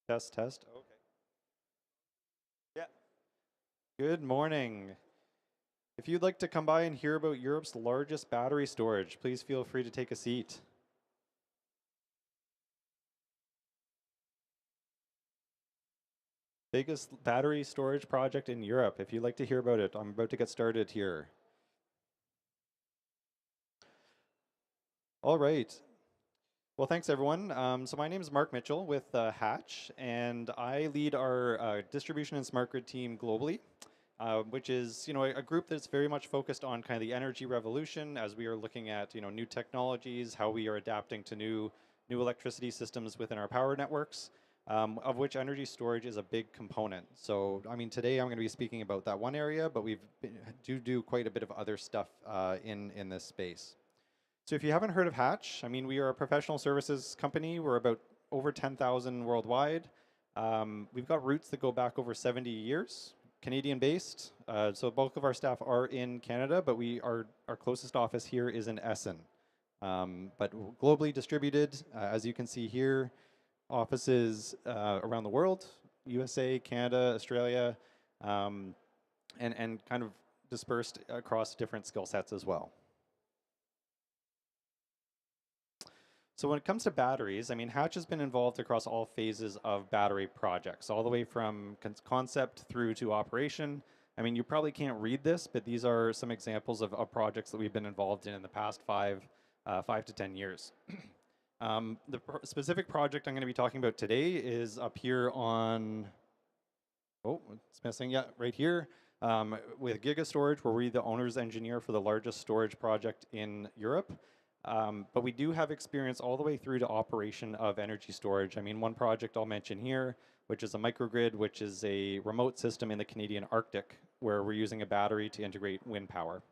Test, test. Okay. Yeah. Good morning. If you'd like to come by and hear about Europe's largest battery storage, please feel free to take a seat. Biggest battery storage project in Europe. If you'd like to hear about it, I'm about to get started here. All right. Well, thanks everyone. So my name is Mark Mitchell with Hatch, and I lead our distribution and smart grid team globally. Which is a group that's very much focused on kind of the energy revolution as we are looking at new technologies, how we are adapting to new electricity systems within our power networks, of which energy storage is a big component. So I mean today I'm going to be speaking about that one area, but do quite a bit of other stuff in this space. So if you haven't heard of Hatch, I mean we are a professional services company. We're about over 10,000 worldwide. We've got roots that go back over 70 years. Canadian based. So bulk of our staff are in Canada, but our closest office here is in Essen. But globally distributed, as you can see here, offices around the world, USA, Canada, Australia, and kind of dispersed across different skill sets as well. So when it comes to batteries, I mean, Hatch has been involved across all phases of battery projects, all the way from concept through to operation. I mean, you probably can't read this, but these are some examples of projects that we've been involved in the past 5 to 10 years. The specific project I'm going to be talking about today is up here on, oh, it's missing, yeah, right here, with Giga Storage, where we're the owner's engineer for the largest storage project in Europe. But we do have experience all the way through to operation of energy storage. I mean, one project I'll mention here, which is a microgrid, which is a remote system in the Canadian Arctic, where we're using a battery to integrate wind power.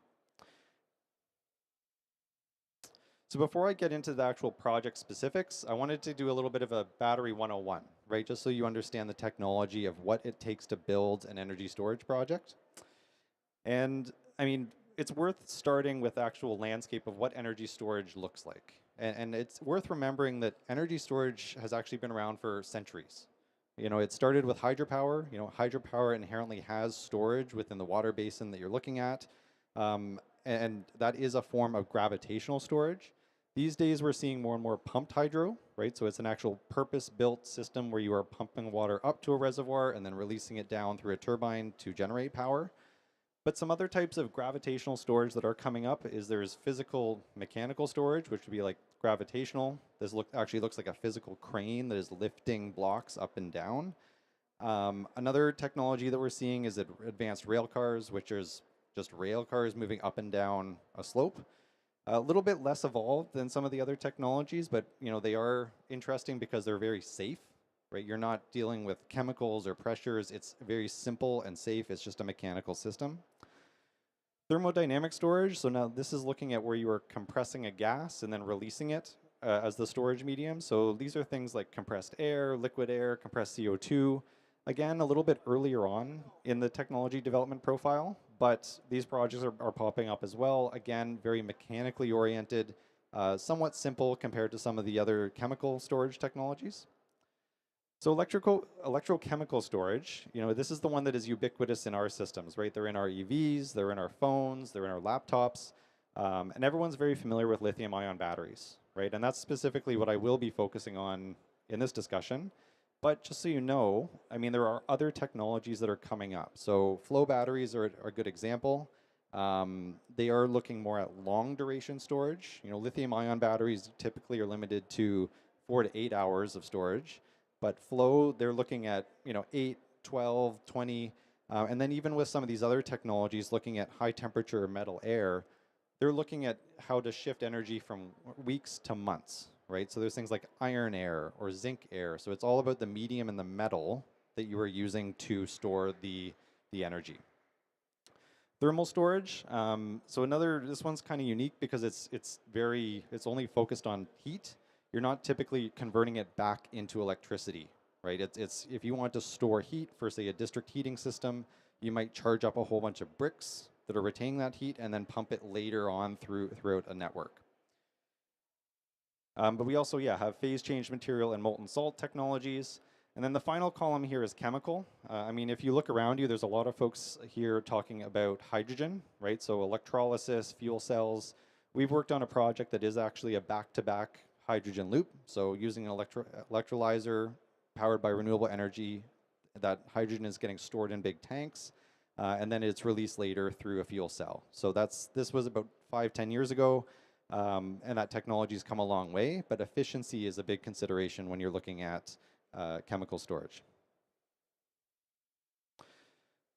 So before I get into the actual project specifics, I wanted to do a little bit of a battery 101, right? Just so you understand the technology of what it takes to build an energy storage project. And I mean, it's worth starting with actual landscape of what energy storage looks like. And it's worth remembering that energy storage has actually been around for centuries. It started with hydropower. Hydropower inherently has storage within the water basin that you're looking at. And that is a form of gravitational storage. These days, we're seeing more and more pumped hydro, right? So it's an actual purpose-built system where you are pumping water up to a reservoir and then releasing it down through a turbine to generate power. But some other types of gravitational storage that are coming up is there's physical mechanical storage, which would be like gravitational. This actually looks like a physical crane that is lifting blocks up and down. Another technology that we're seeing is advanced rail cars, which is just rail cars moving up and down a slope. A little bit less evolved than some of the other technologies, but they are interesting because they're very safe, right? You're not dealing with chemicals or pressures. It's very simple and safe. It's just a mechanical system. Thermodynamic storage. So now this is looking at where you are compressing a gas and then releasing it as the storage medium. So these are things like compressed air, liquid air, compressed CO2. Again, a little bit earlier on in the technology development profile, but these projects are popping up as well. Again, very mechanically oriented, somewhat simple compared to some of the other chemical storage technologies. So electrochemical storage, this is the one that is ubiquitous in our systems, right? They're in our EVs, they're in our phones, they're in our laptops, and everyone's very familiar with lithium-ion batteries, right? And that's specifically what I will be focusing on in this discussion. But just so you know, I mean, there are other technologies that are coming up. So flow batteries are a good example. They are looking more at long duration storage. Lithium-ion batteries typically are limited to 4 to 8 hours of storage. But flow, they're looking at 8, 12, 20, and then even with some of these other technologies looking at high temperature metal air, they're looking at how to shift energy from weeks to months, right? So there's things like iron air or zinc air. So it's all about the medium and the metal that you are using to store the energy. Thermal storage. This one's kind of unique because it's only focused on heat. You're not typically converting it back into electricity, right? It's if you want to store heat for say a district heating system, you might charge up a whole bunch of bricks that are retaining that heat and then pump it later on throughout a network. But we also have phase change material and molten salt technologies. And then the final column here is chemical. I mean, if you look around you, there's a lot of folks here talking about hydrogen, right? So electrolysis, fuel cells. We've worked on a project that is actually a back-to-back hydrogen loop. So using an electrolyzer powered by renewable energy, that hydrogen is getting stored in big tanks, and then it's released later through a fuel cell. So this was about 5-10 years ago, and that technology's come a long way, but efficiency is a big consideration when you're looking at chemical storage.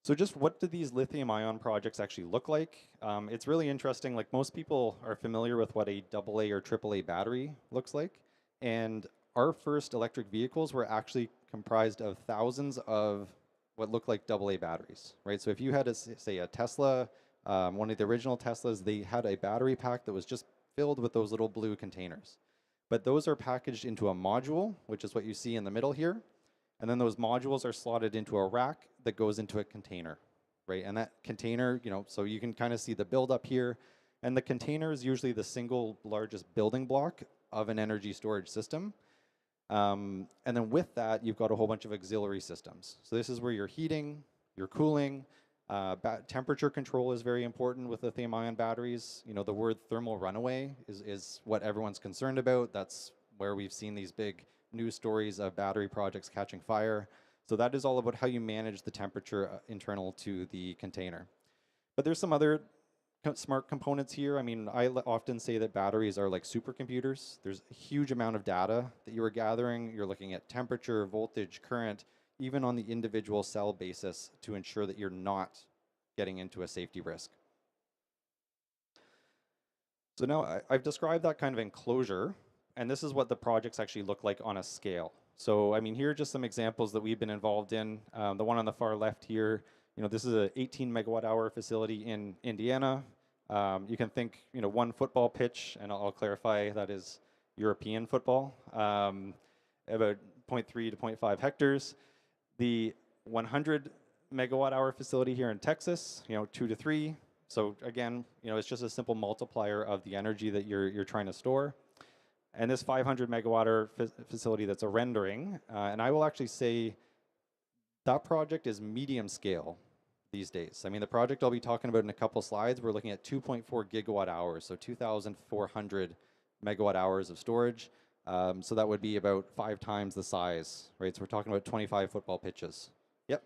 So just what do these lithium-ion projects actually look like? It's really interesting. Like, most people are familiar with what a AA or AAA battery looks like. And our first electric vehicles were actually comprised of thousands of what looked like AA batteries, right? So if you had, say, a Tesla, one of the original Teslas, they had a battery pack that was just filled with those little blue containers. But those are packaged into a module, which is what you see in the middle here. And then those modules are slotted into a rack that goes into a container, right? And that container, so you can kind of see the buildup here. And the container is usually the single largest building block of an energy storage system. And then with that, you've got a whole bunch of auxiliary systems. So this is where you're heating, you're cooling. Temperature control is very important with lithium-ion batteries. The word thermal runaway is what everyone's concerned about. That's where we've seen these big news stories of battery projects catching fire. So that is all about how you manage the temperature internal to the container. But there's some other smart components here. I mean, I often say that batteries are like supercomputers. There's a huge amount of data that you are gathering. You're looking at temperature, voltage, current, even on the individual cell basis to ensure that you're not getting into a safety risk. So now I've described that kind of enclosure, and this is what the projects actually look like on a scale. So, I mean, here are just some examples that we've been involved in. The one on the far left here, this is an 18 megawatt hour facility in Indiana. You can think, one football pitch, and I'll clarify that is European football, about 0.3 to 0.5 hectares. The 100 megawatt hour facility here in Texas, 2 to 3. So again, it's just a simple multiplier of the energy that you're trying to store. And this 500 megawatt hour facility that's a rendering, and I will actually say that project is medium scale these days. I mean, the project I'll be talking about in a couple slides, we're looking at 2.4 gigawatt hours, so 2,400 megawatt hours of storage. So that would be about 5 times the size, right? So we're talking about 25 football pitches. Yep.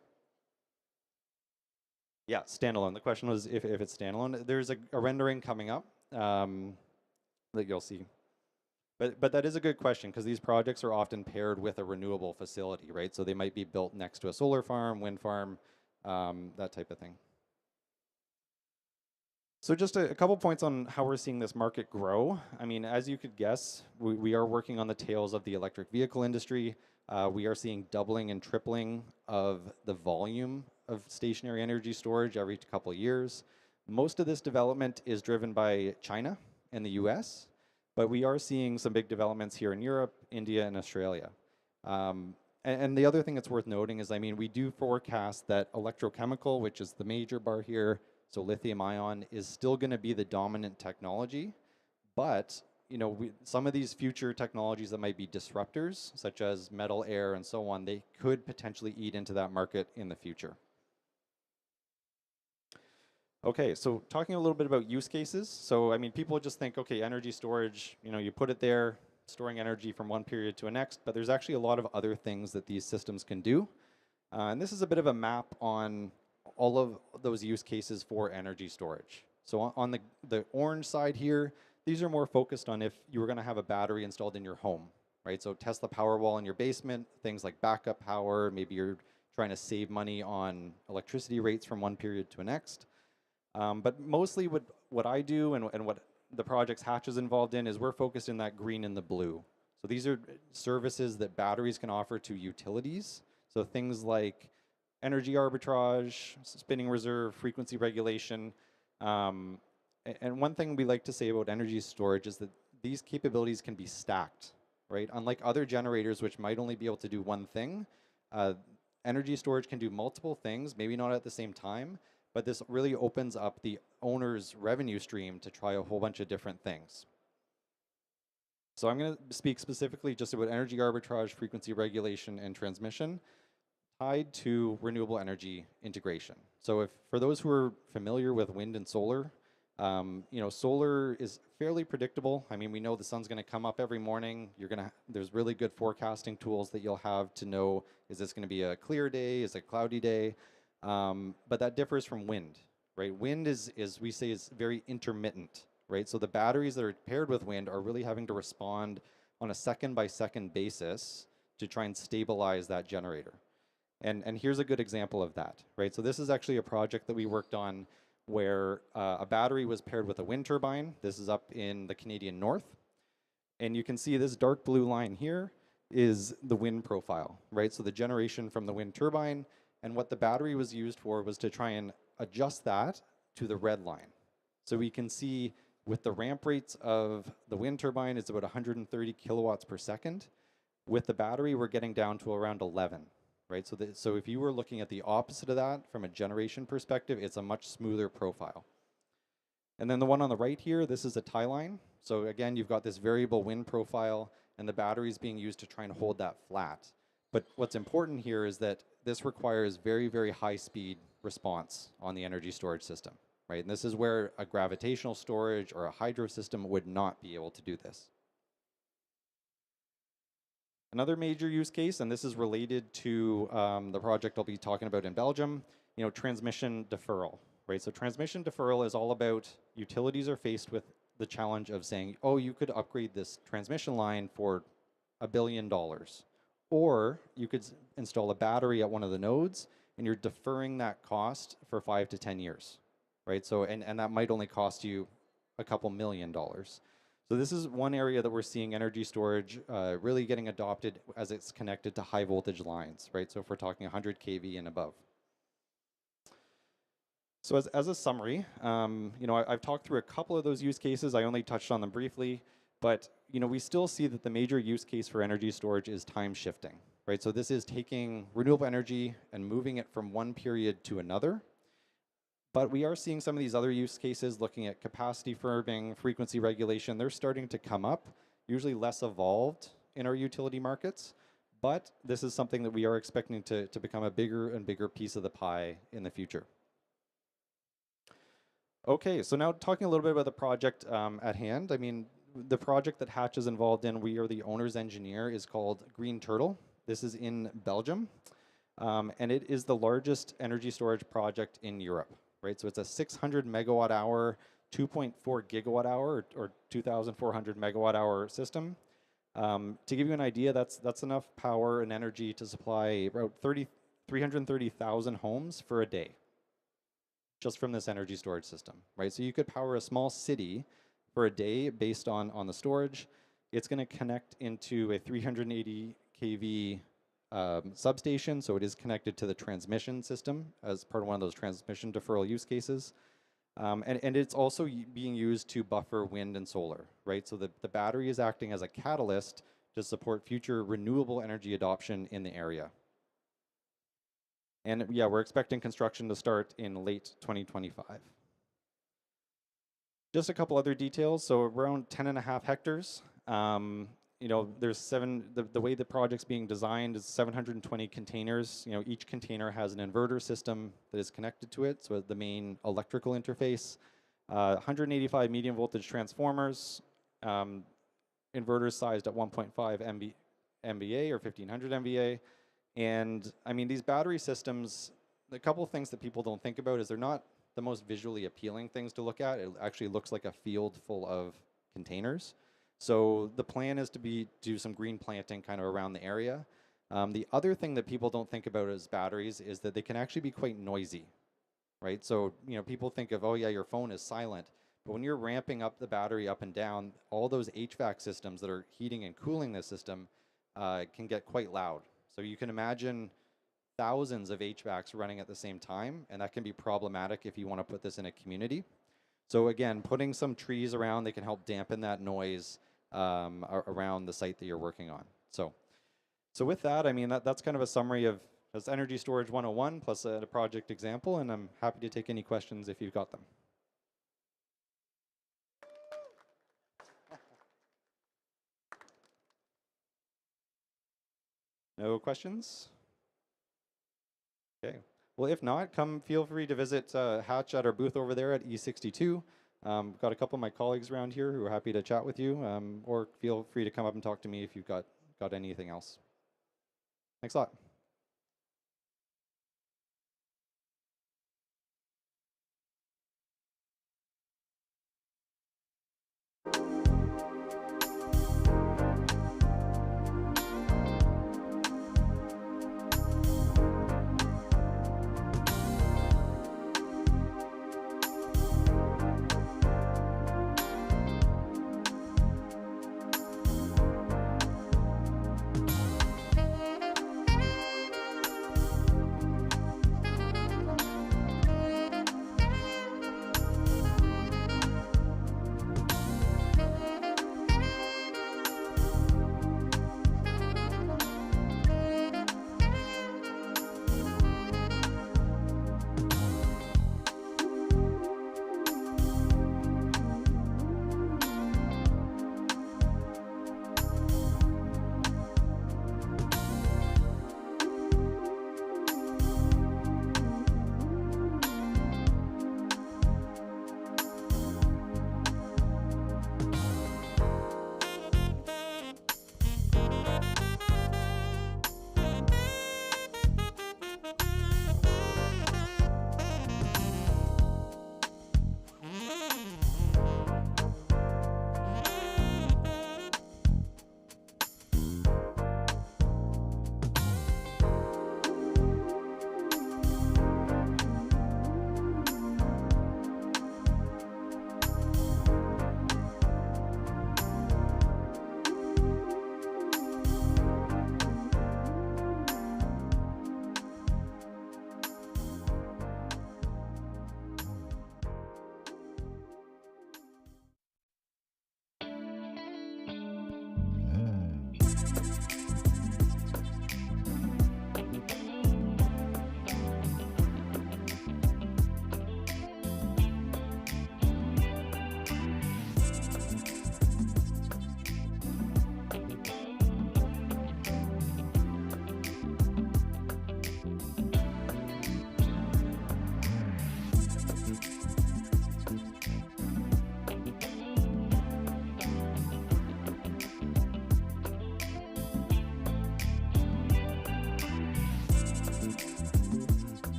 Yeah, standalone. The question was if it's standalone. There's a rendering coming up that you'll see. But that is a good question, because these projects are often paired with a renewable facility, right? So they might be built next to a solar farm, wind farm, that type of thing. So just a couple points on how we're seeing this market grow. I mean, as you could guess, we are working on the tails of the electric vehicle industry. We are seeing doubling and tripling of the volume of stationary energy storage every couple of years. Most of this development is driven by China and the US, but we are seeing some big developments here in Europe, India, and Australia. And the other thing that's worth noting is, I mean, we do forecast that electrochemical, which is the major bar here, so lithium ion, is still going to be the dominant technology. But, some of these future technologies that might be disruptors, such as metal, air, and so on, they could potentially eat into that market in the future. Okay, so talking a little bit about use cases. So, I mean, people just think, okay, energy storage, you put it there, storing energy from one period to a next, but there's actually a lot of other things that these systems can do. And this is a bit of a map on all of those use cases for energy storage. So on the orange side here, these are more focused on if you were going to have a battery installed in your home, right? So Tesla Powerwall in your basement, things like backup power, maybe you're trying to save money on electricity rates from one period to a next. But mostly what I do and what the project's Hatch is involved in is we're focused in that green and the blue. So these are services that batteries can offer to utilities. So things like energy arbitrage, spinning reserve, frequency regulation. And one thing we like to say about energy storage is that these capabilities can be stacked, right? Unlike other generators, which might only be able to do one thing, energy storage can do multiple things, maybe not at the same time, but this really opens up the owner's revenue stream to try a whole bunch of different things. So I'm going to speak specifically just about energy arbitrage, frequency regulation, and transmission tied to renewable energy integration. So if for those who are familiar with wind and solar, solar is fairly predictable. I mean, we know the sun's going to come up every morning. There's really good forecasting tools that you'll have to know, is this going to be a clear day? Is it a cloudy day? But that differs from wind, right? Wind is we say is very intermittent, right? So the batteries that are paired with wind are really having to respond on a second by second basis to try and stabilize that generator. And here's a good example of that, right? So this is actually a project that we worked on where a battery was paired with a wind turbine. This is up in the Canadian North. And you can see this dark blue line here is the wind profile, right? So the generation from the wind turbine, and what the battery was used for was to try and adjust that to the red line. So we can see with the ramp rates of the wind turbine, it's about 130 kilowatts per second. With the battery, we're getting down to around 11. Right, so if you were looking at the opposite of that from a generation perspective, it's a much smoother profile. And then the one on the right here, this is a tie line. So again, you've got this variable wind profile, and the battery is being used to try and hold that flat. But what's important here is that this requires very, very high speed response on the energy storage system, right? And this is where a gravitational storage or a hydro system would not be able to do this. Another major use case, and this is related to the project I'll be talking about in Belgium, transmission deferral, right? So transmission deferral is all about utilities are faced with the challenge of saying, oh, you could upgrade this transmission line for $1 billion. Or you could install a battery at one of the nodes, and you're deferring that cost for 5 to 10 years, right? So, and that might only cost you a couple $1 million. So this is one area that we're seeing energy storage really getting adopted as it's connected to high voltage lines, right? So if we're talking 100 kV and above. So as a summary, I've talked through a couple of those use cases. I only touched on them briefly, but we still see that the major use case for energy storage is time shifting, right? So this is taking renewable energy and moving it from one period to another. But we are seeing some of these other use cases looking at capacity firming, frequency regulation. They're starting to come up, usually less evolved in our utility markets. But this is something that we are expecting to become a bigger and bigger piece of the pie in the future. Okay, so now talking a little bit about the project at hand. I mean, the project that Hatch is involved in, we are the owner's engineer, is called Green Turtle. This is in Belgium. And it is the largest energy storage project in Europe. Right, so it's a 600 megawatt hour, 2.4 gigawatt hour, or 2,400 megawatt hour system. To give you an idea, that's enough power and energy to supply about 330,000 homes for a day, just from this energy storage system, right? So you could power a small city for a day based on the storage. It's going to connect into a 380 kV substation, so it is connected to the transmission system as part of one of those transmission deferral use cases. And it's also being used to buffer wind and solar, right? So the battery is acting as a catalyst to support future renewable energy adoption in the area. And yeah, we're expecting construction to start in late 2025. Just a couple other details. So around 10.5 hectares. There's the way the project's being designed is 720 containers. Each container has an inverter system that is connected to it, so the main electrical interface. 185 medium voltage transformers, inverters sized at 1.5 MVA or 1500 MVA. And I mean, these battery systems, a couple of things that people don't think about is they're not the most visually appealing things to look at. It actually looks like a field full of containers. So the plan is to do some green planting kind of around the area. The other thing that people don't think about as batteries is that they can actually be quite noisy, right? So people think of, oh yeah, your phone is silent, but when you're ramping up the battery up and down, all those HVAC systems that are heating and cooling the system can get quite loud. So you can imagine thousands of HVACs running at the same time, and that can be problematic if you want to put this in a community. So again, putting some trees around, they can help dampen that noise around the site that you're working on. So with that, I mean, that's kind of a summary of Energy Storage 101 plus a project example, and I'm happy to take any questions if you've got them. No questions? Okay. Well, if not, feel free to visit Hatch at our booth over there at E62. Got a couple of my colleagues around here who are happy to chat with you, or feel free to come up and talk to me if you've got anything else. Thanks a lot.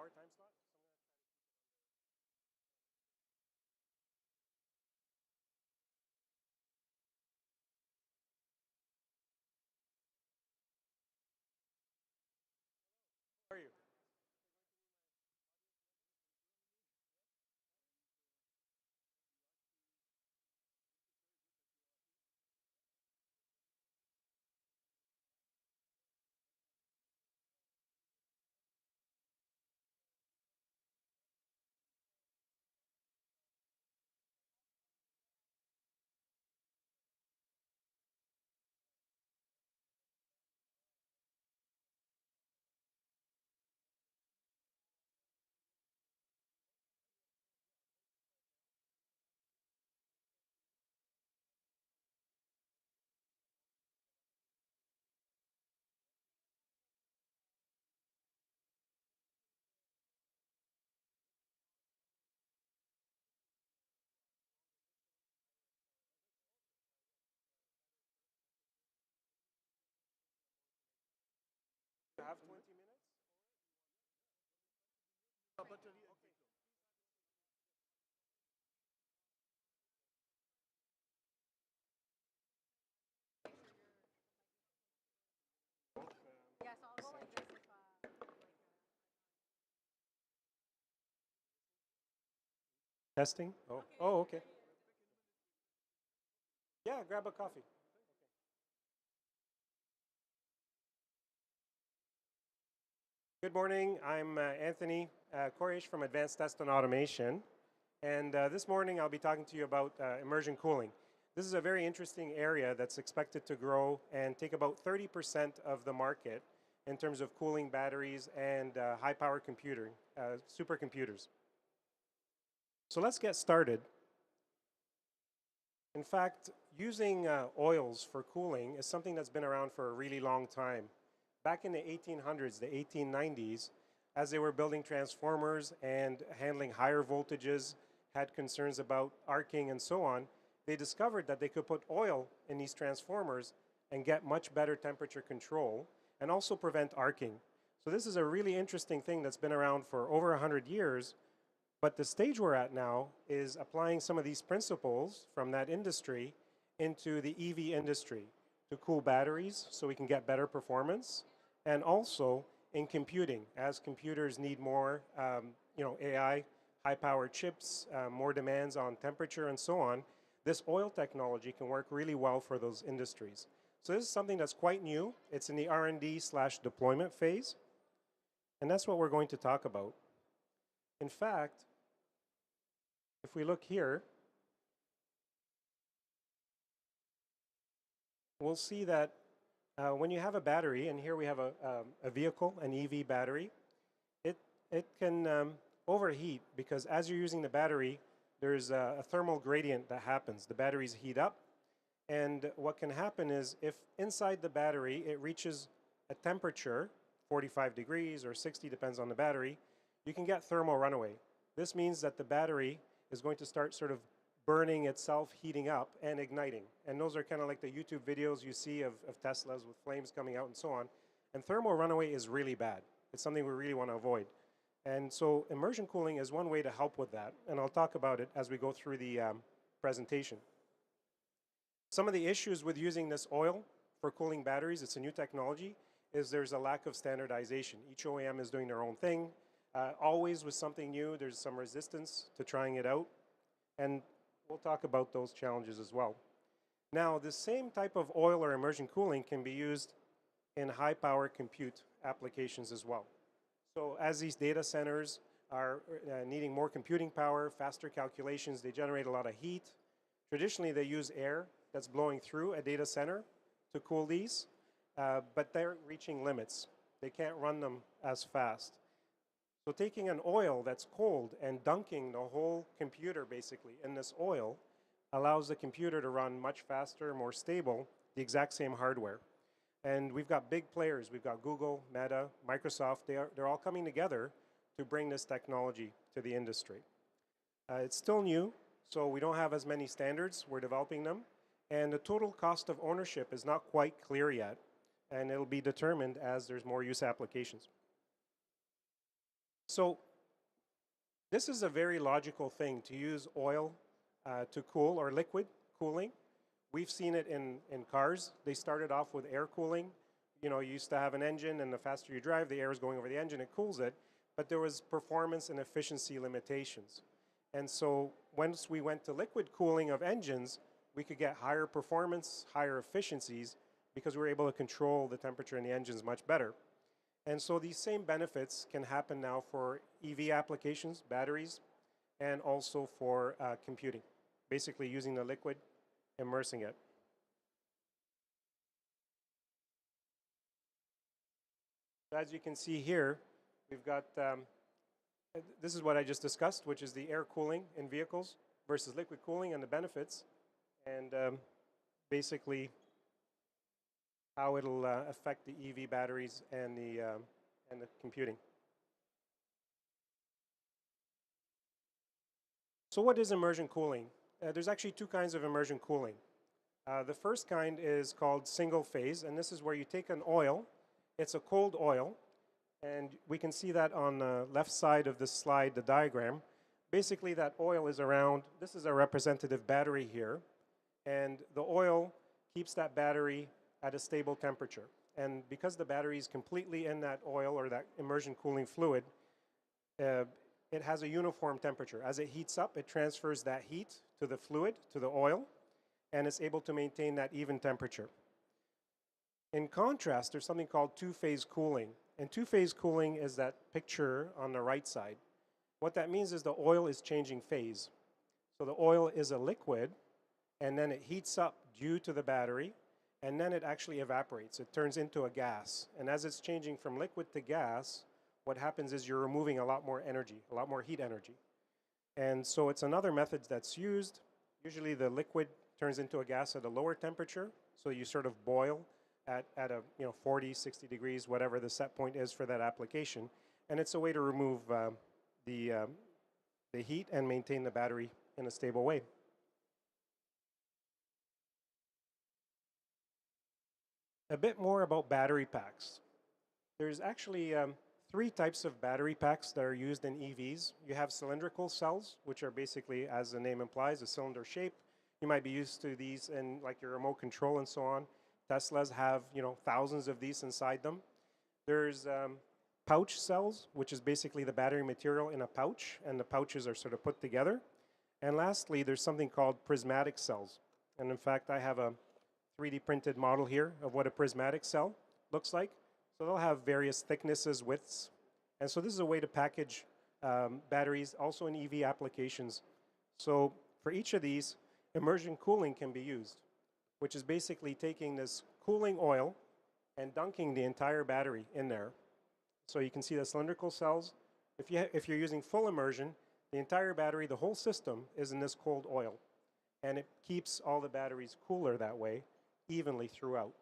hour time slot. So I'm going to try to keep it under. How are you? You have 20 minutes? Yeah, so I'll go like this if Testing? Oh, oh, okay. Yeah, grab a coffee. Good morning. I'm Anthony Koresh from Advanced Test and Automation. And this morning I'll be talking to you about immersion cooling. This is a very interesting area that's expected to grow and take about 30% of the market in terms of cooling batteries and high power computing, supercomputers. So let's get started. In fact, using oils for cooling is something that's been around for a really long time. Back in the 1800s, the 1890s, as they were building transformers and handling higher voltages, had concerns about arcing and so on, they discovered that they could put oil in these transformers and get much better temperature control and also prevent arcing. So this is a really interesting thing that's been around for over 100 years, but the stage we're at now is applying some of these principles from that industry into the EV industry to cool batteries so we can get better performance, and also in computing as computers need more, AI, high-powered chips, more demands on temperature and so on. This oil technology can work really well for those industries. So this is something that's quite new. It's in the R&D/deployment phase, and that's what we're going to talk about. In fact, if we look here, we'll see that when you have a battery, and here we have a vehicle, an EV battery, it can overheat because as you're using the battery, there's a thermal gradient that happens. The batteries heat up, and what can happen is if inside the battery it reaches a temperature, 45 degrees or 60, depends on the battery, you can get thermal runaway. This means that the battery is going to start sort of burning itself, heating up, and igniting. And those are kind of like the YouTube videos you see of Teslas with flames coming out and so on. And thermal runaway is really bad. It's something we really want to avoid. And so immersion cooling is one way to help with that. And I'll talk about it as we go through the presentation. Some of the issues with using this oil for cooling batteries, it's a new technology, is there's a lack of standardization. Each OEM is doing their own thing. Always with something new, there's some resistance to trying it out. And we'll talk about those challenges as well. Now, the same type of oil or immersion cooling can be used in high power compute applications as well. So as these data centers are needing more computing power, faster calculations, they generate a lot of heat. Traditionally, they use air that's blowing through a data center to cool these, but they're reaching limits. They can't run them as fast. So taking an oil that's cold and dunking the whole computer basically in this oil allows the computer to run much faster, more stable, the exact same hardware. And we've got big players. We've got Google, Meta, Microsoft. They're all coming together to bring this technology to the industry. It's still new, so we don't have as many standards. We're developing them. And the total cost of ownership is not quite clear yet, and it'll be determined as there's more use applications. So this is a very logical thing to use oil to cool, or liquid cooling. We've seen it in cars. They started off with air cooling. You know, you used to have an engine, and the faster you drive, the air is going over the engine, it cools it. But there was performance and efficiency limitations. And so once we went to liquid cooling of engines, we could get higher performance, higher efficiencies, because we were able to control the temperature in the engines much better. And so these same benefits can happen now for EV applications, batteries, and also for computing, basically using the liquid, immersing it. As you can see here, we've got, this is what I just discussed, which is the air cooling in vehicles versus liquid cooling and the benefits, and basically how it'll affect the EV batteries and the computing. So what is immersion cooling? There's actually two kinds of immersion cooling. The first kind is called single phase, and this is where you take an oil. It's a cold oil, and we can see that on the left side of this slide, the diagram. Basically, that oil is around, this is a representative battery here, and the oil keeps that battery at a stable temperature. And because the battery is completely in that oil or that immersion cooling fluid, it has a uniform temperature. As it heats up, it transfers that heat to the fluid, to the oil, and it's able to maintain that even temperature. In contrast, there's something called two-phase cooling. And two-phase cooling is that picture on the right side. What that means is the oil is changing phase. So the oil is a liquid, and then it heats up due to the battery, and then it actually evaporates. It turns into a gas. And as it's changing from liquid to gas, what happens is you're removing a lot more energy, a lot more heat energy. And so it's another method that's used. Usually the liquid turns into a gas at a lower temperature, so you sort of boil at a 40, 60 degrees, whatever the set point is for that application. And it's a way to remove the heat and maintain the battery in a stable way. A bit more about battery packs. There's actually three types of battery packs that are used in EVs. You have cylindrical cells, which are basically, as the name implies, a cylinder shape. You might be used to these in like your remote control and so on. Teslas have, thousands of these inside them. There's pouch cells, which is basically the battery material in a pouch, and the pouches are sort of put together. And lastly, there's something called prismatic cells. And in fact, I have a 3D printed model here of what a prismatic cell looks like. So they'll have various thicknesses, widths. And so this is a way to package batteries also in EV applications. So for each of these, immersion cooling can be used, which is basically taking this cooling oil and dunking the entire battery in there. So you can see the cylindrical cells. If you're using full immersion, the entire battery, the whole system, is in this cold oil. And it keeps all the batteries cooler that way, evenly throughout.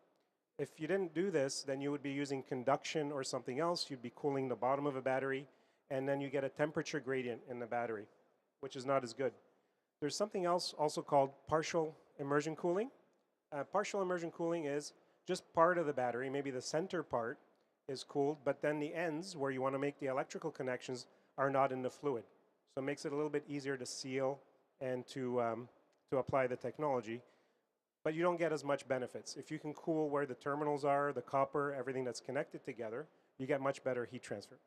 If you didn't do this, then you would be using conduction or something else. You'd be cooling the bottom of a battery, and then you get a temperature gradient in the battery, which is not as good. There's something else also called partial immersion cooling. Partial immersion cooling is just part of the battery, maybe the center part is cooled, but then the ends where you want to make the electrical connections are not in the fluid. So it makes it a little bit easier to seal and to apply the technology, but you don't get as much benefits. If you can cool where the terminals are, the copper, everything that's connected together, you get much better heat transfer.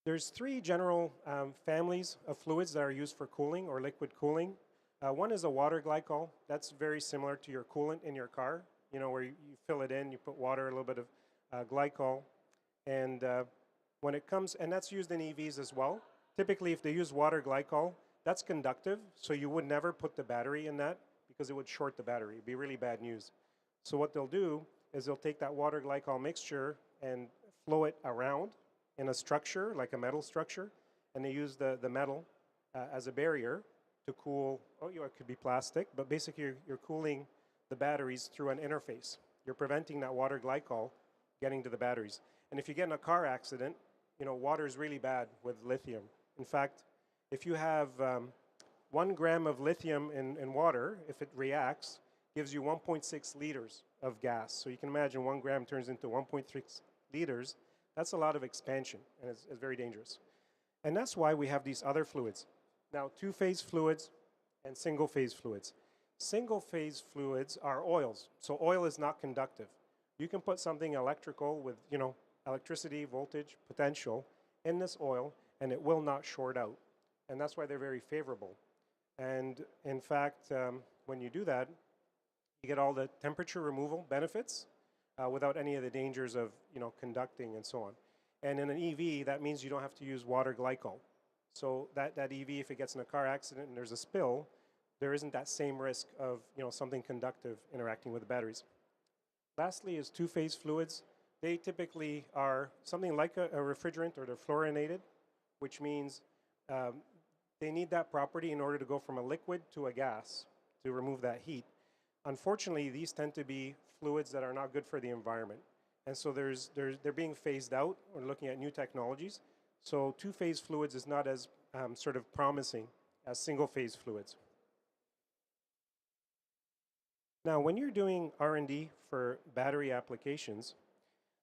There's three general families of fluids that are used for cooling or liquid cooling. One is a water glycol. That's very similar to your coolant in your car, where you fill it in, you put water, a little bit of glycol. And when it comes, and that's used in EVs as well. Typically, if they use water glycol, that's conductive, so you would never put the battery in that because it would short the battery. It'd be really bad news. So what they'll do is they'll take that water glycol mixture and flow it around in a structure, like a metal structure, and they use the metal as a barrier to cool, it could be plastic, but basically you're cooling the batteries through an interface. You're preventing that water glycol getting to the batteries. And if you get in a car accident, water is really bad with lithium. In fact, if you have 1 gram of lithium in water, if it reacts, gives you 1.6 liters of gas. So you can imagine 1 gram turns into 1.6 liters. That's a lot of expansion, and it's very dangerous. And that's why we have these other fluids. Now, two-phase fluids and single-phase fluids. Single-phase fluids are oils. So oil is not conductive. You can put something electrical with, electricity, voltage, potential in this oil, and it will not short out. And that's why they're very favorable. And in fact, when you do that, you get all the temperature removal benefits without any of the dangers of, conducting and so on. And in an EV, that means you don't have to use water glycol. So that EV, if it gets in a car accident and there's a spill, there isn't that same risk of, something conductive interacting with the batteries. Lastly is two-phase fluids. They typically are something like a refrigerant, or they're fluorinated, which means they need that property in order to go from a liquid to a gas to remove that heat. Unfortunately, these tend to be fluids that are not good for the environment. And so they're being phased out. We're looking at new technologies. So two-phase fluids is not as sort of promising as single-phase fluids. Now, when you're doing R&D for battery applications,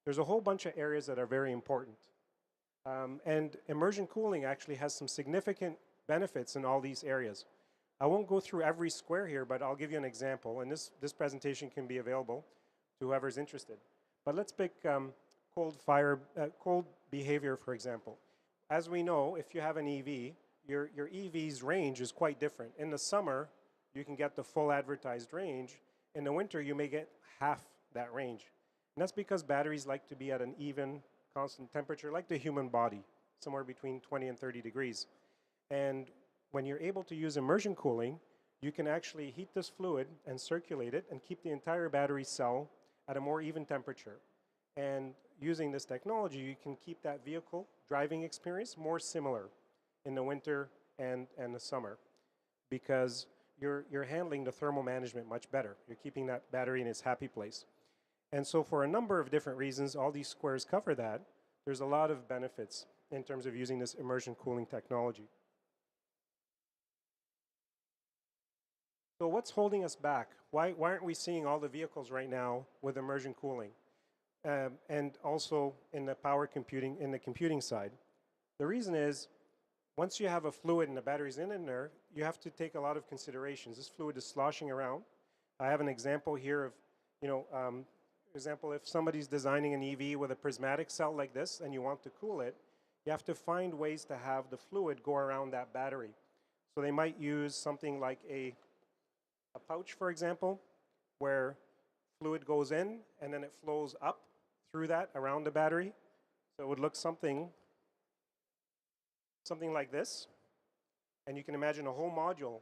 there's a whole bunch of areas that are very important. And immersion cooling actually has some significant benefits in all these areas. I won't go through every square here, but I'll give you an example. And this presentation can be available to whoever's interested. But let's pick cold behavior, for example. As we know, if you have an EV, your EV's range is quite different. In the summer, you can get the full advertised range. In the winter, you may get half that range. And that's because batteries like to be at an even, constant temperature, like the human body, somewhere between 20 and 30 degrees. And when you're able to use immersion cooling, you can actually heat this fluid and circulate it and keep the entire battery cell at a more even temperature. And using this technology, you can keep that vehicle driving experience more similar in the winter and the summer, because you're handling the thermal management much better. You're keeping that battery in its happy place. And so for a number of different reasons, all these squares cover that, there's a lot of benefits in terms of using this immersion cooling technology. So what's holding us back? Why aren't we seeing all the vehicles right now with immersion cooling? And also in the power computing, in the computing side. The reason is, once you have a fluid and the battery's in there, you have to take a lot of considerations. This fluid is sloshing around. I have an example here of, example, if somebody's designing an EV with a prismatic cell like this and you want to cool it, you have to find ways to have the fluid go around that battery. So they might use something like a pouch, for example, where fluid goes in and then it flows up through that around the battery. So it would look something like this. And you can imagine a whole module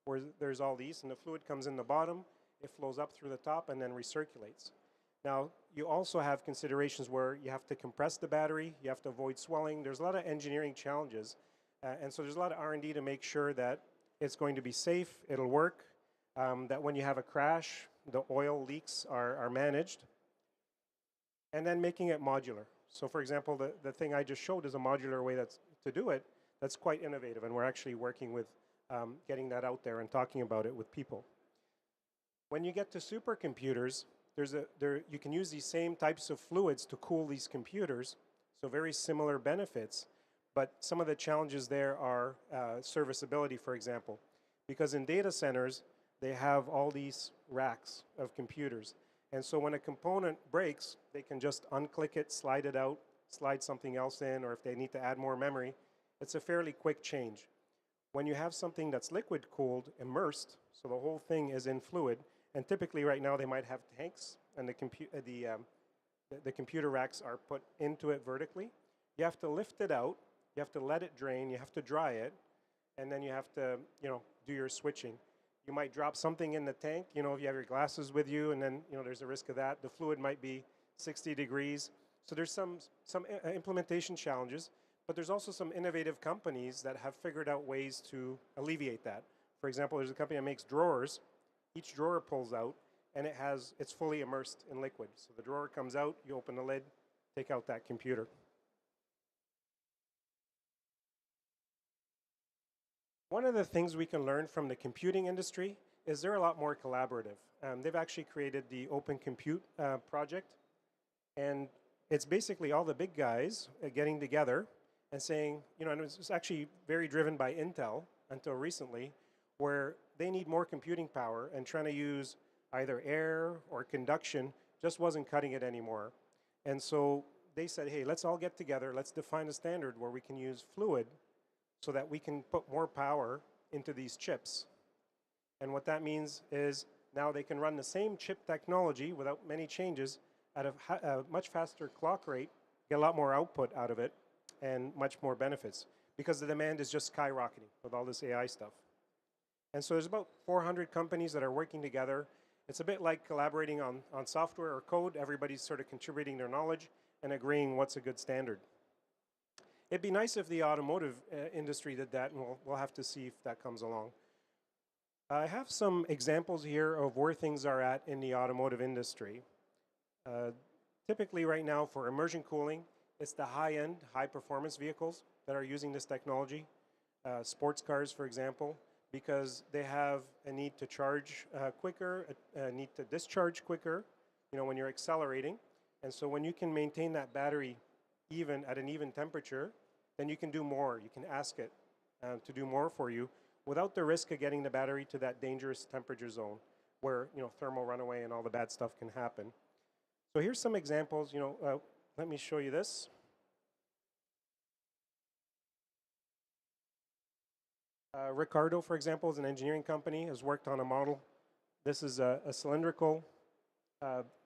where there's all these, and the fluid comes in the bottom, it flows up through the top, and then recirculates. Now, you also have considerations where you have to compress the battery, you have to avoid swelling. There's a lot of engineering challenges, and so there's a lot of R&D to make sure that it's going to be safe, it'll work, that when you have a crash, the oil leaks are managed, and then making it modular. So for example, the thing I just showed is a modular way to do it that's quite innovative, and we're actually working with getting that out there and talking about it with people. When you get to supercomputers, you can use these same types of fluids to cool these computers, so very similar benefits, but some of the challenges there are serviceability, for example, because in data centers, they have all these racks of computers. And so when a component breaks, they can just unclick it, slide it out, slide something else in, or if they need to add more memory, it's a fairly quick change. When you have something that's liquid cooled, immersed, so the whole thing is in fluid, and typically right now they might have tanks, and the computer racks are put into it vertically. You have to lift it out, you have to let it drain, you have to dry it, and then you have to do your switching. You might drop something in the tank, if you have your glasses with you, and then there's a risk of that. The fluid might be 60 degrees. So there's some implementation challenges, but there's also some innovative companies that have figured out ways to alleviate that. For example, there's a company that makes drawers. Each drawer pulls out, and it's fully immersed in liquid. So the drawer comes out, you open the lid, take out that computer. One of the things we can learn from the computing industry is they're a lot more collaborative. They've actually created the Open Compute project, and it's basically all the big guys getting together and saying, and it's actually very driven by Intel until recently, where they need more computing power, and trying to use either air or conduction just wasn't cutting it anymore. And so they said, hey, let's all get together, let's define a standard where we can use fluid so that we can put more power into these chips. And what that means is now they can run the same chip technology without many changes at a much faster clock rate, get a lot more output out of it, and much more benefits, because the demand is just skyrocketing with all this AI stuff. And so there's about 400 companies that are working together. It's a bit like collaborating on software or code. Everybody's sort of contributing their knowledge and agreeing what's a good standard. It'd be nice if the automotive industry did that, and we'll have to see if that comes along. I have some examples here of where things are at in the automotive industry. Typically right now for immersion cooling, it's the high-end, high-performance vehicles that are using this technology. Sports cars, for example, because they have a need to charge quicker, a need to discharge quicker, when you're accelerating. And so when you can maintain that battery at an even temperature, then you can do more. You can ask it to do more for you without the risk of getting the battery to that dangerous temperature zone where thermal runaway and all the bad stuff can happen. So here's some examples. Let me show you this. Ricardo, for example, is an engineering company, has worked on a model. This is a cylindrical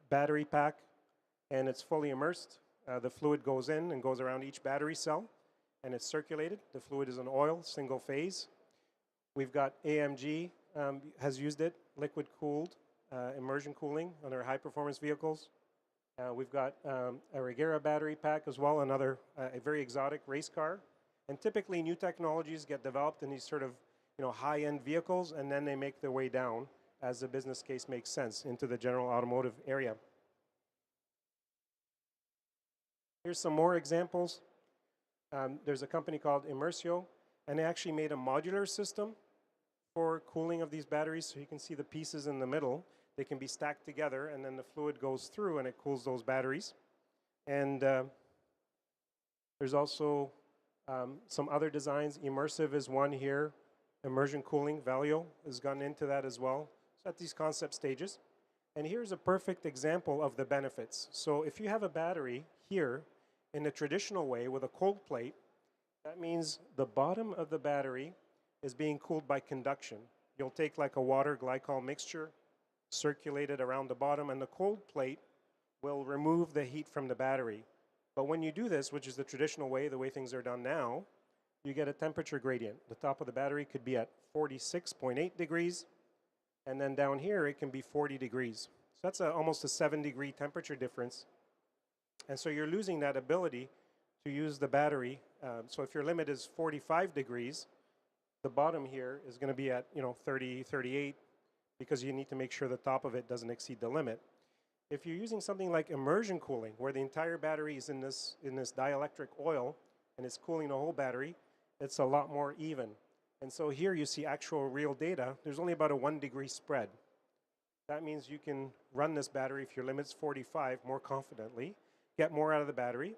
battery pack, and it's fully immersed. The fluid goes in and goes around each battery cell, and it's circulated. The fluid is an oil, single phase. We've got AMG has used it, liquid cooled immersion cooling on their high performance vehicles. We've got a Regera battery pack as well, a very exotic race car. And typically new technologies get developed in these sort of high-end vehicles, and then they make their way down as the business case makes sense into the general automotive area. Here's some more examples. There's a company called Immersio, and they actually made a modular system for cooling of these batteries. So you can see the pieces in the middle. They can be stacked together, and then the fluid goes through and it cools those batteries. And there's also some other designs. Immersive is one here. Immersion cooling, Valio has gone into that as well. So at these concept stages. And here's a perfect example of the benefits. So if you have a battery here in the traditional way with a cold plate, that means the bottom of the battery is being cooled by conduction. You'll take like a water glycol mixture, circulate it around the bottom, and the cold plate will remove the heat from the battery. But when you do this, which is the traditional way, the way things are done now, you get a temperature gradient. The top of the battery could be at 46.8 degrees, and then down here it can be 40 degrees. So that's almost a 7-degree temperature difference. And so you're losing that ability to use the battery. So if your limit is 45 degrees, the bottom here is going to be at 30, 38, because you need to make sure the top of it doesn't exceed the limit. If you're using something like immersion cooling, where the entire battery is in this dielectric oil and it's cooling the whole battery, it's a lot more even. And so here you see actual real data. There's only about a 1-degree spread. That means you can run this battery, if your limit's 45, more confidently, get more out of the battery.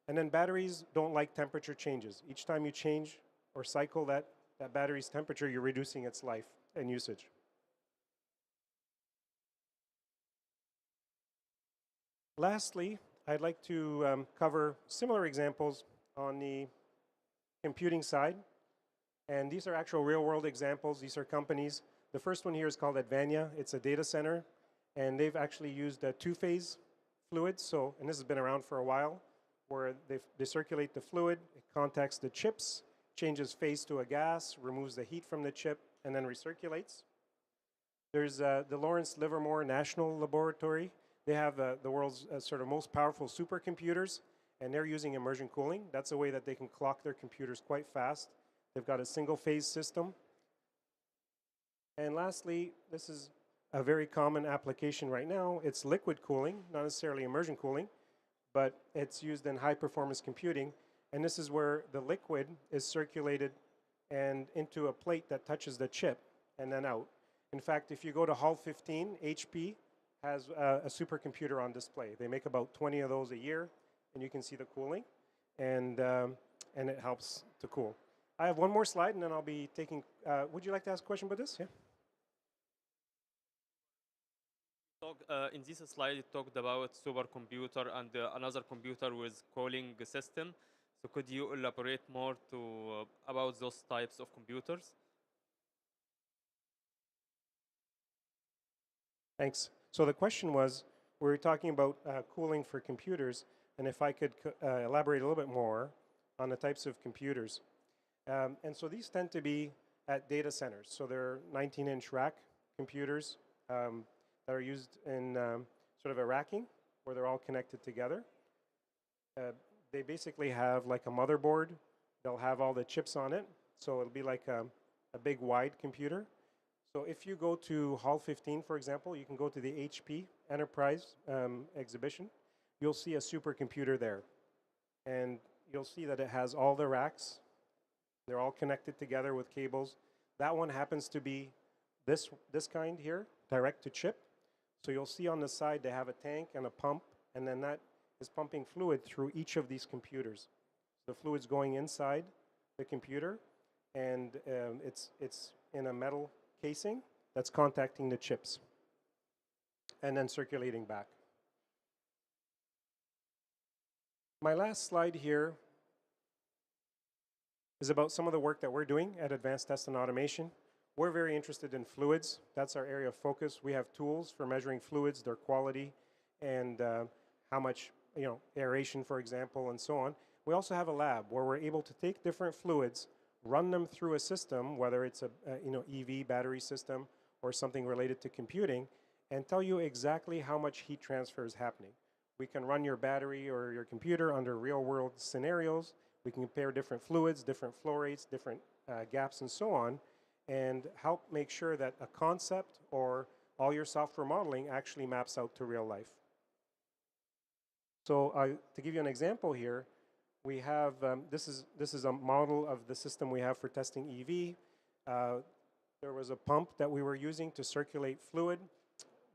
And then batteries don't like temperature changes. Each time you change or cycle that battery's temperature, you're reducing its life and usage. Lastly, I'd like to cover similar examples on the computing side. And these are actual real-world examples. These are companies. The first one here is called Advania. It's a data center, and they've actually used a two-phase fluid. And this has been around for a while, where they circulate the fluid, it contacts the chips, changes phase to a gas, removes the heat from the chip, and then recirculates. There's the Lawrence Livermore National Laboratory. They have the world's sort of most powerful supercomputers, and they're using immersion cooling. That's a way that they can clock their computers quite fast. They've got a single-phase system. And lastly, this is a very common application right now. It's liquid cooling, not necessarily immersion cooling, but it's used in high-performance computing. And this is where the liquid is circulated and into a plate that touches the chip and then out. In fact, if you go to Hall 15, HP has a supercomputer on display. They make about 20 of those a year, and you can see the cooling, and it helps to cool. I have one more slide, and then I'll be taking. Would you like to ask a question about this? Yeah. In this slide, it talked about supercomputer and another computer with cooling system. So could you elaborate more about those types of computers? Thanks. So the question was, we were talking about cooling for computers, and if I could elaborate a little bit more on the types of computers. And so these tend to be at data centers. So they're 19-inch rack computers that are used in sort of a racking where they're all connected together. They basically have like a motherboard. They'll have all the chips on it. So it'll be like a big wide computer. So if you go to Hall 15, for example, you can go to the HP Enterprise exhibition. You'll see a supercomputer there. And you'll see that it has all the racks. They're all connected together with cables. That one happens to be this kind here, direct to chip. So you'll see on the side they have a tank and a pump, and then that is pumping fluid through each of these computers. The fluid's going inside the computer, and it's in a metal casing that's contacting the chips and then circulating back. My last slide here is about some of the work that we're doing at Advanced Test and Automation. We're very interested in fluids. That's our area of focus. We have tools for measuring fluids, their quality, and how much, aeration, for example, and so on. We also have a lab where we're able to take different fluids, run them through a system, whether it's a EV battery system or something related to computing, and tell you exactly how much heat transfer is happening. We can run your battery or your computer under real-world scenarios. We can compare different fluids, different flow rates, different gaps, and so on, and help make sure that a concept or all your software modeling actually maps out to real life. So to give you an example here, we have, this is a model of the system we have for testing EV. There was a pump that we were using to circulate fluid.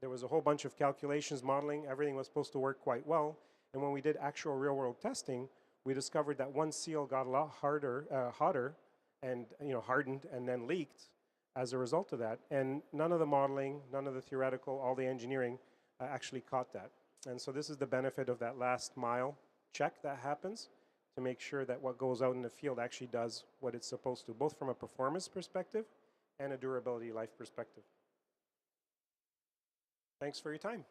There was a whole bunch of calculations, modeling. Everything was supposed to work quite well. And when we did actual real-world testing, we discovered that one seal got a lot hotter, and hardened and then leaked as a result of that. And none of the modeling, none of the theoretical, all the engineering actually caught that. And so this is the benefit of that last mile check that happens to make sure that what goes out in the field actually does what it's supposed to, both from a performance perspective and a durability life perspective. Thanks for your time.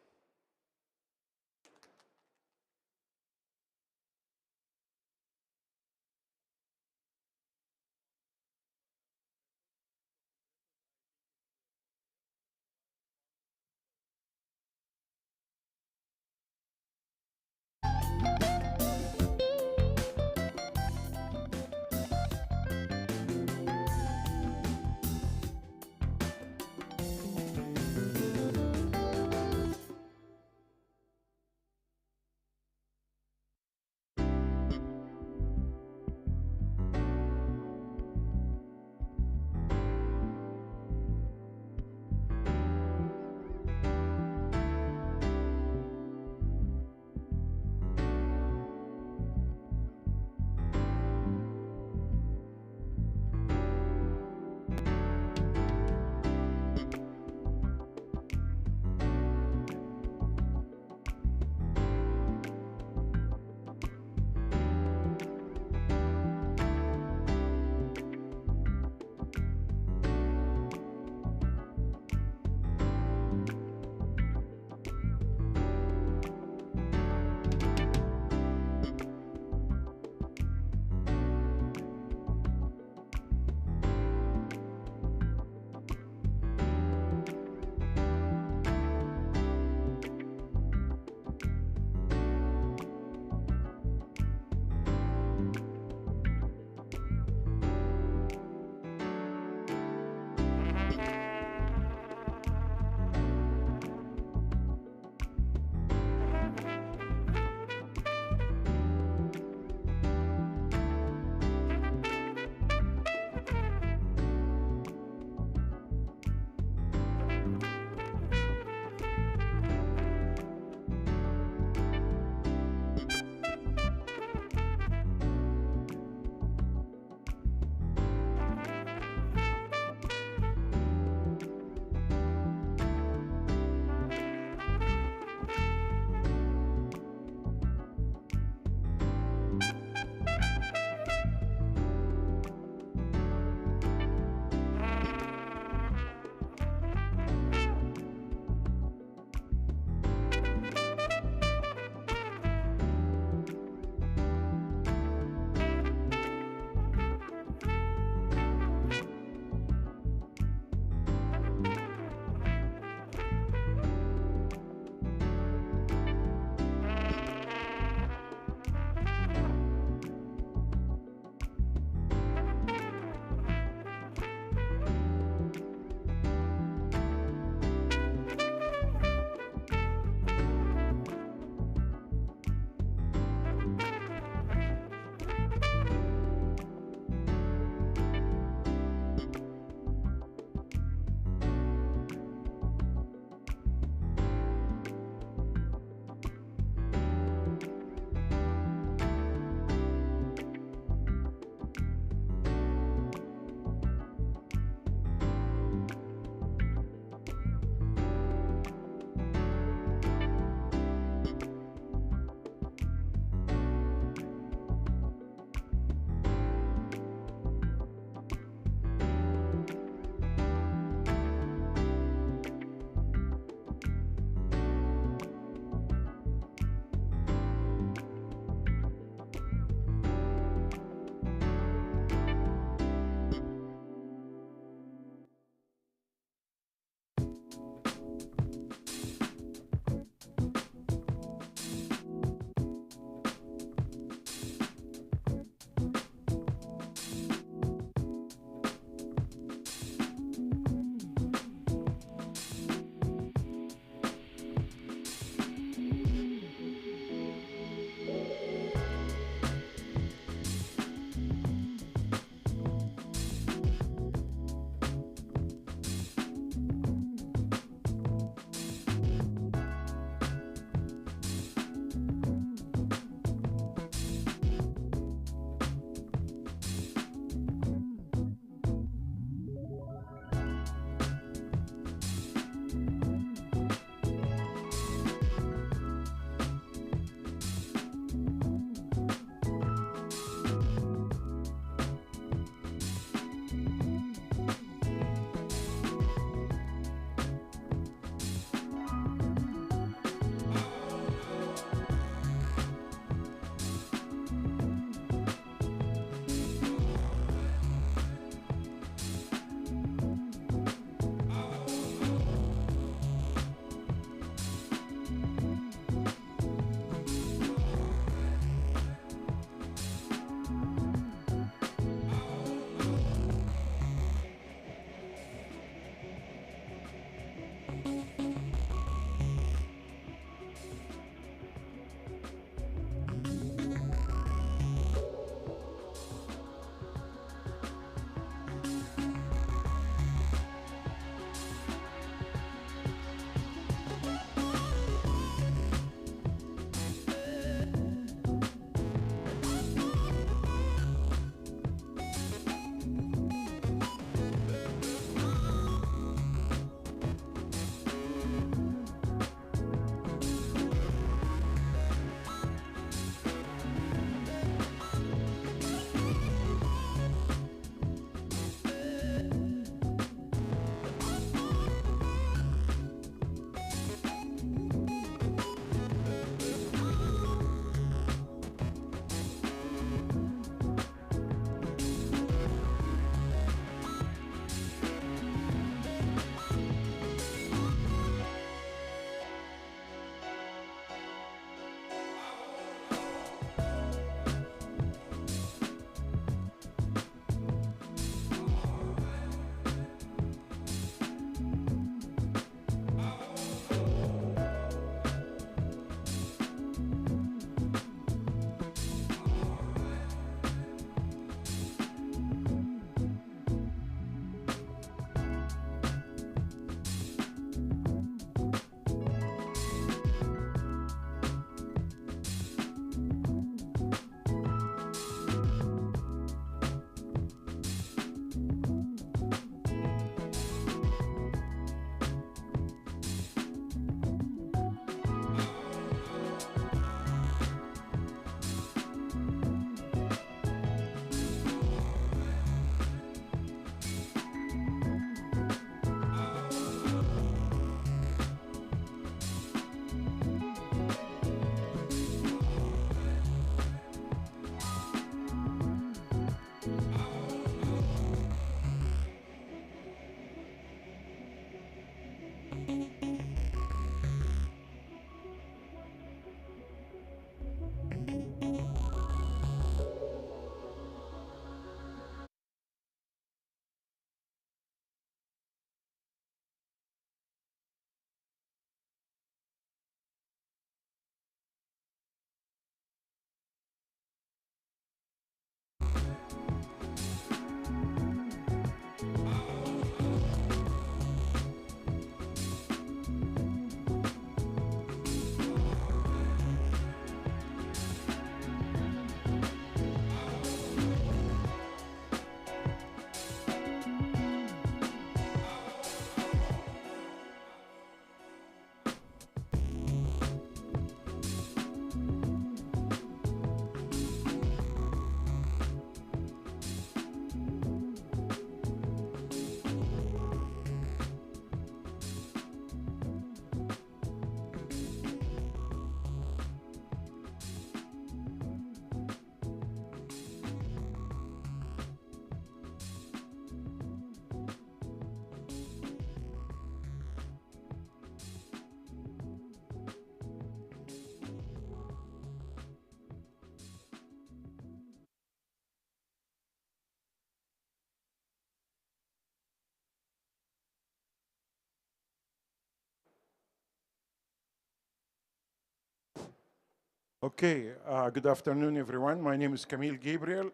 Okay, good afternoon, everyone. My name is Camille Gabriel.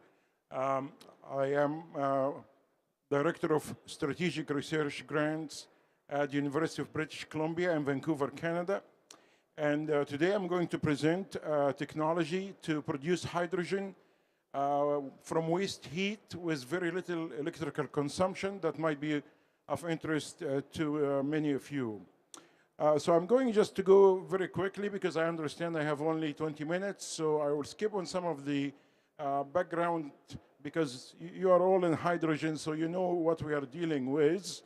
I am Director of Strategic Research Grants at the University of British Columbia in Vancouver, Canada. And today I'm going to present technology to produce hydrogen from waste heat with very little electrical consumption that might be of interest to many of you. So I'm going just to go very quickly because I understand I have only 20 minutes, so I will skip on some of the background because you are all in hydrogen, so you know what we are dealing with.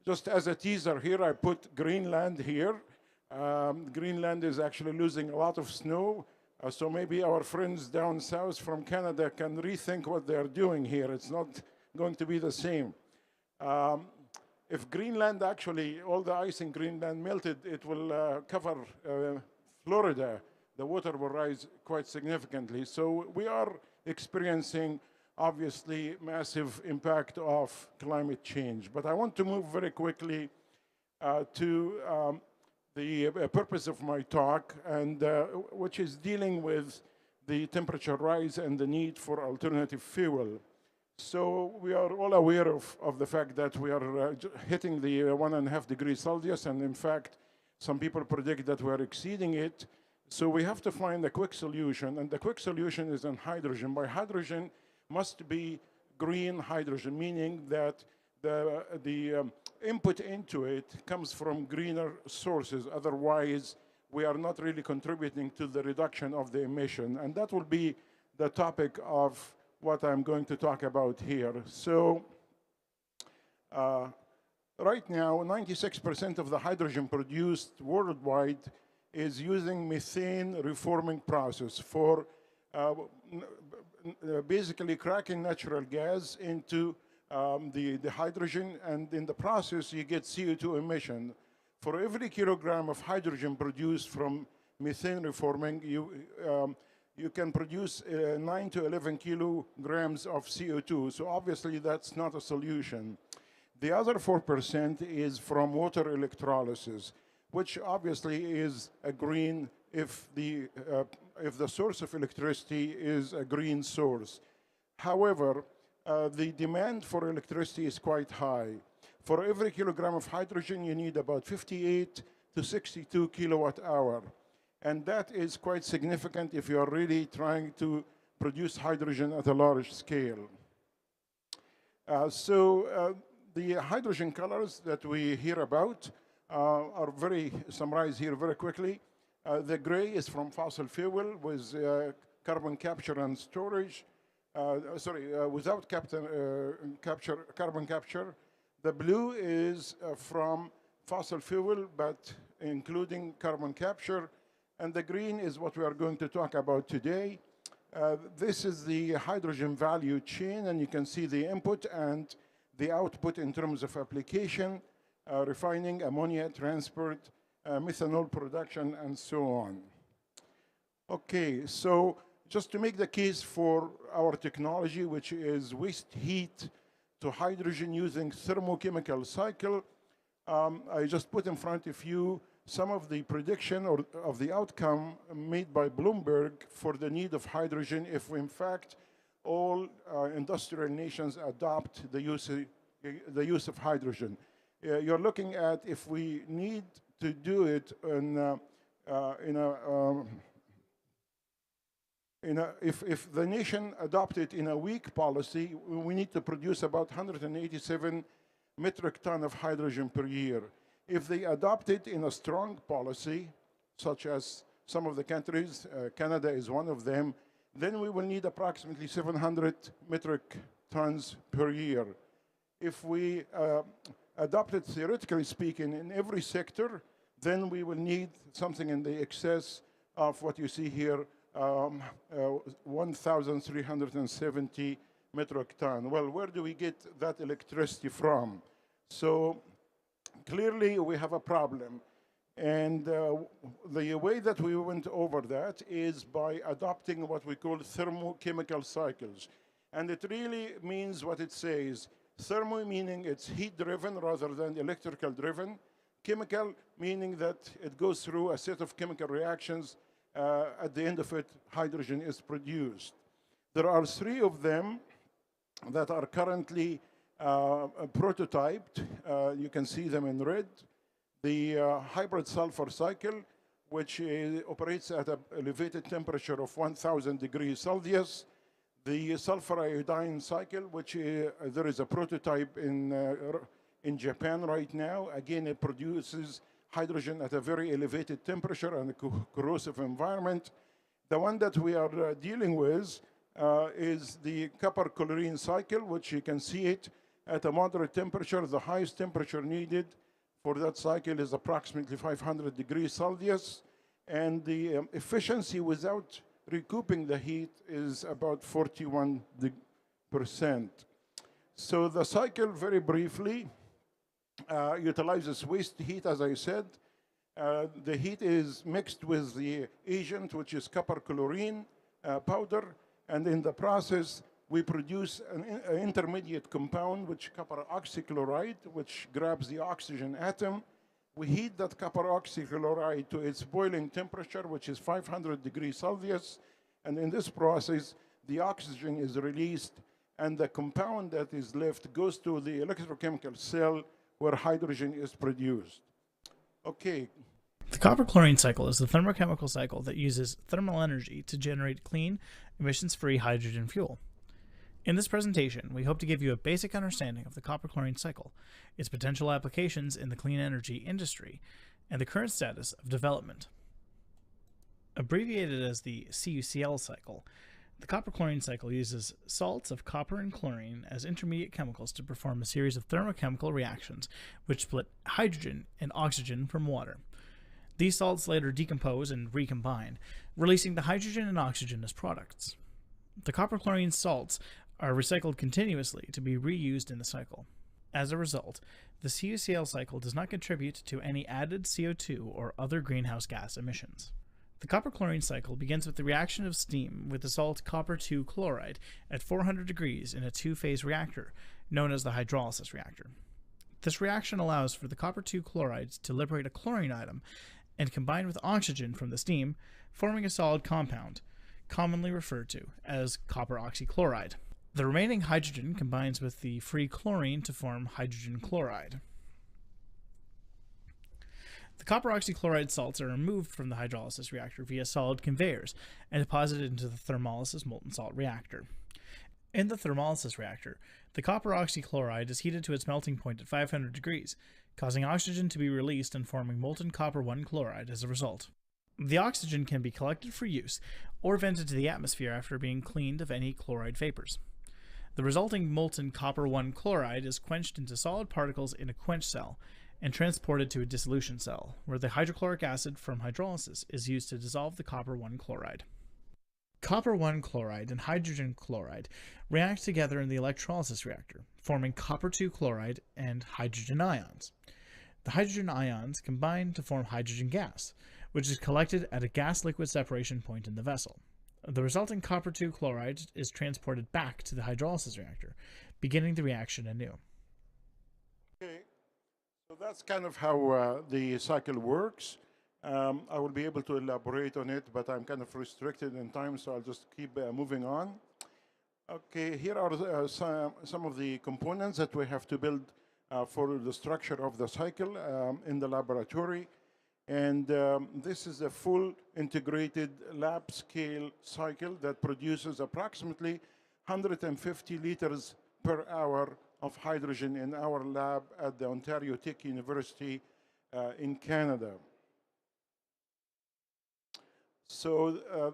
Just as a teaser here, I put Greenland here. Greenland is actually losing a lot of snow, so maybe our friends down south from Canada can rethink what they're doing here. It's not going to be the same. If Greenland actually, all the ice in Greenland melted, it will cover Florida. The water will rise quite significantly. So we are experiencing, obviously, massive impact of climate change. But I want to move very quickly to the purpose of my talk, and which is dealing with the temperature rise and the need for alternative fuel. So we are all aware of the fact that we are hitting the 1.5 degrees Celsius, and in fact, some people predict that we are exceeding it. So we have to find a quick solution, and the quick solution is in hydrogen. By hydrogen must be green hydrogen, meaning that the input into it comes from greener sources. Otherwise, we are not really contributing to the reduction of the emission. And that will be the topic of what I'm going to talk about here. So right now, 96% of the hydrogen produced worldwide is using methane reforming process for basically cracking natural gas into the hydrogen, and in the process you get CO2 emission. For every kilogram of hydrogen produced from methane reforming, you can produce 9 to 11 kilograms of CO2. So obviously that's not a solution. The other 4% is from water electrolysis, which obviously is a green if the source of electricity is a green source. However, the demand for electricity is quite high. For every kilogram of hydrogen, you need about 58 to 62 kilowatt hour. And that is quite significant if you are really trying to produce hydrogen at a large scale. The hydrogen colors that we hear about are very summarized here very quickly. The gray is from fossil fuel with carbon capture and storage. Without carbon capture. The blue is from fossil fuel, but including carbon capture. And the green is what we are going to talk about today. This is the hydrogen value chain, and you can see the input and the output in terms of application, refining, ammonia transport, methanol production, and so on. Okay, so just to make the case for our technology, which is waste heat to hydrogen using thermochemical cycle, I just put in front of you some of the prediction or of the outcome made by Bloomberg for the need of hydrogen if, in fact, all industrial nations adopt the use of hydrogen. You're looking at if we need to do it if the nation adopted in a weak policy, we need to produce about 187 metric ton of hydrogen per year. If they adopt it in a strong policy, such as some of the countries, Canada is one of them, then we will need approximately 700 metric tons per year. If we adopt it, theoretically speaking, in every sector, then we will need something in the excess of what you see here, 1,370 metric ton. Well, where do we get that electricity from? So clearly we have a problem. And the way that we went over that is by adopting what we call thermochemical cycles. And it really means what it says. Thermo meaning it's heat-driven rather than electrical-driven. Chemical meaning that it goes through a set of chemical reactions. At the end of it, hydrogen is produced. There are 3 of them that are currently prototyped. You can see them in red. The hybrid sulfur cycle, which operates at an elevated temperature of 1,000 degrees Celsius. The sulfur iodine cycle, which there is a prototype in Japan right now. Again, it produces hydrogen at a very elevated temperature and a corrosive environment. The one that we are dealing with is the copper chlorine cycle, which you can see it at a moderate temperature. The highest temperature needed for that cycle is approximately 500 degrees Celsius. And the efficiency without recouping the heat is about 41%. So the cycle, very briefly, utilizes waste heat, as I said. The heat is mixed with the agent, which is copper chlorine powder, and in the process, we produce an intermediate compound, which copper oxychloride, which grabs the oxygen atom We heat that copper oxychloride to its boiling temperature, which is 500 degrees Celsius. And in this process, the oxygen is released, and the compound that is left goes to the electrochemical cell where hydrogen is produced. Okay. The copper chlorine cycle is the thermochemical cycle that uses thermal energy to generate clean, emissions-free hydrogen fuel. In this presentation, we hope to give you a basic understanding of the copper chlorine cycle, its potential applications in the clean energy industry, and the current status of development. Abbreviated as the CuCl cycle, the copper chlorine cycle uses salts of copper and chlorine as intermediate chemicals to perform a series of thermochemical reactions which split hydrogen and oxygen from water. These salts later decompose and recombine, releasing the hydrogen and oxygen as products. The copper chlorine salts are recycled continuously to be reused in the cycle. As a result, the CuCl cycle does not contribute to any added CO2 or other greenhouse gas emissions. The copper chlorine cycle begins with the reaction of steam with the salt copper 2 chloride at 400 degrees in a two-phase reactor, known as the hydrolysis reactor. This reaction allows for the copper 2 chloride to liberate a chlorine atom and combine with oxygen from the steam, forming a solid compound, commonly referred to as copper oxychloride. The remaining hydrogen combines with the free chlorine to form hydrogen chloride. The copper oxychloride salts are removed from the hydrolysis reactor via solid conveyors and deposited into the thermolysis molten salt reactor. In the thermolysis reactor, the copper oxychloride is heated to its melting point at 500 degrees, causing oxygen to be released and forming molten copper 1 chloride as a result. The oxygen can be collected for use or vented to the atmosphere after being cleaned of any chloride vapors. The resulting molten copper 1 chloride is quenched into solid particles in a quench cell and transported to a dissolution cell, where the hydrochloric acid from hydrolysis is used to dissolve the copper 1 chloride. Copper 1 chloride and hydrogen chloride react together in the electrolysis reactor, forming copper 2 chloride and hydrogen ions. The hydrogen ions combine to form hydrogen gas, which is collected at a gas-liquid separation point in the vessel. The resulting copper 2 chloride is transported back to the hydrolysis reactor, beginning the reaction anew. Okay. So that's kind of how the cycle works. I will be able to elaborate on it, but I'm kind of restricted in time, so I'll just keep moving on. Okay, here are some of the components that we have to build for the structure of the cycle in the laboratory. And this is a full integrated lab scale cycle that produces approximately 150 liters per hour of hydrogen in our lab at the Ontario Tech University in Canada. So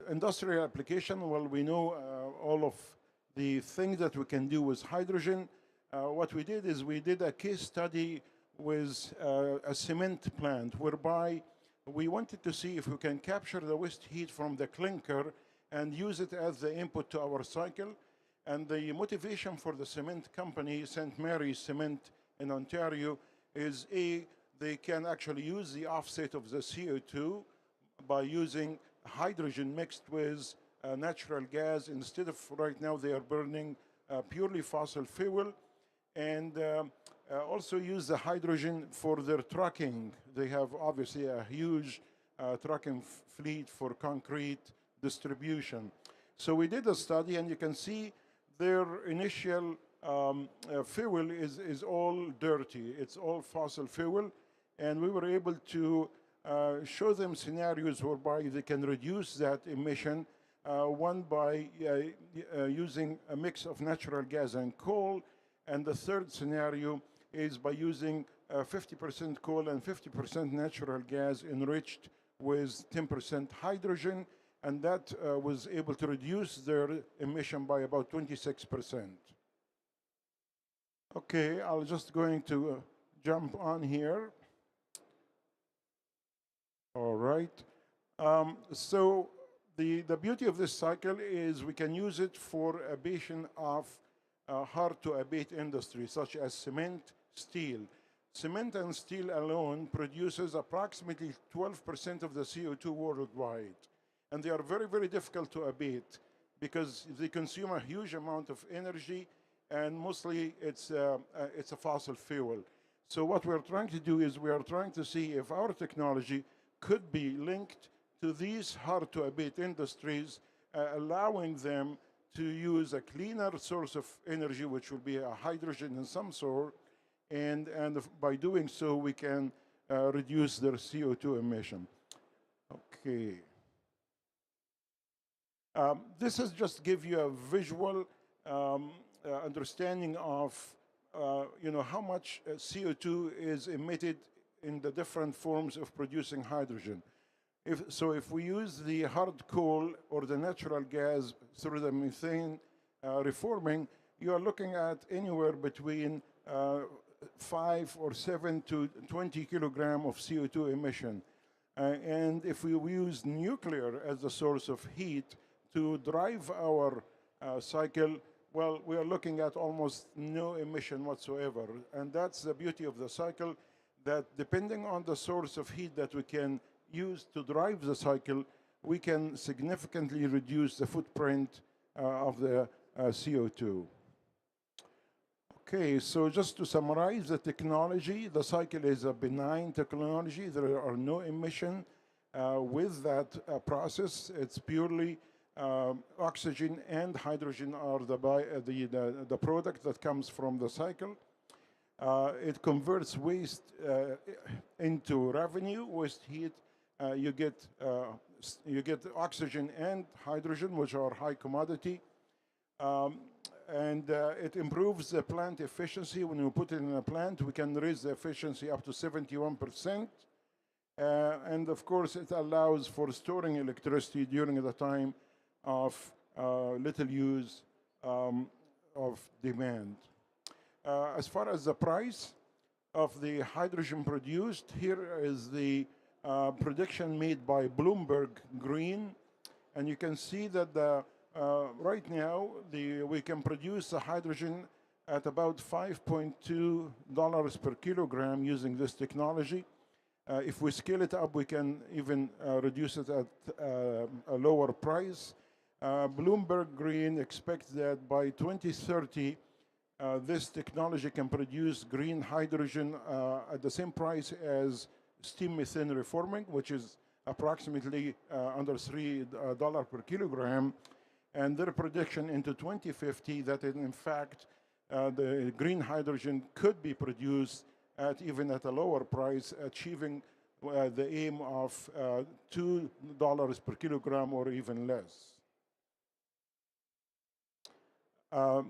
industrial application, well, we know all of the things that we can do with hydrogen. What we did is we did a case study with a cement plant whereby we wanted to see if we can capture the waste heat from the clinker and use it as the input to our cycle. And the motivation for the cement company, St. Mary's Cement in Ontario, is they can actually use the offset of the CO2 by using hydrogen mixed with natural gas. Instead of right now they are burning purely fossil fuel, and also use the hydrogen for their trucking. They have obviously a huge trucking fleet for concrete distribution. So we did a study, and you can see their initial fuel is all dirty. It's all fossil fuel. And we were able to show them scenarios whereby they can reduce that emission, one by using a mix of natural gas and coal. And the third scenario is by using 50% coal and 50% natural gas enriched with 10% hydrogen. And that was able to reduce their emission by about 26%. Okay, I'm just going to jump on here. All right. So the beauty of this cycle is we can use it for abatement of hard-to-abate industries such as cement, steel. Cement and steel alone produces approximately 12% of the CO2 worldwide. And they are very, very difficult to abate because they consume a huge amount of energy, and mostly it's a fossil fuel. So what we're trying to do is we are trying to see if our technology could be linked to these hard-to-abate industries, allowing them to use a cleaner source of energy, which will be a hydrogen in some sort, and by doing so, we can reduce their CO2 emission. Okay. This is just give you a visual understanding of how much CO2 is emitted in the different forms of producing hydrogen. If we use the hard coal or the natural gas through the methane reforming, you are looking at anywhere between 5 or 7 to 20 kilogram of CO2 emission. And if we use nuclear as the source of heat to drive our cycle, well, we are looking at almost no emission whatsoever. And that's the beauty of the cycle, that depending on the source of heat that we can use to drive the cycle, we can significantly reduce the footprint of the CO2. Okay, so just to summarize the technology, the cycle is a benign technology. There are no emission with that process. It's purely oxygen and hydrogen are the product that comes from the cycle. It converts waste into revenue, waste heat. You get oxygen and hydrogen, which are high commodity. And it improves the plant efficiency. When you put it in a plant, we can raise the efficiency up to 71%. And of course, it allows for storing electricity during the time of little use of demand. As far as the price of the hydrogen produced, here is the prediction made by Bloomberg Green. And you can see that right now, we can produce the hydrogen at about $5.2 per kilogram using this technology. If we scale it up, we can even reduce it at a lower price. Bloomberg Green expects that by 2030, this technology can produce green hydrogen at the same price as steam methane reforming, which is approximately under $3 per kilogram. And their prediction into 2050 that in fact the green hydrogen could be produced even at a lower price, achieving the aim of $2 per kilogram or even less.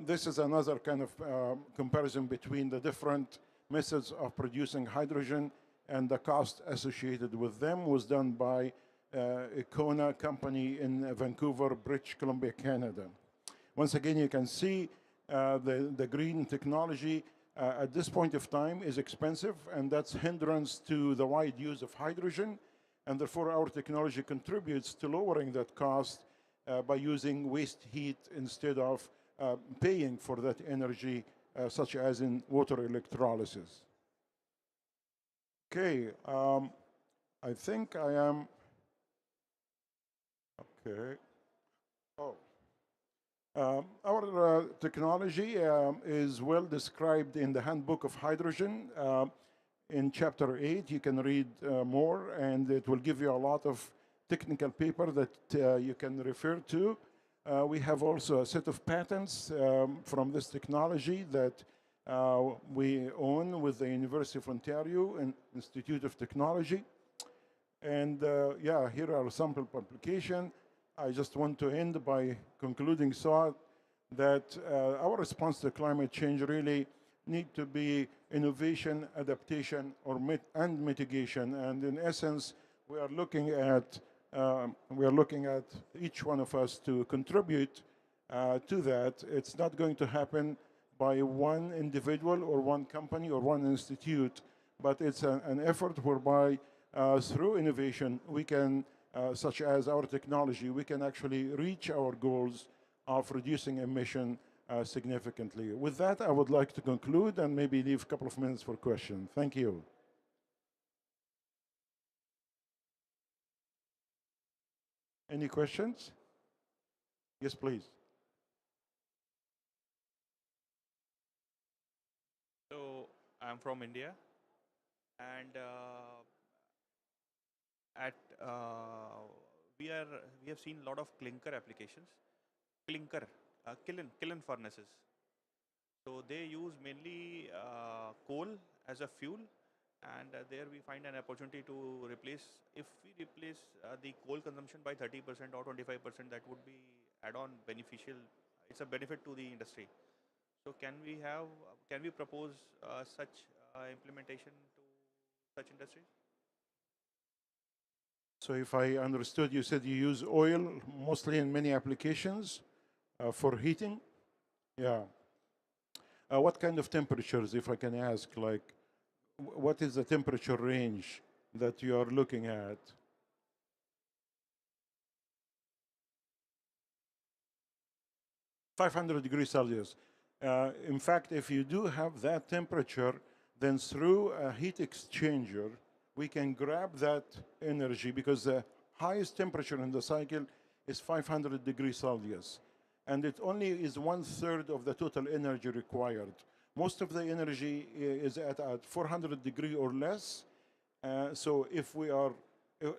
This is another kind of comparison between the different methods of producing hydrogen, and the cost associated with them was done by a Kona company in Vancouver, British Columbia, Canada. Once again, you can see the green technology at this point of time is expensive, and that's hindrance to the wide use of hydrogen. And therefore, our technology contributes to lowering that cost by using waste heat instead of paying for that energy, such as in water electrolysis. Okay, I think I am. Okay. Oh. Our technology is well described in the Handbook of Hydrogen. In Chapter 8, you can read more, and it will give you a lot of technical paper that you can refer to. We have also a set of patents from this technology that we own with the University of Ontario and Institute of Technology. And yeah, here are sample publications. I just want to end by concluding thought that our response to climate change really need to be innovation, adaptation, and mitigation. And in essence, we are looking at each one of us to contribute to that. It's not going to happen by one individual or one company or one institute, but it's an effort whereby through innovation we can, such as our technology, we can actually reach our goals of reducing emission significantly. With that, I would like to conclude and maybe leave a couple of minutes for questions. Thank you. Any questions? Yes, please. So I'm from India, and at we are we have seen a lot of clinker applications, clinker kiln furnaces. So they use mainly coal as a fuel, and there we find an opportunity to replace. If we replace the coal consumption by 30% or 25%, that would be add-on beneficial. It's a benefit to the industry. So can we propose such implementation to such industries? So if I understood, you said you use oil mostly in many applications for heating. Yeah. What kind of temperatures, if I can ask, like what is the temperature range that you are looking at? 500 degrees Celsius. In fact, if you do have that temperature, then through a heat exchanger, we can grab that energy because the highest temperature in the cycle is 500 degrees Celsius. And it only is 1/3 of the total energy required. Most of the energy is at 400 degree or less. So if we are,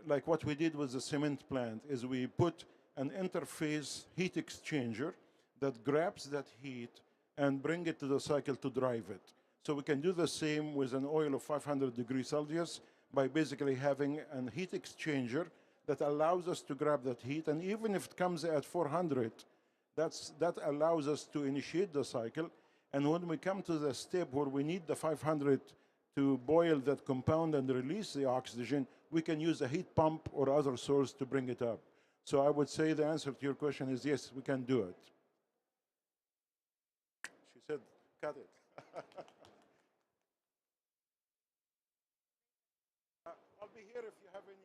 like what we did with the cement plant, is we put an interface heat exchanger that grabs that heat and bring it to the cycle to drive it. So we can do the same with an oil of 500 degrees Celsius by basically having a heat exchanger that allows us to grab that heat. And even if it comes at 400, that allows us to initiate the cycle. And when we come to the step where we need the 500 to boil that compound and release the oxygen, we can use a heat pump or other source to bring it up. So I would say the answer to your question is yes, we can do it. She said, cut it. I'll be here if you have any.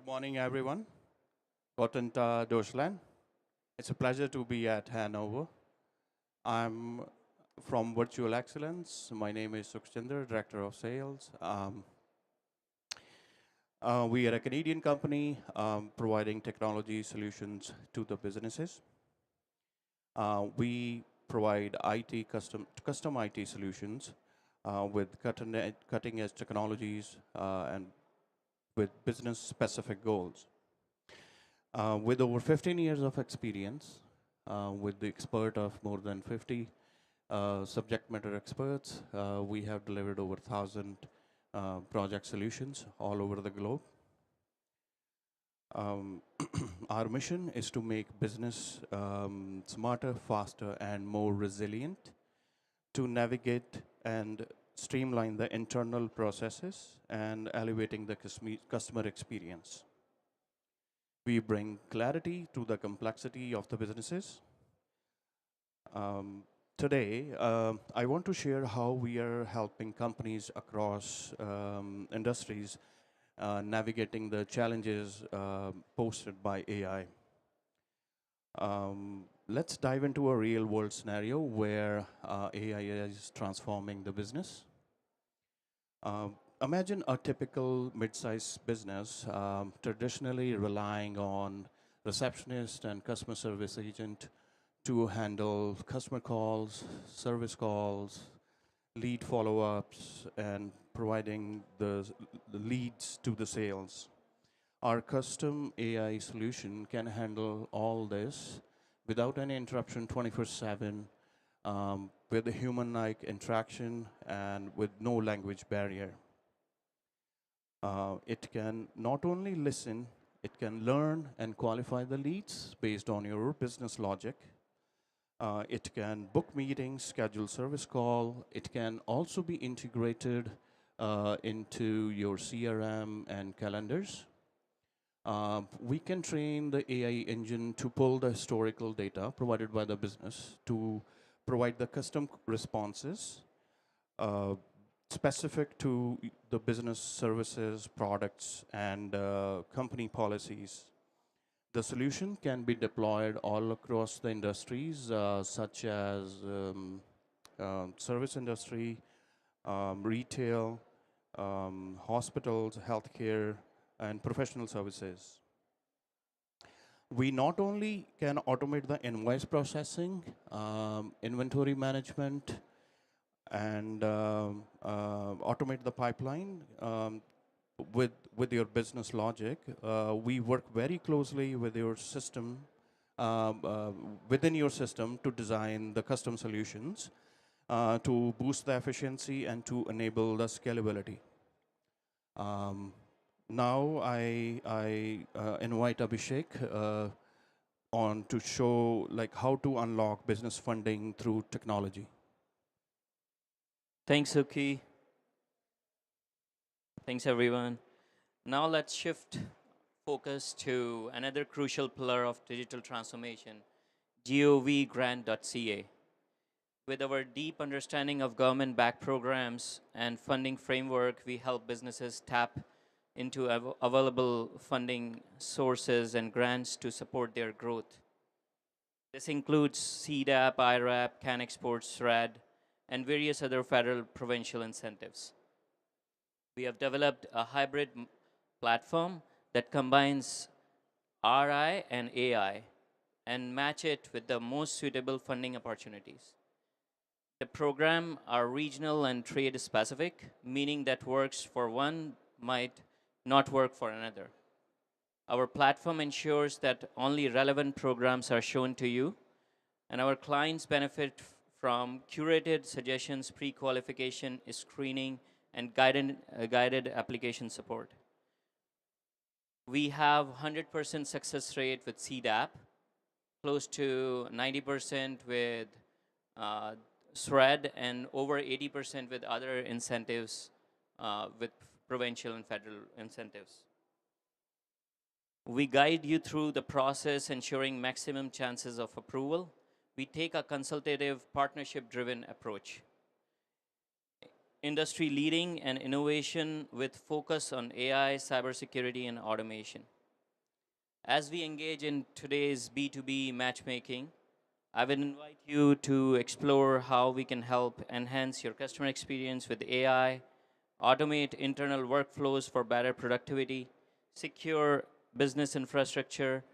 Good morning, everyone. Guten Tag, Deutschland. It's a pleasure to be at Hannover. I'm from Virtual Excellence. My name is Sukhchinder, Director of Sales. We are a Canadian company providing technology solutions to the businesses. We provide custom IT solutions with cutting edge technologies and with business specific goals. With over 15 years of experience, with the expert of more than 50 subject matter experts, we have delivered over 1,000 project solutions all over the globe. Our mission is to make business smarter, faster, and more resilient, to navigate and streamline the internal processes and elevating the customer experience. We bring clarity to the complexity of the businesses. Today, I want to share how we are helping companies across industries navigating the challenges posted by AI. Let's dive into a real world scenario where AI is transforming the business. Imagine a typical mid-sized business traditionally relying on receptionist and customer service agent to handle customer calls, service calls, lead follow-ups, and providing the leads to the sales. Our custom AI solution can handle all this without any interruption 24/7 with a human-like interaction and with no language barrier. It can not only listen, it can learn and qualify the leads based on your business logic. It can book meetings, schedule service call. It can also be integrated into your CRM and calendars. We can train the AI engine to pull the historical data provided by the business to provide the custom responses specific to the business services, products, and company policies. The solution can be deployed all across the industries, such as service industry, retail, hospitals, healthcare, and professional services. We not only can automate the invoice processing, inventory management, and automate the pipeline with your business logic. We work very closely with your system, within your system, to design the custom solutions to boost the efficiency and to enable the scalability. Now I invite Abhishek on to show like how to unlock business funding through technology. Thanks, Suki. Thanks, everyone. Now let's shift focus to another crucial pillar of digital transformation, govgrant.ca. With our deep understanding of government-backed programs and funding framework, we help businesses tap into available funding sources and grants to support their growth. This includes CDAP, IRAP, CanExport, SRAD, and various other federal provincial incentives. We have developed a hybrid platform that combines RI and AI and match it with the most suitable funding opportunities. The program are regional and trade specific, meaning that works for one might not work for another. Our platform ensures that only relevant programs are shown to you, and our clients benefit from curated suggestions, pre-qualification, screening, and guided application support. We have 100% success rate with CDAP, close to 90% with SRED, and over 80% with other incentives with provincial and federal incentives. We guide you through the process, ensuring maximum chances of approval. We take a consultative, partnership-driven approach. industry leading and innovation with focus on AI, cybersecurity, and automation. As we engage in today's B2B matchmaking, I would invite you to explore how we can help enhance your customer experience with AI, automate internal workflows for better productivity, secure business infrastructure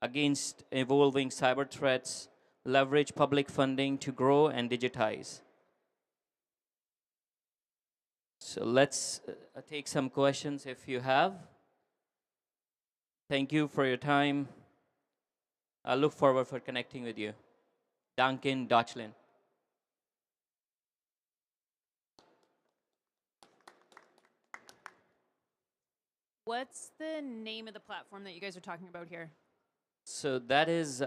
against evolving cyber threats, leverage public funding to grow and digitize. So let's take some questions if you have. Thank you for your time. I look forward for connecting with you. Duncan Deutschland. What's the name of the platform that you guys are talking about here? So that is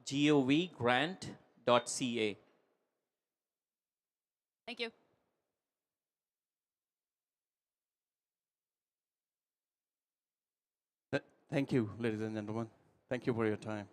govgrant.ca. Thank you. Thank you, ladies and gentlemen. Thank you for your time.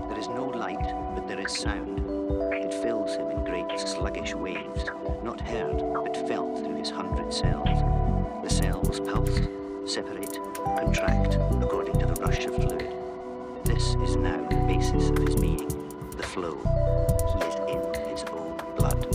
There is no light, but there is sound. It fills him in great sluggish waves, not heard, but felt through his 100 cells. The cells pulse, separate, contract according to the rush of fluid. This is now the basis of his being, the flow. He is in his own blood.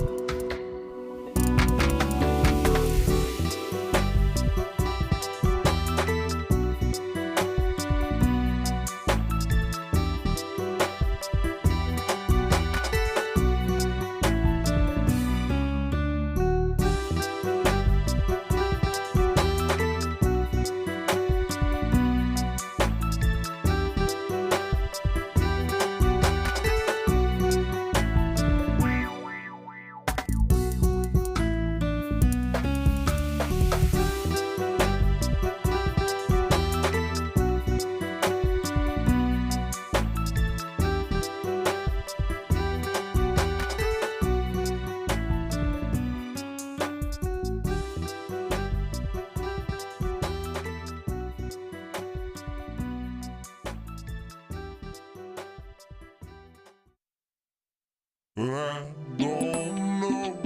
I don't know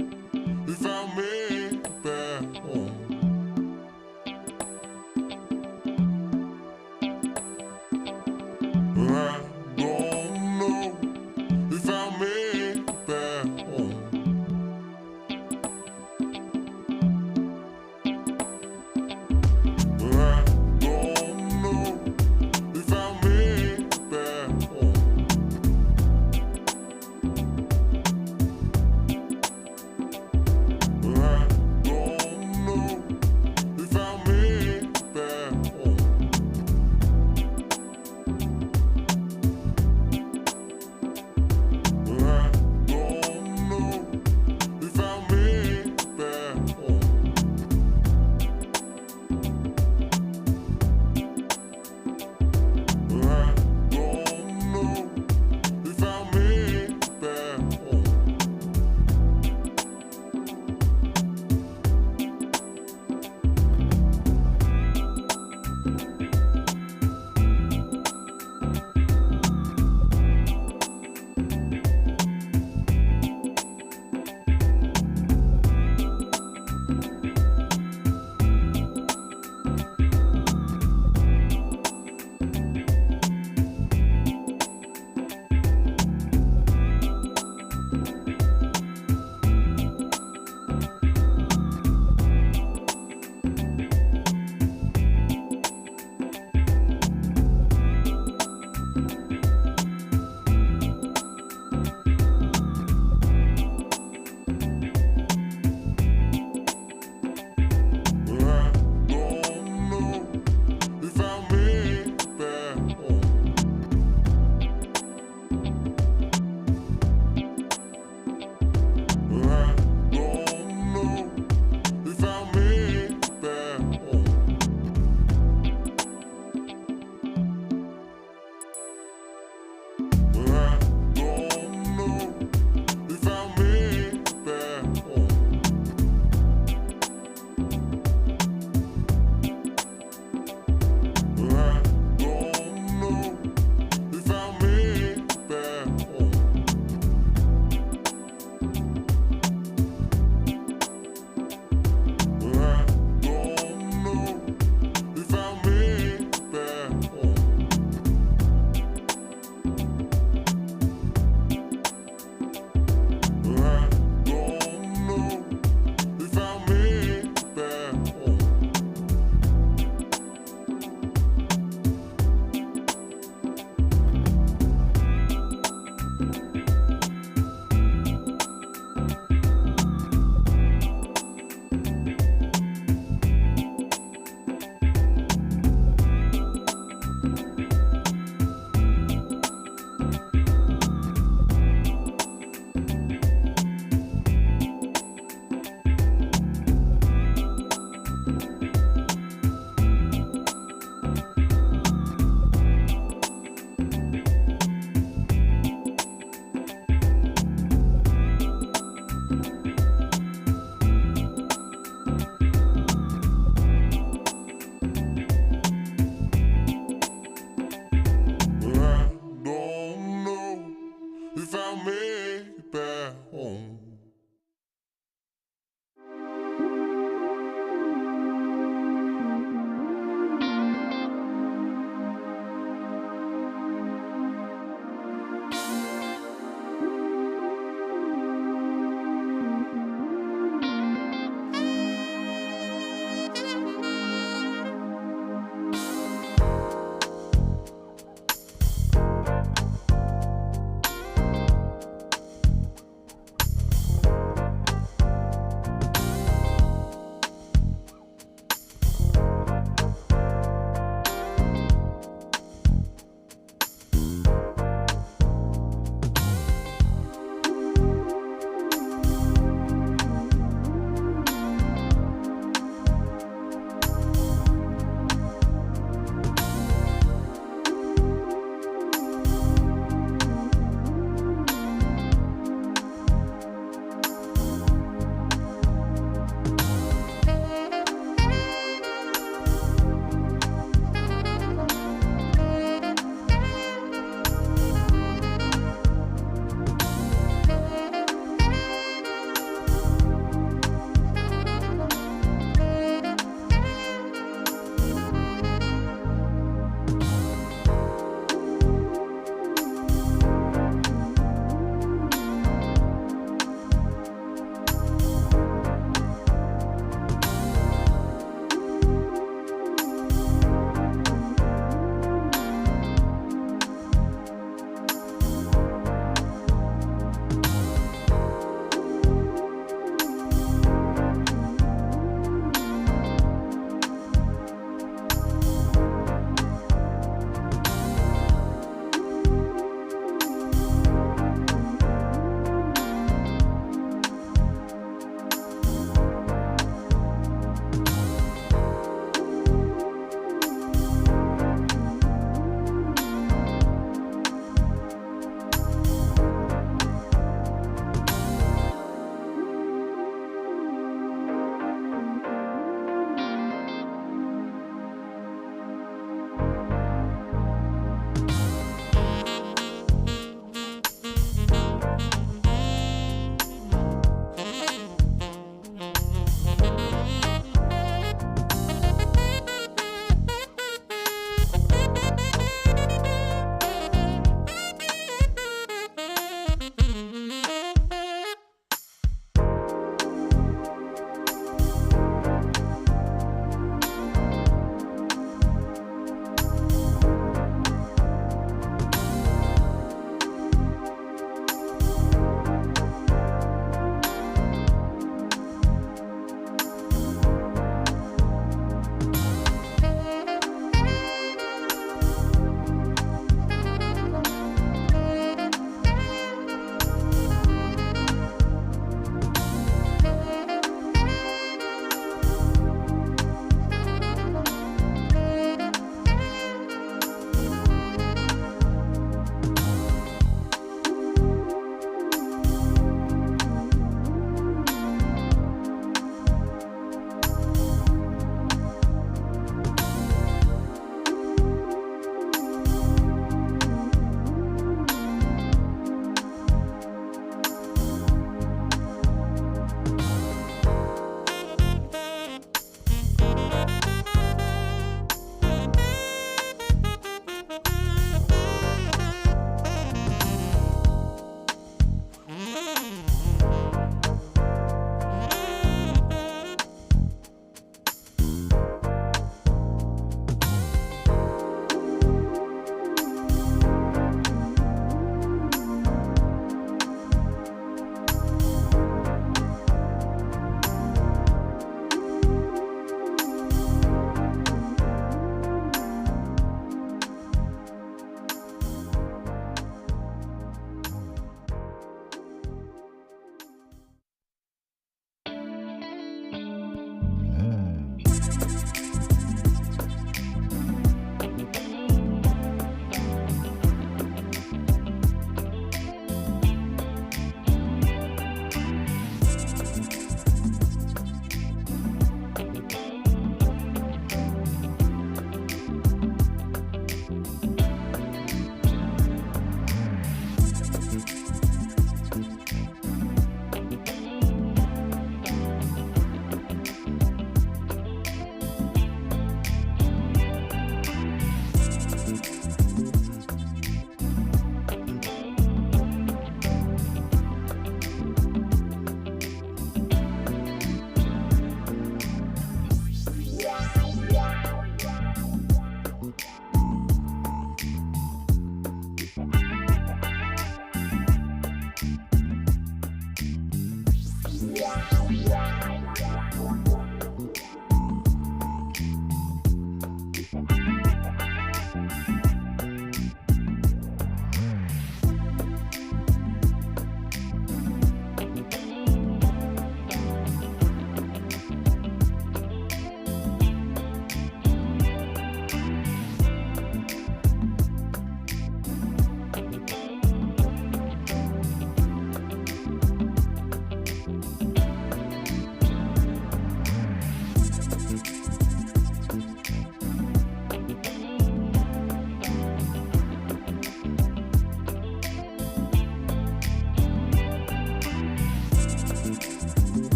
if I'll make it back home. I don't know if I'll make it back home. I don't know if I'll make it back home.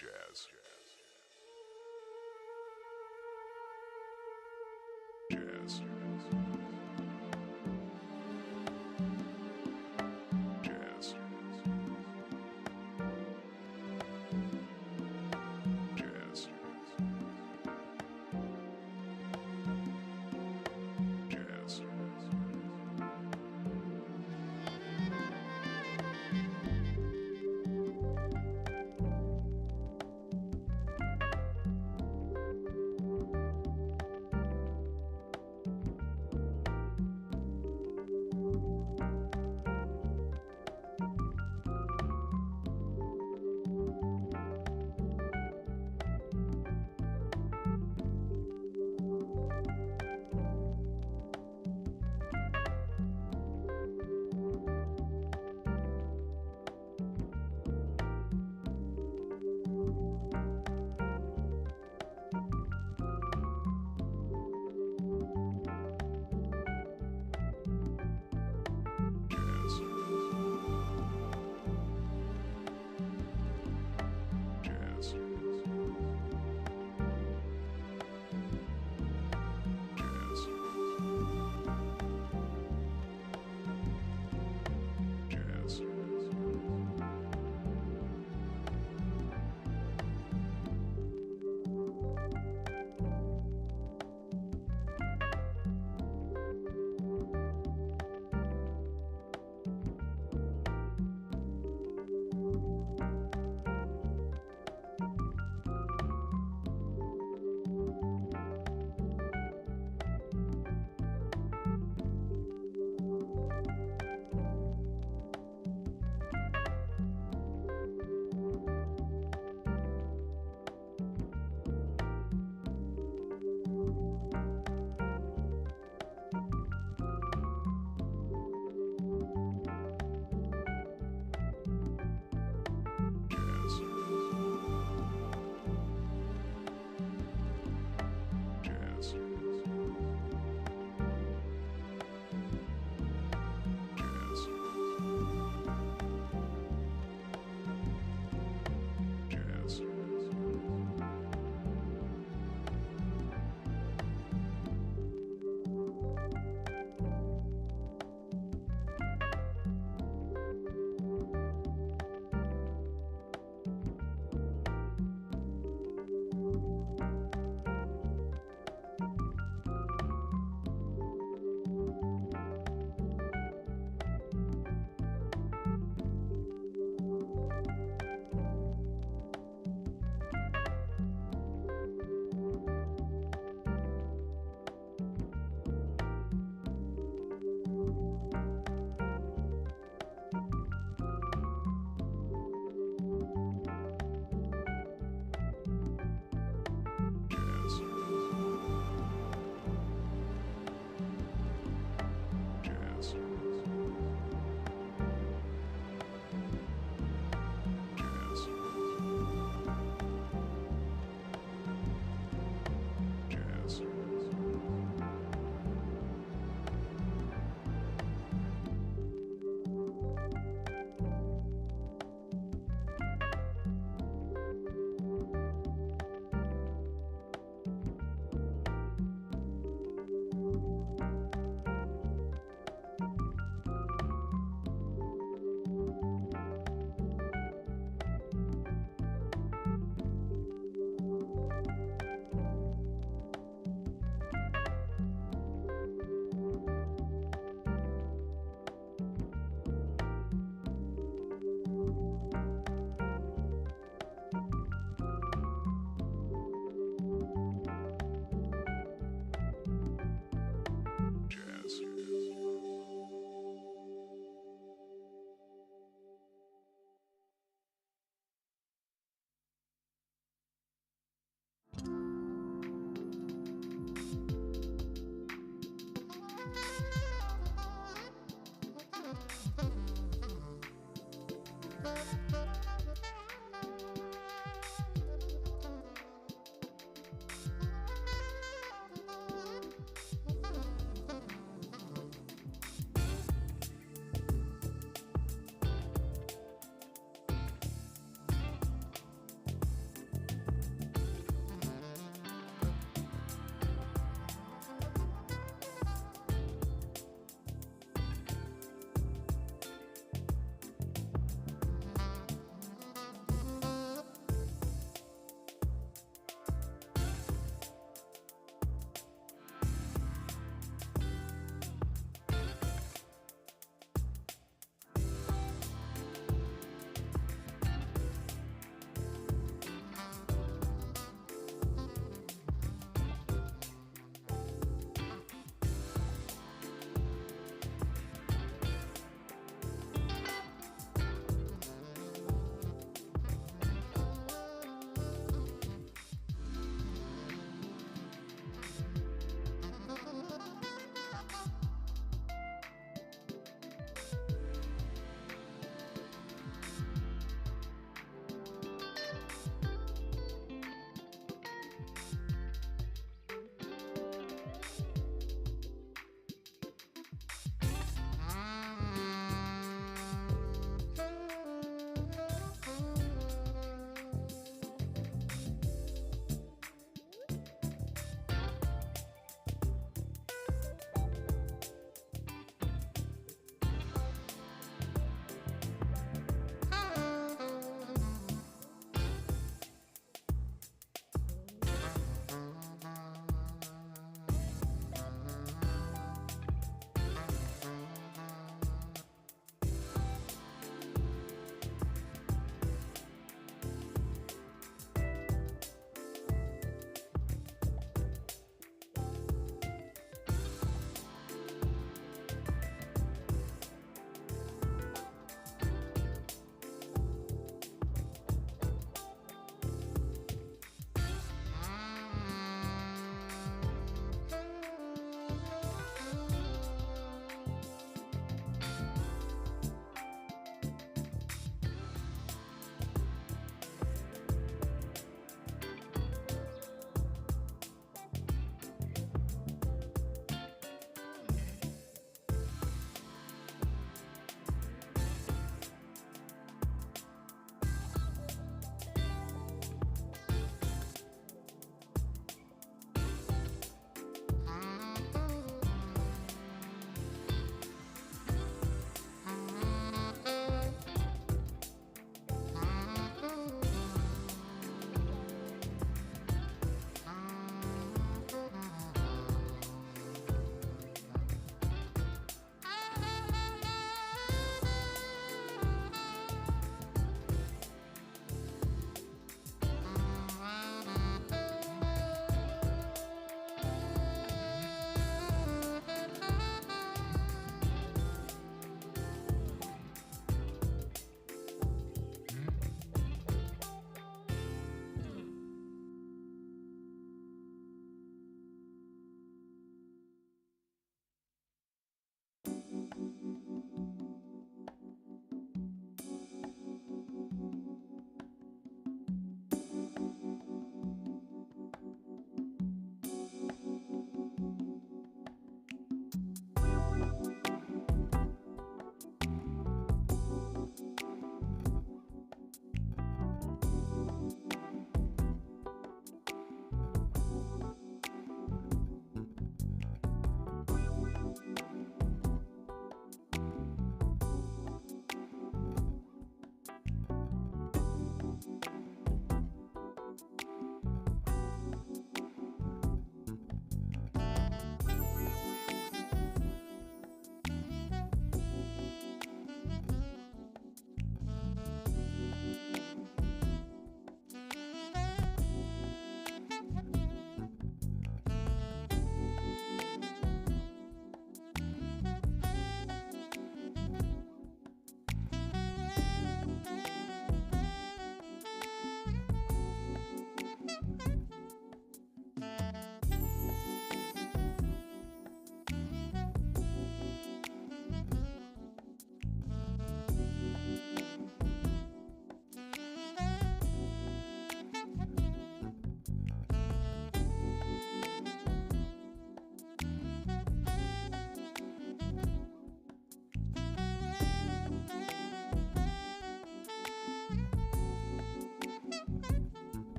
Jazz. Jazz. Jazz. Jazz. Jazz.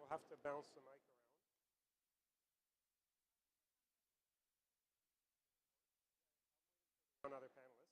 I'll have to bounce the mic around. One other panelist.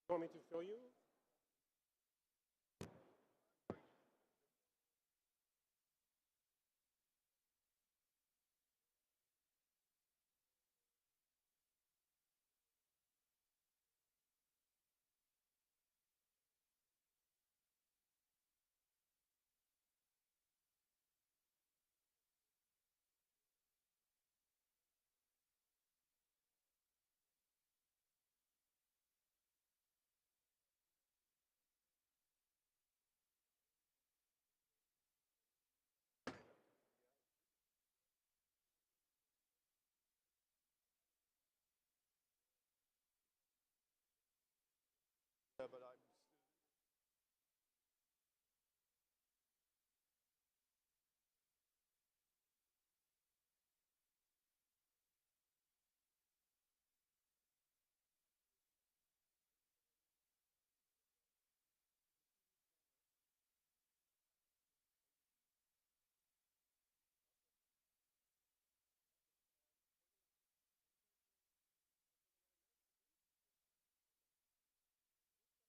You want me to fill you? Yeah, but I'm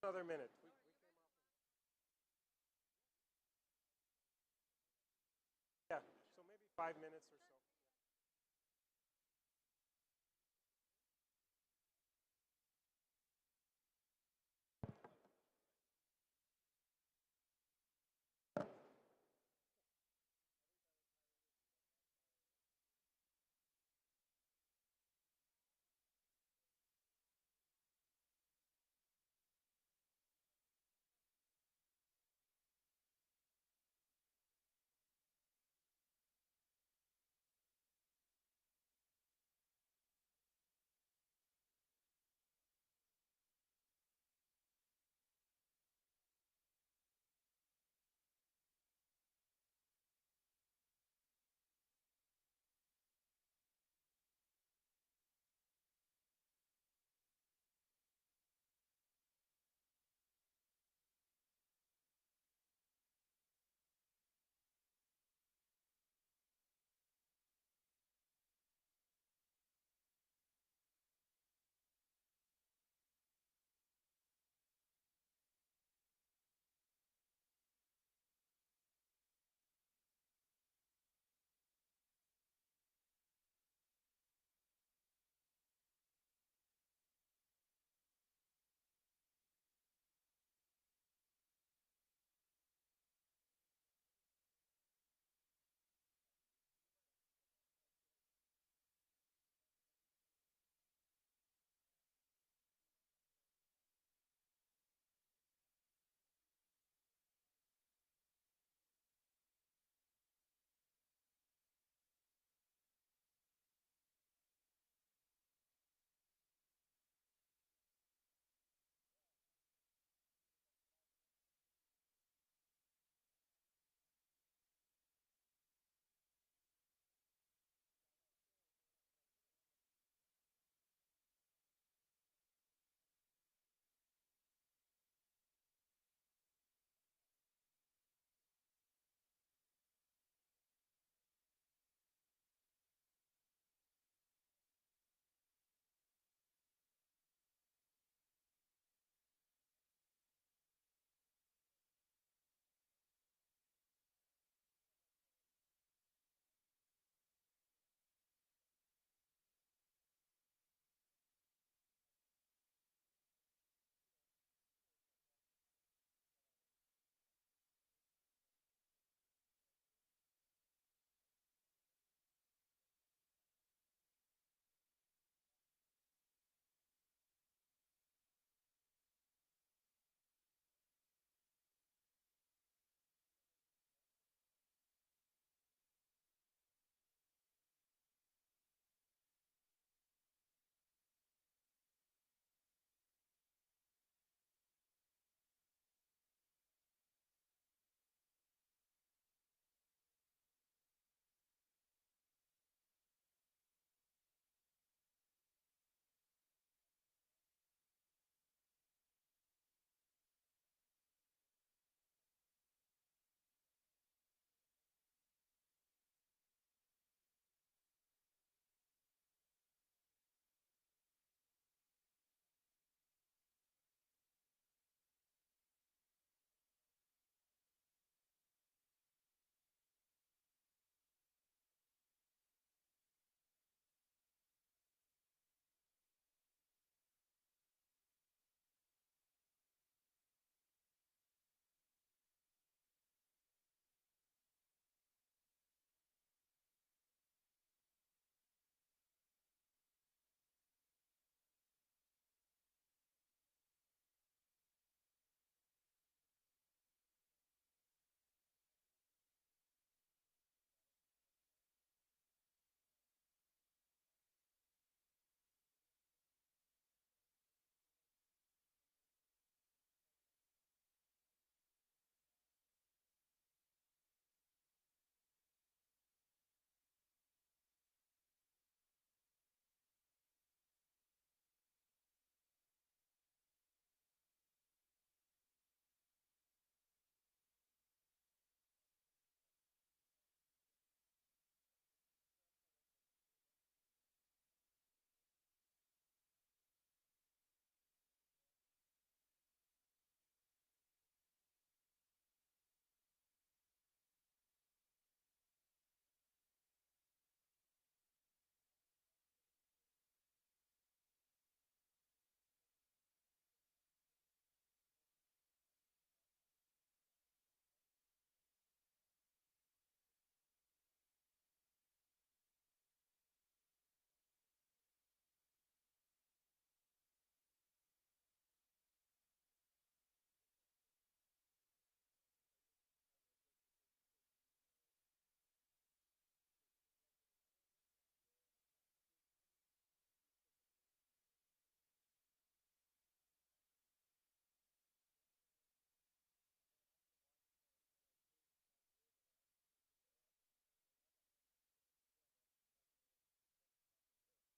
Another minute. Yeah, so maybe 5 minutes or so.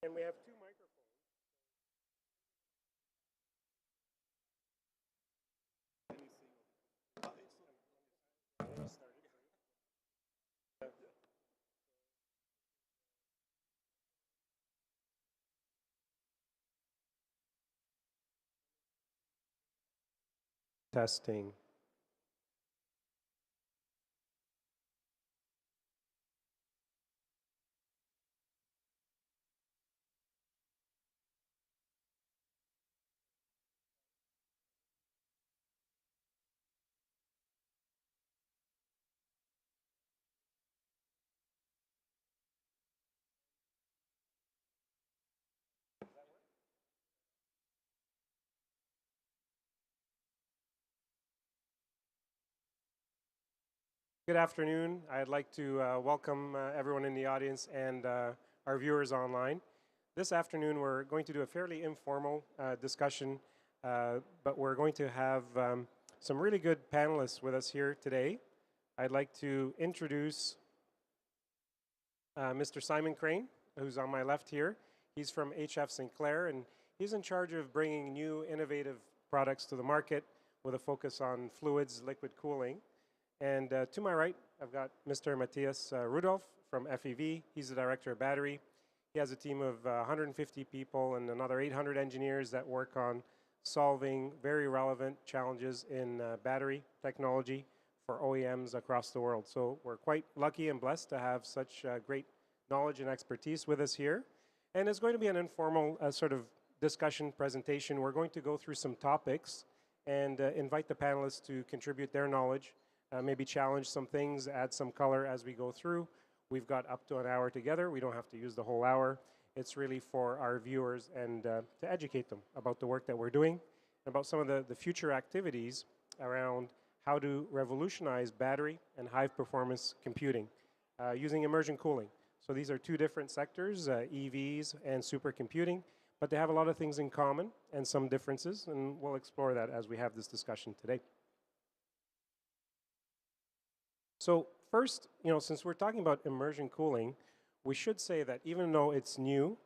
And we have two microphones. Testing. Good afternoon. I'd like to welcome everyone in the audience and our viewers online. This afternoon, we're going to do a fairly informal discussion, but we're going to have some really good panelists with us here today. I'd like to introduce Mr. Simon Crane, who's on my left here. He's from HF Sinclair, and he's in charge of bringing new innovative products to the market with a focus on fluids, liquid cooling. And to my right, I've got Mr. Matthias Rudolph from FEV. He's the director of battery. He has a team of 150 people and another 800 engineers that work on solving very relevant challenges in battery technology for OEMs across the world. So we're quite lucky and blessed to have such great knowledge and expertise with us here. And it's going to be an informal sort of discussion presentation. We're going to go through some topics and invite the panelists to contribute their knowledge. Maybe challenge some things, add some color as we go through. We've got up to an hour together. We don't have to use the whole hour. It's really for our viewers and to educate them about the work that we're doing, about some of the future activities around how to revolutionize battery and high-performance computing using immersion cooling. So these are two different sectors, EVs and supercomputing, but they have a lot of things in common and some differences, and we'll explore that as we have this discussion today. So first, since we're talking about immersion cooling, we should say that even though it's new,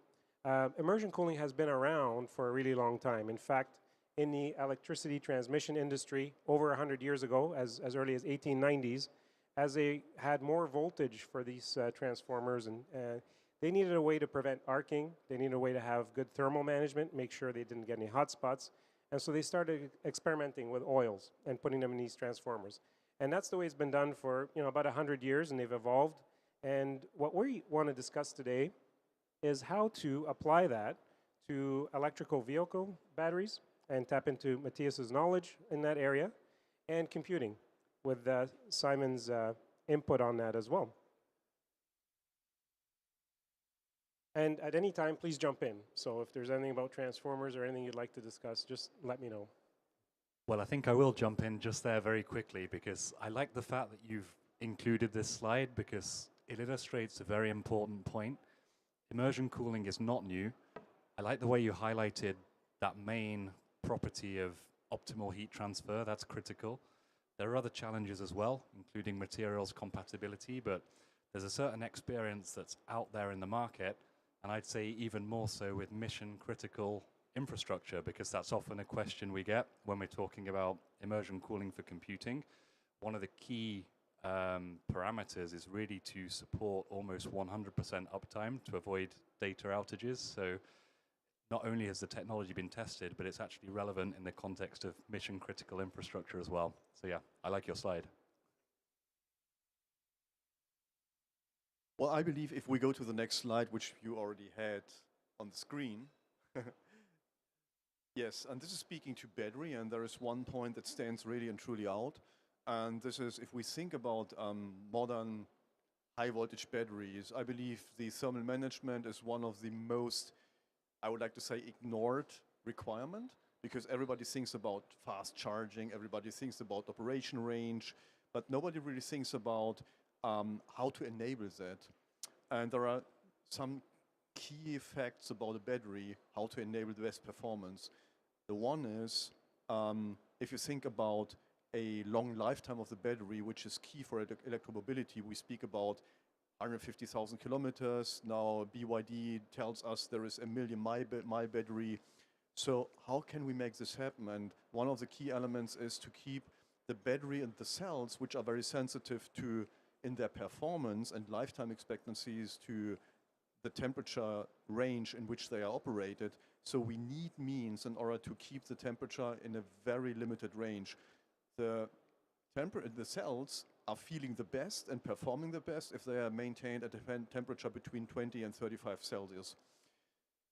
immersion cooling has been around for a really long time. In fact, in the electricity transmission industry over 100 years ago, as early as 1890s, as they had more voltage for these transformers, and they needed a way to prevent arcing, they needed a way to have good thermal management, make sure they didn't get any hot spots, and so they started experimenting with oils and putting them in these transformers. And that's the way it's been done for about 100 years, and they've evolved. And what we want to discuss today is how to apply that to electrical vehicle batteries and tap into Matthias's knowledge in that area, and computing with Simon's input on that as well. And at any time, please jump in. So if there's anything about transformers or anything you'd like to discuss, just let me know. Well, I think I will jump in just there very quickly because I like the fact that you've included this slide because it illustrates a very important point. Immersion cooling is not new. I like the way you highlighted that main property of optimal heat transfer. That's critical. There are other challenges as well, including materials compatibility, but there's a certain experience that's out there in the market, and I'd say even more so with mission critical infrastructure, because that's often a question we get when we're talking about immersion cooling for computing. One of the key parameters is really to support almost 100% uptime to avoid data outages. So not only has the technology been tested, but it's actually relevant in the context of mission critical infrastructure as well. So yeah, I like your slide. Well, I believe if we go to the next slide, which you already had on the screen, yes, and this is speaking to battery, and there is one point that stands really and truly out, and this is if we think about modern high voltage batteries, I believe the thermal management is one of the most, I would like to say, ignored requirement, because everybody thinks about fast charging, everybody thinks about operation range, but nobody really thinks about how to enable that. And there are some key effects about a battery, how to enable the best performance. The one is, if you think about a long lifetime of the battery, which is key for electromobility, we speak about 150,000 kilometers. Now BYD tells us there is a million mile battery. So how can we make this happen? And one of the key elements is to keep the battery and the cells, which are very sensitive to in their performance and lifetime expectancies to the temperature range in which they are operated. So we need means in order to keep the temperature in a very limited range. The cells are feeling the best and performing the best if they are maintained at a temperature between 20 and 35 Celsius.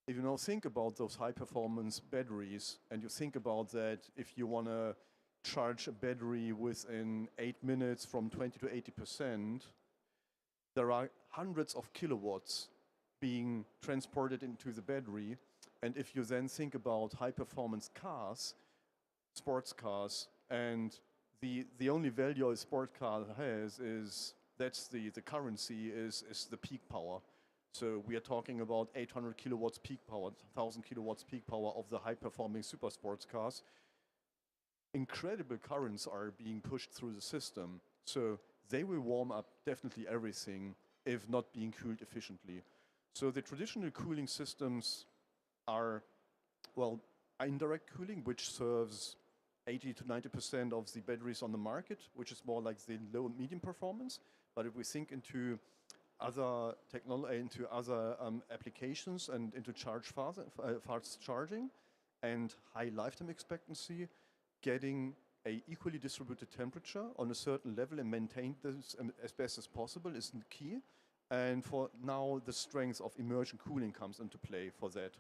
If you now think about those high performance batteries and you think about that if you want to charge a battery within 8 minutes from 20 to 80%, there are hundreds of kilowatts being transported into the battery. And if you then think about high performance cars, sports cars, and the only value a sport car has is that's the currency is the peak power. So we are talking about 800 kilowatts peak power, 1,000 kilowatts peak power of the high performing super sports cars. Incredible currents are being pushed through the system. So they will warm up definitely everything if not being cooled efficiently. So the traditional cooling systems are, well, indirect cooling, which serves 80 to 90% of the batteries on the market, which is more like the low and medium performance. But if we think into other technology, into other applications and into fast charging and high lifetime expectancy, getting a equally distributed temperature on a certain level and maintain this as best as possible is key. And for now, the strength of immersion cooling comes into play for that.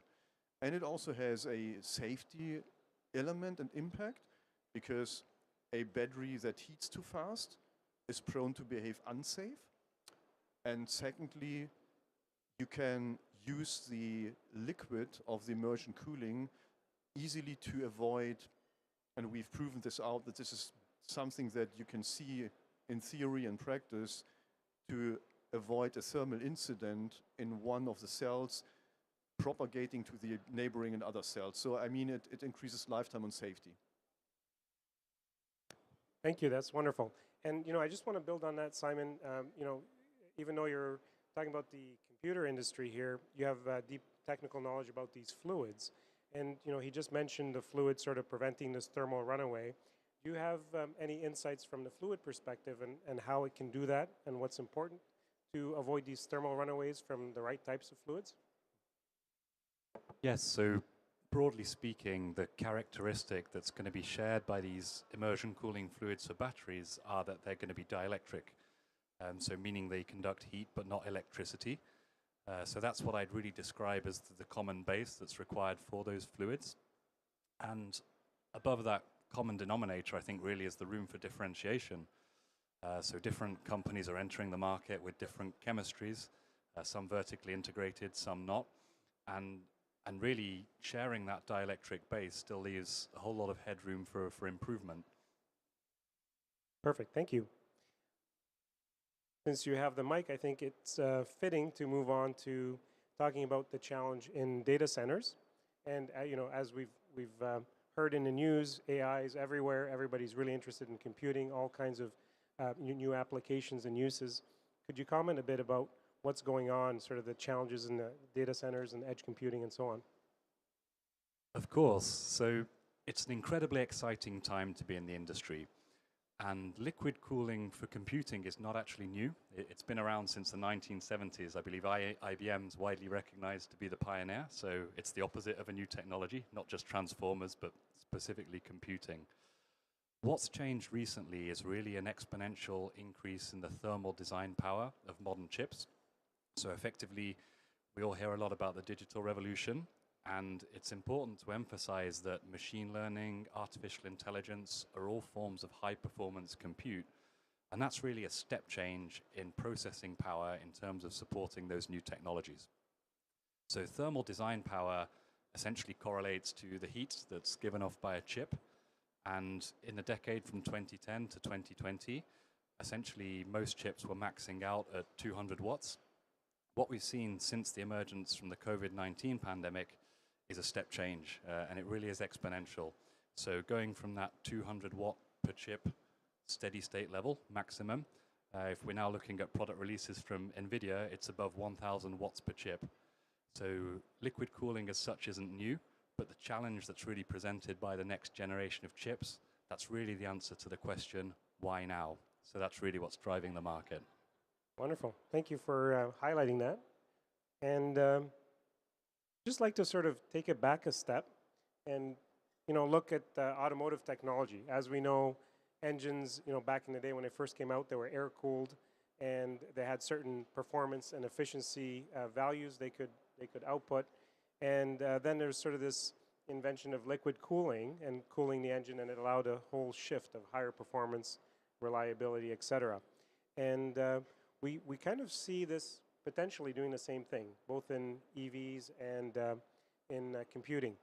And it also has a safety element and impact because a battery that heats too fast is prone to behave unsafe. And secondly, you can use the liquid of the immersion cooling easily to avoid, and we've proven this out, that this is something that you can see in theory and practice to avoid a thermal incident in one of the cells propagating to the neighboring and other cells. So I mean, it increases lifetime and safety. Thank you. That's wonderful. And I just want to build on that, Simon. Even though you're talking about the computer industry here, you have deep technical knowledge about these fluids. And he just mentioned the fluid sort of preventing this thermal runaway. Do you have any insights from the fluid perspective and how it can do that and what's important to avoid these thermal runaways from the right types of fluids? Yes, so broadly speaking, the characteristic that's going to be shared by these immersion cooling fluids for batteries are that they're going to be dielectric. So meaning they conduct heat but not electricity. So that's what I'd really describe as the common base that's required for those fluids. And above that common denominator, I think really is the room for differentiation. So different companies are entering the market with different chemistries, some vertically integrated, some not. And really sharing that dielectric base still leaves a whole lot of headroom for improvement. Perfect, thank you. Since you have the mic, I think it's fitting to move on to talking about the challenge in data centers. And as we've heard in the news, AI is everywhere. Everybody's really interested in computing, all kinds of new applications and uses. Could you comment a bit about what's going on, sort of the challenges in the data centers and edge computing and so on? Of course. So it's an incredibly exciting time to be in the industry. And liquid cooling for computing is not actually new. It's been around since the 1970s. I believe IBM's widely recognized to be the pioneer. So it's the opposite of a new technology, not just transformers, but specifically computing. What's changed recently is really an exponential increase in the thermal design power of modern chips. So effectively, we all hear a lot about the digital revolution. And it's important to emphasize that machine learning, artificial intelligence are all forms of high-performance compute. And that's really a step change in processing power in terms of supporting those new technologies. So thermal design power essentially correlates to the heat that's given off by a chip. And in the decade from 2010 to 2020, essentially most chips were maxing out at 200 watts. What we've seen since the emergence from the COVID-19 pandemic is a step change, and it really is exponential. So going from that 200 watt per chip steady state level maximum If we're now looking at product releases from NVIDIA, it's above 1,000 watts per chip. So liquid cooling as such isn't new, but the challenge that's really presented by the next generation of chips, that's really the answer to the question, why now? So that's really what's driving the market. Wonderful. Thank you for highlighting that. And just like to sort of take it back a step and look at automotive technology. As we know, engines, back in the day when they first came out, they were air cooled, and they had certain performance and efficiency values they could output. And then there's sort of this invention of liquid cooling and cooling the engine, and it allowed a whole shift of higher performance, reliability, etc. And we kind of see this potentially doing the same thing, both in EVs and in computing.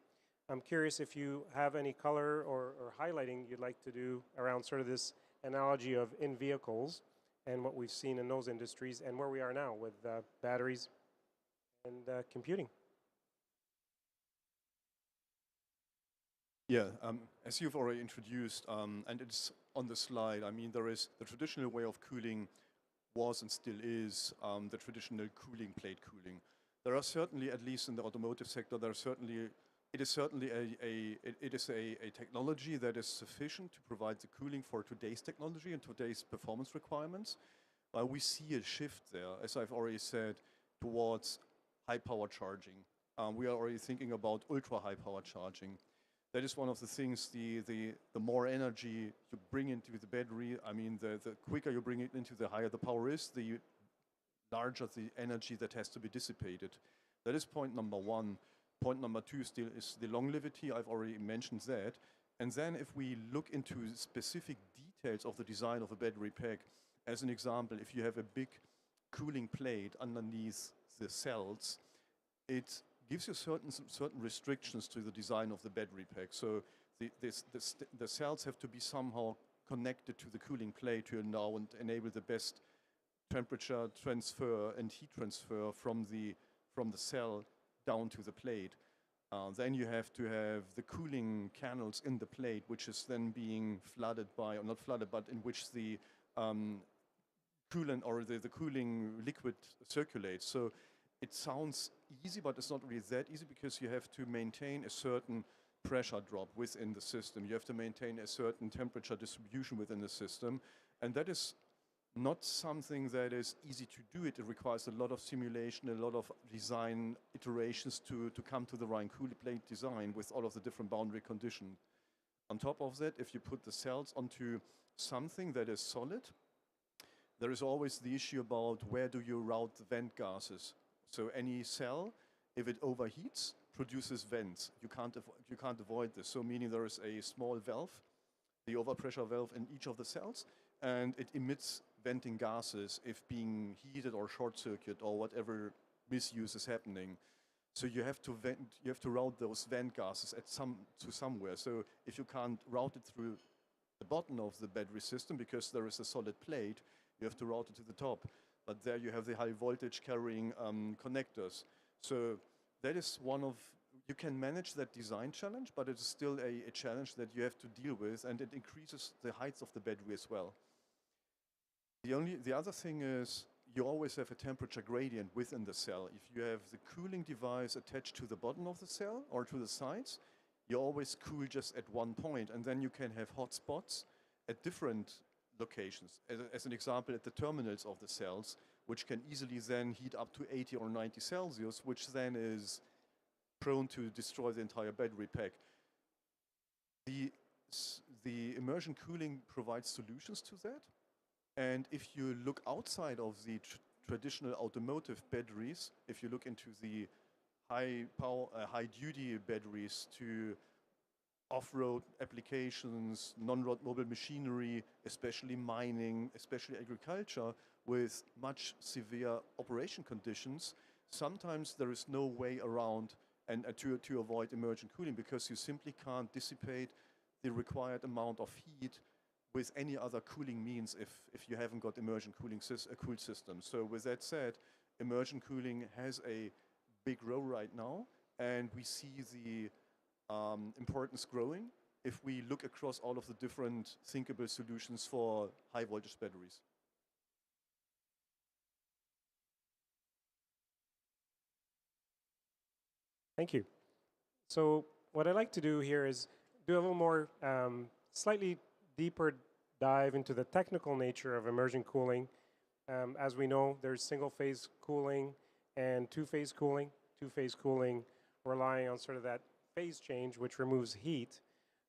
I'm curious if you have any color or highlighting you'd like to do around sort of this analogy of in vehicles and what we've seen in those industries and where we are now with batteries and computing. Yeah, as you've already introduced, and it's on the slide, I mean, there is the traditional way of cooling was and still is the traditional cooling plate cooling. There are certainly, at least in the automotive sector, it is certainly a technology that is sufficient to provide the cooling for today's technology and today's performance requirements. We see a shift there, as I've already said, towards high power charging. We are already thinking about ultra high power charging. That is one of the things, the more energy you bring into the battery, I mean, the quicker you bring it into, the higher the power is, the larger the energy that has to be dissipated. That is point number one. Point number two still is the longevity. I've already mentioned that. And then if we look into specific details of the design of a battery pack, as an example, if you have a big cooling plate underneath the cells, it gives you certain restrictions to the design of the battery pack. So the cells have to be somehow connected to the cooling plate to allow and enable the best temperature transfer and heat transfer from the cell down to the plate. Then you have to have the cooling canals in the plate, which is then being flooded by, or not flooded, but in which the coolant or the cooling liquid circulates. So it sounds easy, but it's not really that easy, because you have to maintain a certain pressure drop within the system. You have to maintain a certain temperature distribution within the system. And that is not something that is easy to do. It requires a lot of simulation, a lot of design iterations to come to the right cooling plate design with all of the different boundary conditions. On top of that, if you put the cells onto something that is solid, there is always the issue about where do you route the vent gases. So any cell, if it overheats, produces vents. You can't avoid this. So meaning there is a small valve, the overpressure valve in each of the cells, and it emits venting gases if being heated or short circuit or whatever misuse is happening. So you have to route those vent gases to somewhere. So if you can't route it through the bottom of the battery system because there is a solid plate, you have to route it to the top. But there you have the high voltage carrying connectors. So that is you can manage that design challenge, but it is still a challenge that you have to deal with, and it increases the height of the battery as well. The other thing is you always have a temperature gradient within the cell. If you have the cooling device attached to the bottom of the cell or to the sides, you always cool just at one point, and then you can have hot spots at different locations. As an example, at the terminals of the cells, which can easily then heat up to 80 or 90 Celsius, which then is prone to destroy the entire battery pack. The immersion cooling provides solutions to that. And if you look outside of the traditional automotive batteries, if you look into the high duty batteries to off-road applications, non-road mobile machinery, especially mining, especially agriculture, with much severe operation conditions, sometimes there is no way around and to avoid immersion cooling, because you simply can't dissipate the required amount of heat with any other cooling means if you haven't got immersion cooling cool system. So with that said, immersion cooling has a big role right now, and we see the importance growing if we look across all of the different thinkable solutions for high voltage batteries. Thank you. So what I like to do here is do a little more, slightly deeper dive into the technical nature of immersion cooling. As we know, there's single-phase cooling and two-phase cooling. Two-phase cooling relying on sort of that phase change, which removes heat.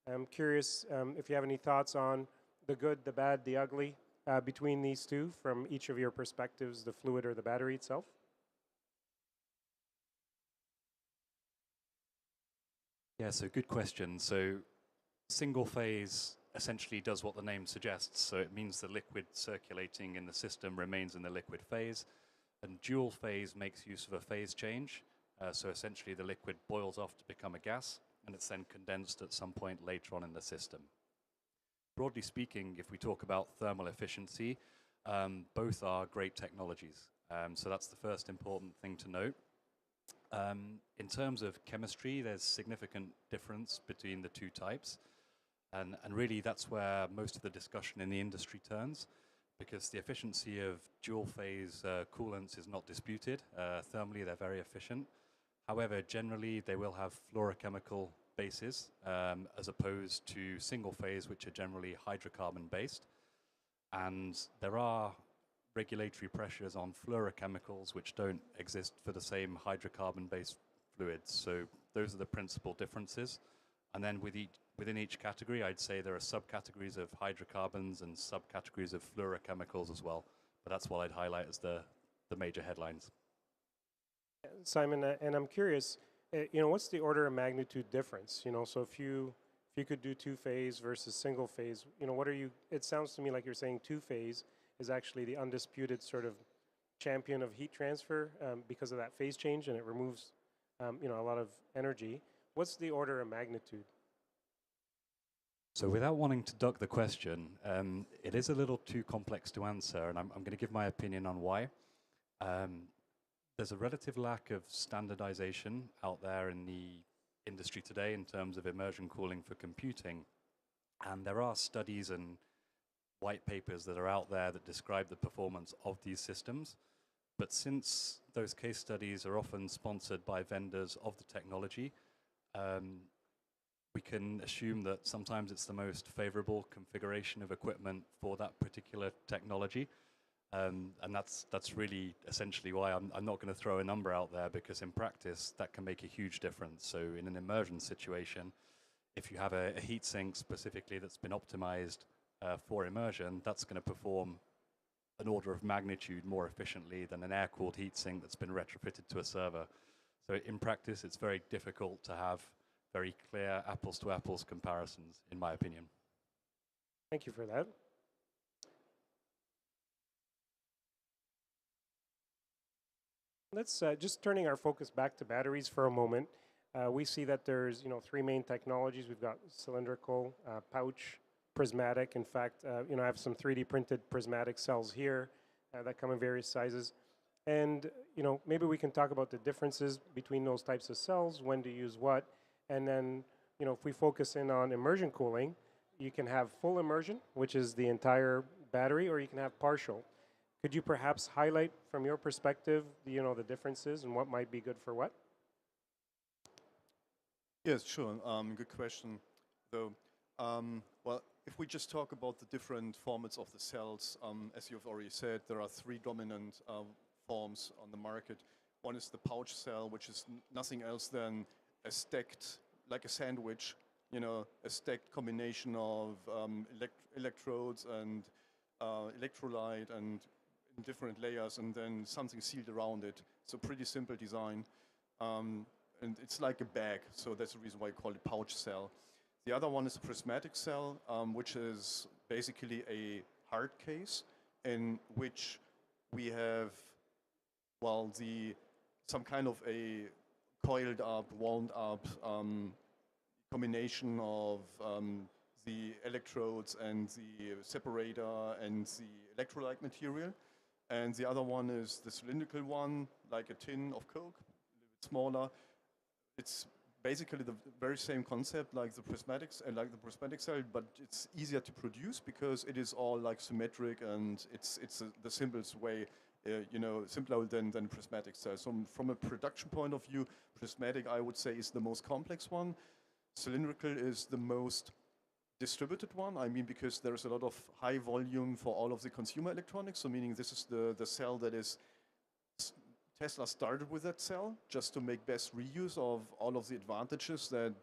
I'm curious if you have any thoughts on the good, the bad, the ugly between these two from each of your perspectives, the fluid or the battery itself. Yeah, so good question. So single phase essentially does what the name suggests. So it means the liquid circulating in the system remains in the liquid phase. And dual phase makes use of a phase change. So essentially the liquid boils off to become a gas, and it's then condensed at some point later on in the system. Broadly speaking, if we talk about thermal efficiency, both are great technologies. So that's the first important thing to note. In terms of chemistry, there's significant difference between the two types. And really that's where most of the discussion in the industry turns, because the efficiency of dual phase coolants is not disputed. Thermally, they're very efficient. However, generally they will have fluorochemical bases as opposed to single phase, which are generally hydrocarbon based. And there are regulatory pressures on fluorochemicals which don't exist for the same hydrocarbon-based fluids. So those are the principal differences. And then within each category, I'd say there are subcategories of hydrocarbons and subcategories of fluorochemicals as well. But that's what I'd highlight as the major headlines. Simon, and I'm curious, what's the order of magnitude difference? So if you could do two-phase versus single-phase, it sounds to me like you're saying two-phase is actually the undisputed sort of champion of heat transfer because of that phase change, and it removes, a lot of energy. What's the order of magnitude? So without wanting to duck the question, it is a little too complex to answer, and I'm going to give my opinion on why. There's a relative lack of standardization out there in the industry today in terms of immersion cooling for computing. And there are studies and white papers that are out there that describe the performance of these systems. But since those case studies are often sponsored by vendors of the technology, we can assume that sometimes it's the most favorable configuration of equipment for that particular technology. And that's really essentially why I'm not going to throw a number out there, because in practice that can make a huge difference. So in an immersion situation, if you have a heat sink specifically that's been optimized for immersion, that's going to perform an order of magnitude more efficiently than an air-cooled heatsink that's been retrofitted to a server. So in practice, it's very difficult to have very clear apples-to-apples comparisons, in my opinion. Thank you for that. Let's just turning our focus back to batteries for a moment. We see that there's three main technologies. We've got cylindrical, pouch, prismatic. In fact, I have some 3D printed prismatic cells here that come in various sizes. And maybe we can talk about the differences between those types of cells, when to use what. And then if we focus in on immersion cooling, you can have full immersion, which is the entire battery, or you can have partial. Could you perhaps highlight from your perspective, the differences and what might be good for what? Yes, sure. Good question. Though, well, if we just talk about the different formats of the cells, as you've already said, there are three dominant forms on the market. One is the pouch cell, which is nothing else than a stacked, like a sandwich, a stacked combination of electrodes and electrolyte and in different layers, and then something sealed around it. So pretty simple design. And it's like a bag, so that's the reason why I call it pouch cell. The other one is a prismatic cell, which is basically a hard case in which we have, well, some kind of a coiled up, wound up combination of the electrodes and the separator and the electrolyte material. And the other one is the cylindrical one, like a tin of Coke, a little bit smaller. It's basically the very same concept like the prismatic cell, but it's easier to produce because it is all like symmetric, and it's the simplest way simpler than prismatic cells. So from a production point of view, prismatic, I would say, is the most complex one. Cylindrical is the most distributed one. I mean, because there's a lot of high volume for all of the consumer electronics. So meaning this is the cell that is, Tesla started with that cell just to make best reuse of all of the advantages that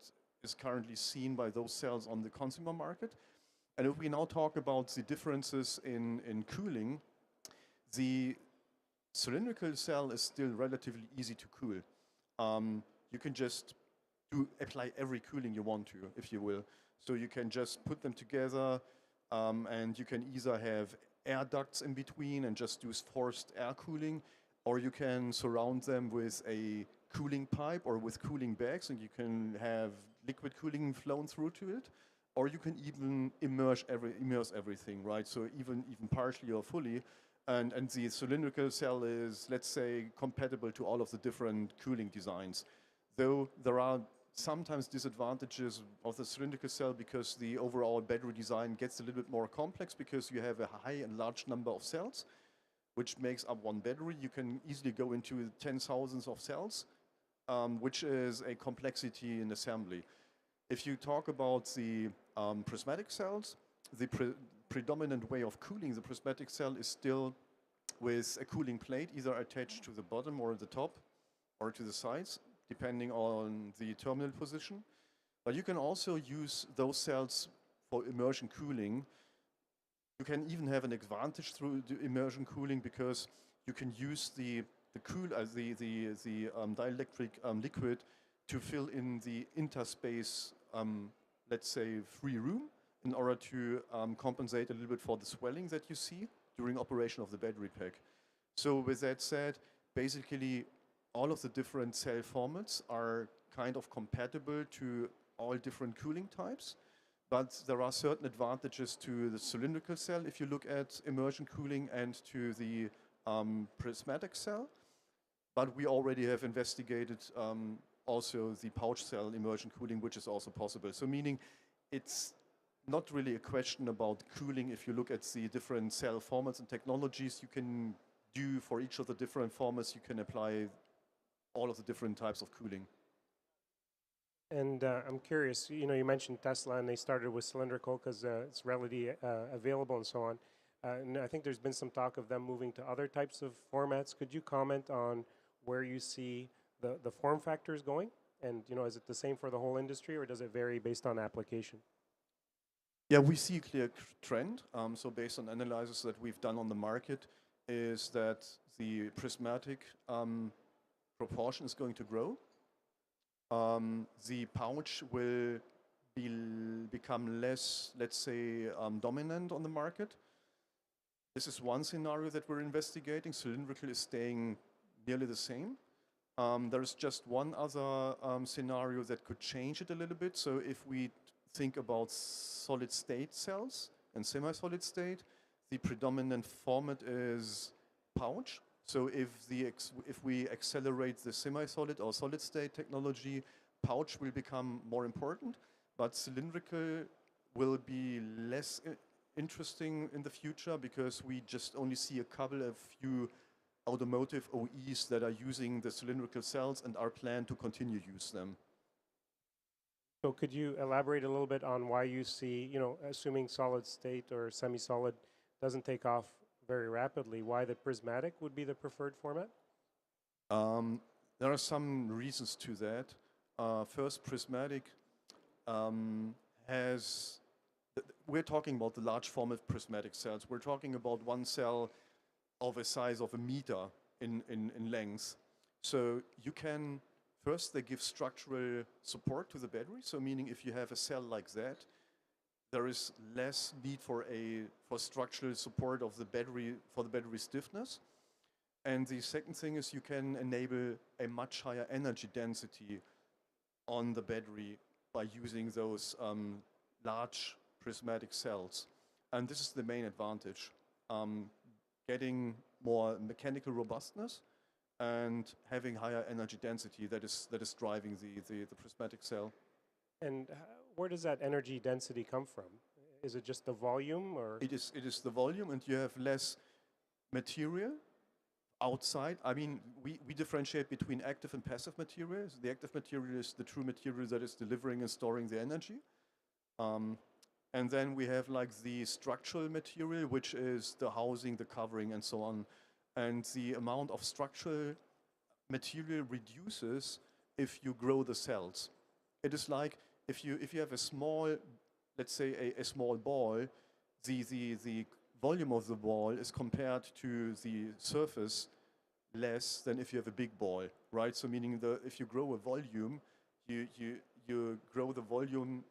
is currently seen by those cells on the consumer market. And if we now talk about the differences in cooling, the cylindrical cell is still relatively easy to cool. You can just apply every cooling you want to, if you will. So you can just put them together, and you can either have air ducts in between and just use forced air cooling, or you can surround them with a cooling pipe or with cooling bags, and you can have liquid cooling flown through to it, or you can even immerse everything, right? So even partially or fully. And the cylindrical cell is, let's say, compatible to all of the different cooling designs. Though there are sometimes disadvantages of the cylindrical cell because the overall battery design gets a little bit more complex because you have a high and large number of cells, which makes up one battery. You can easily go into 10,000s of cells, which is a complexity in assembly. If you talk about the prismatic cells, the predominant way of cooling the prismatic cell is still with a cooling plate, either attached to the bottom or the top or to the sides, depending on the terminal position. But you can also use those cells for immersion cooling. You can even have an advantage through the immersion cooling because you can use the dielectric liquid to fill in the interspace, let's say, free room, in order to compensate a little bit for the swelling that you see during operation of the battery pack. So with that said, basically all of the different cell formats are kind of compatible to all different cooling types, but there are certain advantages to the cylindrical cell if you look at immersion cooling and to the prismatic cell. But we already have investigated also the pouch cell immersion cooling, which is also possible. So meaning it's not really a question about cooling. If you look at the different cell formats and technologies you can do for each of the different formats, you can apply all of the different types of cooling. And I'm curious, you mentioned Tesla and they started with cylindrical because it's readily available and so on. And I think there's been some talk of them moving to other types of formats. Could you comment on where you see the form factors going? And is it the same for the whole industry or does it vary based on application? Yeah, we see a clear trend. So based on analysis that we've done on the market, is that the prismatic proportion is going to grow. The pouch will become less, let's say, dominant on the market. This is one scenario that we're investigating. Cylindrical is staying nearly the same. There is just one other scenario that could change it a little bit. So if we think about solid state cells and semi-solid state, the predominant format is pouch. So if we accelerate the semi-solid or solid state technology, pouch will become more important, but cylindrical will be less interesting in the future because we just only see a few automotive OEs that are using the cylindrical cells and are planned to continue to use them. So could you elaborate a little bit on why you see, assuming solid state or semi-solid doesn't take off very rapidly, why the prismatic would be the preferred format? There are some reasons to that. First, prismatic we're talking about the large format prismatic cells. We're talking about one cell of a size of 1 meter in length. So you can, first they give structural support to the battery. So meaning if you have a cell like that, there is less need for structural support of the battery, for the battery stiffness. And the second thing is you can enable a much higher energy density on the battery by using those large prismatic cells. And this is the main advantage. Getting more mechanical robustness and having higher energy density that is driving the prismatic cell. And where does that energy density come from? Is it just the volume, or? It is the volume, and you have less material outside. I mean, we differentiate between active and passive materials. The active material is the true material that is delivering and storing the energy. And then we have like the structural material, which is the housing, the covering, and so on. And the amount of structural material reduces if you grow the cells. It is like if you have a small, let's say a small ball, the volume of the ball is compared to the surface less than if you have a big ball, right? So meaning if you grow a volume, you grow the volume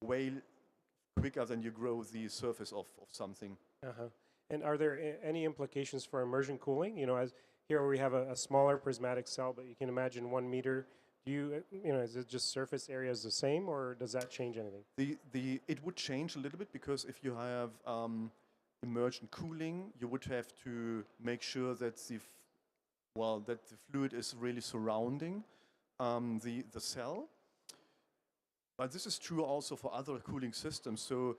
way quicker than you grow the surface of something. And are there any implications for immersion cooling? You know, as here we have a smaller prismatic cell, but you can imagine 1 meter. Do you know, is it just surface area is the same, or does that change anything? It would change a little bit because if you have immersion cooling, you would have to make sure that that the fluid is really surrounding the cell. But this is true also for other cooling systems. So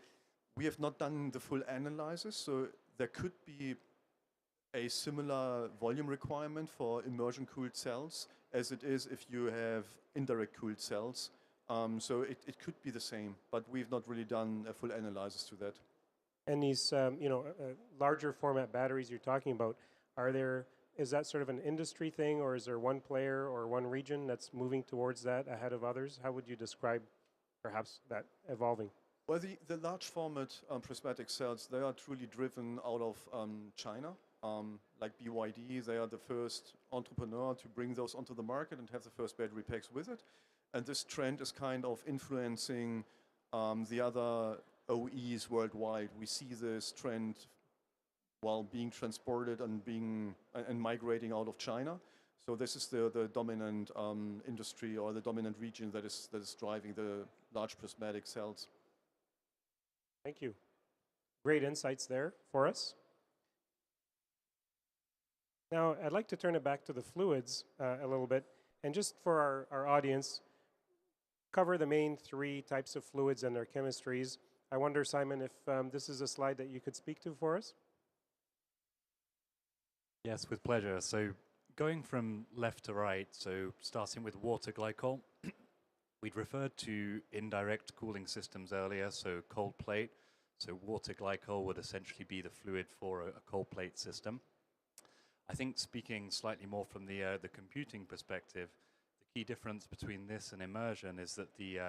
we have not done the full analysis. So there could be a similar volume requirement for immersion cooled cells as it is if you have indirect cooled cells. So it could be the same, but we've not really done a full analysis to that. And these, larger format batteries you're talking about, is that sort of an industry thing, or is there one player or one region that's moving towards that ahead of others? How would you describe perhaps that evolving? Well, the large format prismatic cells, they are truly driven out of China. Like BYD, they are the first entrepreneur to bring those onto the market and have the first battery packs with it. And this trend is kind of influencing the other OEs worldwide. We see this trend while being transported and migrating out of China. So this is the dominant industry or the dominant region that is driving the large prismatic cells. Thank you. Great insights there for us. Now, I'd like to turn it back to the fluids a little bit, and just for our audience, cover the main 3 types of fluids and their chemistries. I wonder, Simon, if this is a slide that you could speak to for us? Yes, with pleasure. So going from left to right, so starting with water glycol, we'd referred to indirect cooling systems earlier, so cold plate. So water glycol would essentially be the fluid for a cold plate system. I think speaking slightly more from the computing perspective, the key difference between this and immersion is that the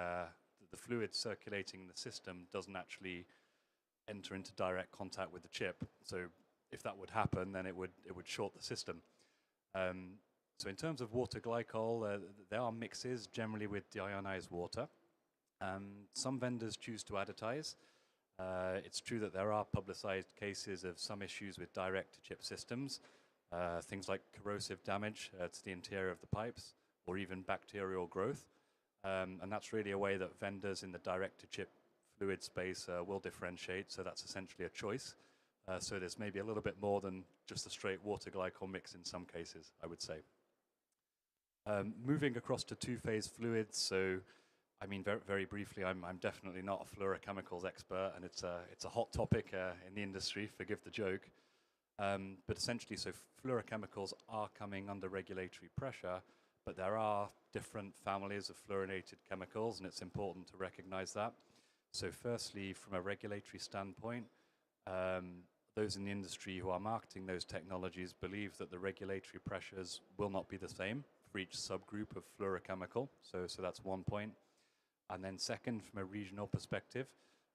fluid circulating in the system doesn't actually enter into direct contact with the chip. So if that would happen, then it would short the system. So in terms of water glycol, there are mixes generally with deionized water. Some vendors choose to additize. It's true that there are publicized cases of some issues with direct-to-chip systems, things like corrosive damage to the interior of the pipes, or even bacterial growth. And that's really a way that vendors in the direct-to-chip fluid space will differentiate, so that's essentially a choice. So there's maybe a little bit more than just a straight water glycol mix in some cases, I would say. Moving across to two-phase fluids, so I mean, very briefly, I'm definitely not a fluorochemicals expert, and it's a hot topic in the industry, forgive the joke. But essentially, so fluorochemicals are coming under regulatory pressure, but there are different families of fluorinated chemicals, and it's important to recognize that. So firstly, from a regulatory standpoint, those in the industry who are marketing those technologies believe that the regulatory pressures will not be the same for each subgroup of fluorochemical. So that's one point. And then second, from a regional perspective,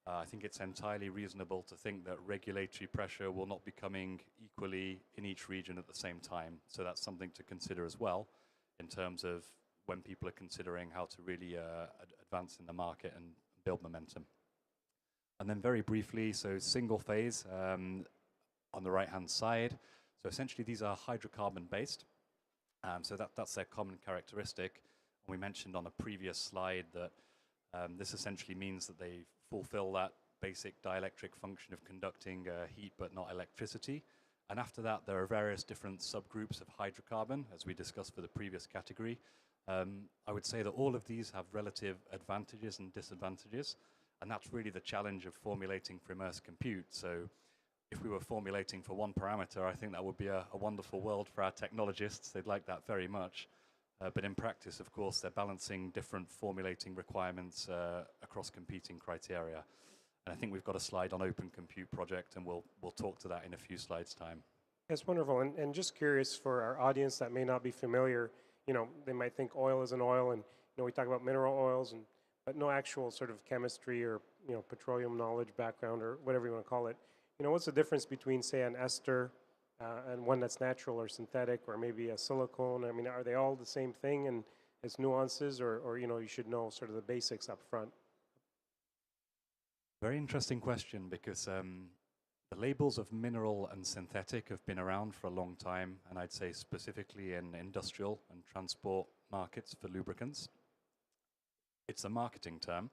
I think it's entirely reasonable to think that regulatory pressure will not be coming equally in each region at the same time. So that's something to consider as well in terms of when people are considering how to really advance in the market and build momentum. And then very briefly, so single phase on the right-hand side. So essentially these are hydrocarbon based. So that's their common characteristic. And we mentioned on a previous slide that this essentially means that they fulfill that basic dielectric function of conducting heat but not electricity. And after that, there are various different subgroups of hydrocarbon, as we discussed for the previous category. I would say that all of these have relative advantages and disadvantages, and that's really the challenge of formulating for immersed compute. So if we were formulating for one parameter, I think that would be a wonderful world for our technologists. They'd like that very much. But in practice, of course, they're balancing different formulating requirements across competing criteria. And I think we've got a slide on Open Compute Project, and we'll talk to that in a few slides' time. That's wonderful. And just curious for our audience that may not be familiar, they might think oil is an oil, and we talk about mineral oils, but no actual sort of chemistry or petroleum knowledge background or whatever you want to call it. What's the difference between, say, an ester and one that's natural or synthetic, or maybe a silicone? I mean, are they all the same thing, and it's nuances, or you should know sort of the basics up front? Very interesting question, because the labels of mineral and synthetic have been around for a long time, and I'd say specifically in industrial and transport markets for lubricants. It's a marketing term,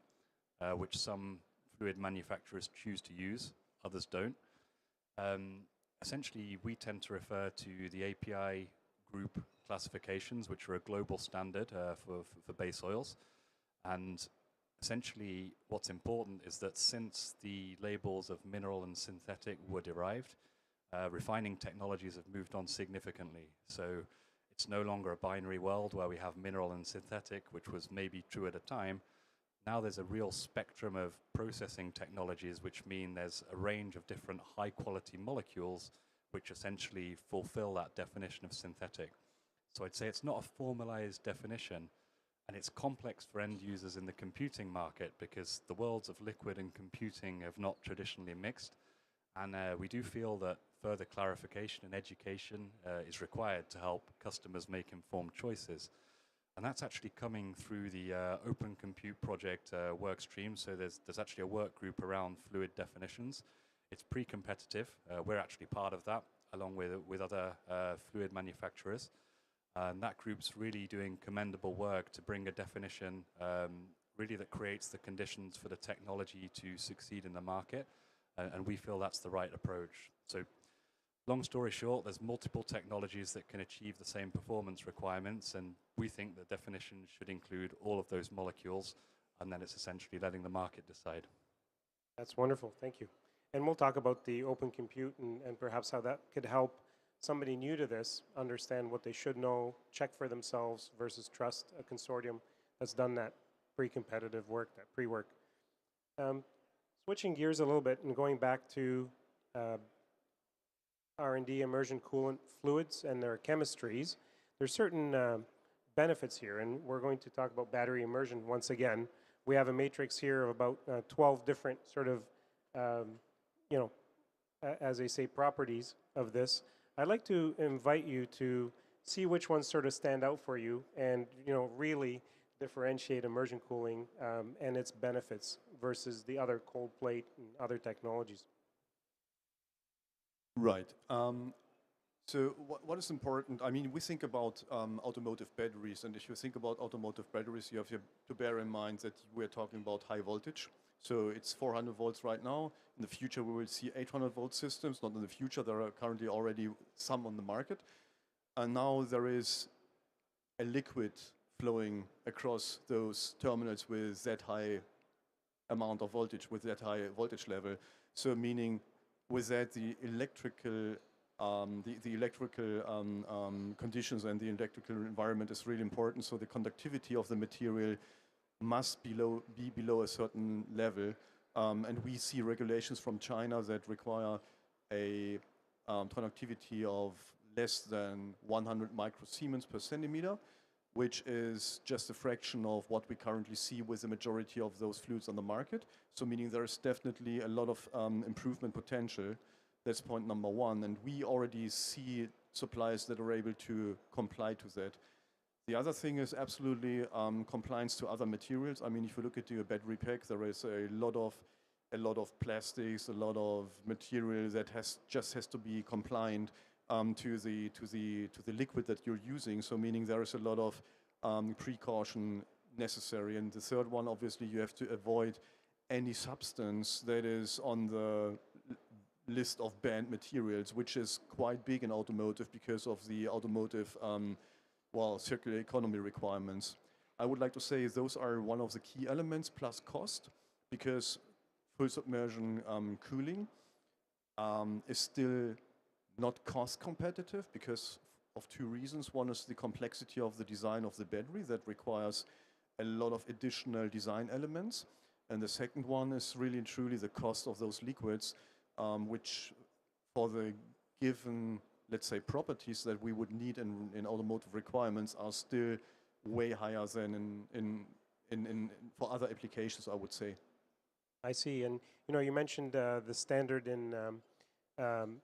which some fluid manufacturers choose to use, others don't. Essentially, we tend to refer to the API group classifications, which are a global standard for base oils. And essentially, what's important is that since the labels of mineral and synthetic were derived, refining technologies have moved on significantly. So it's no longer a binary world where we have mineral and synthetic, which was maybe true at a time. Now there's a real spectrum of processing technologies, which mean there's a range of different high-quality molecules which essentially fulfill that definition of synthetic. So I'd say it's not a formalized definition, and it's complex for end users in the computing market because the worlds of liquid and computing have not traditionally mixed. And we do feel that further clarification and education is required to help customers make informed choices. And that's actually coming through the Open Compute Project work stream. So there's actually a work group around fluid definitions. It's pre-competitive. We're actually part of that, along with other fluid manufacturers. And that group's really doing commendable work to bring a definition really that creates the conditions for the technology to succeed in the market. And we feel that's the right approach. So long story short, there's multiple technologies that can achieve the same performance requirements, and we think the definition should include all of those molecules, and then it's essentially letting the market decide. That's wonderful. Thank you. And we'll talk about the open compute and perhaps how that could help somebody new to this understand what they should know, check for themselves versus trust a consortium that's done that pre-competitive work, that pre-work. Switching gears a little bit and going back to R&D, immersion coolant fluids and their chemistries, there's certain benefits here, and we're going to talk about battery immersion once again. We have a matrix here of about 12 different sort of, as they say, properties of this. I'd like to invite you to see which ones sort of stand out for you and, really differentiate immersion cooling and its benefits versus the other cold plate and other technologies. Right. So what is important? I mean, we think about automotive batteries, and if you think about automotive batteries, you have to bear in mind that we're talking about high voltage. So it's 400 volts right now. In the future, we will see 800 volt systems. Not in the future, there are currently already some on the market. And now there is a liquid flowing across those terminals with that high amount of voltage, with that high voltage level. So meaning with that, the electrical conditions and the electrical environment is really important. So the conductivity of the material must be below a certain level. And we see regulations from China that require a conductivity of less than 100 microsiemens per centimeter, which is just a fraction of what we currently see with the majority of those fluids on the market. So meaning there is definitely a lot of improvement potential. That's point number one. And we already see suppliers that are able to comply to that. The other thing is absolutely compliance to other materials. I mean, if you look at your battery pack, there is a lot of plastics, a lot of material that has to be compliant to the liquid that you're using. So meaning there is a lot of precaution necessary. And the third one, obviously, you have to avoid any substance that is on the list of banned materials, which is quite big in automotive because of the automotive circular economy requirements. I would like to say those are one of the key elements, plus cost, because full submersion cooling is still not cost competitive because of two reasons. One is the complexity of the design of the battery that requires a lot of additional design elements. And the second one is really and truly the cost of those liquids, which for the given, let's say, properties that we would need in automotive requirements are still way higher than for other applications, I would say. I see. And you mentioned the standard in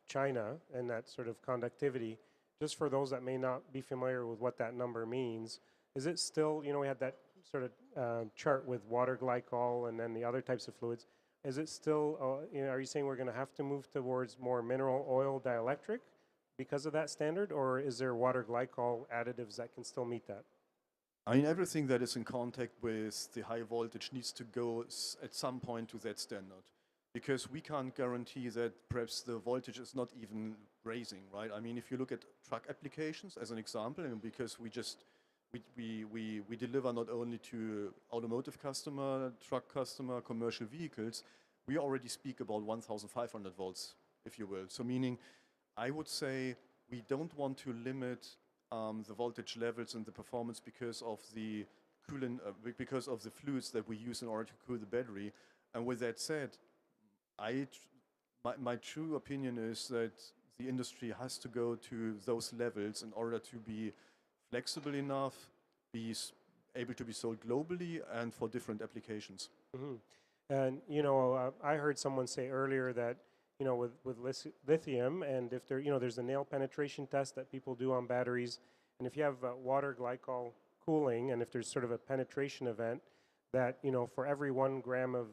China and that sort of conductivity. Just for those that may not be familiar with what that number means, is it still, we had that sort of chart with water glycol and then the other types of fluids. Is it still, are you saying we're going to have to move towards more mineral oil dielectric because of that standard, or is there water glycol additives that can still meet that? I mean, everything that is in contact with the high voltage needs to go at some point to that standard, because we can't guarantee that perhaps the voltage is not even raising, right? I mean, if you look at truck applications as an example, and because we deliver not only to automotive customer, truck customer, commercial vehicles, we already speak about 1,500 volts, if you will. So meaning, I would say we don't want to limit the voltage levels and the performance because of the coolant, because of the fluids that we use in order to cool the battery. And with that said, my true opinion is that the industry has to go to those levels in order to be flexible enough, be able to be sold globally and for different applications. Mm-hmm. And I heard someone say earlier that with lithium, and if there's a nail penetration test that people do on batteries, and if you have water glycol cooling, and if there's sort of a penetration event, that for every 1 gram of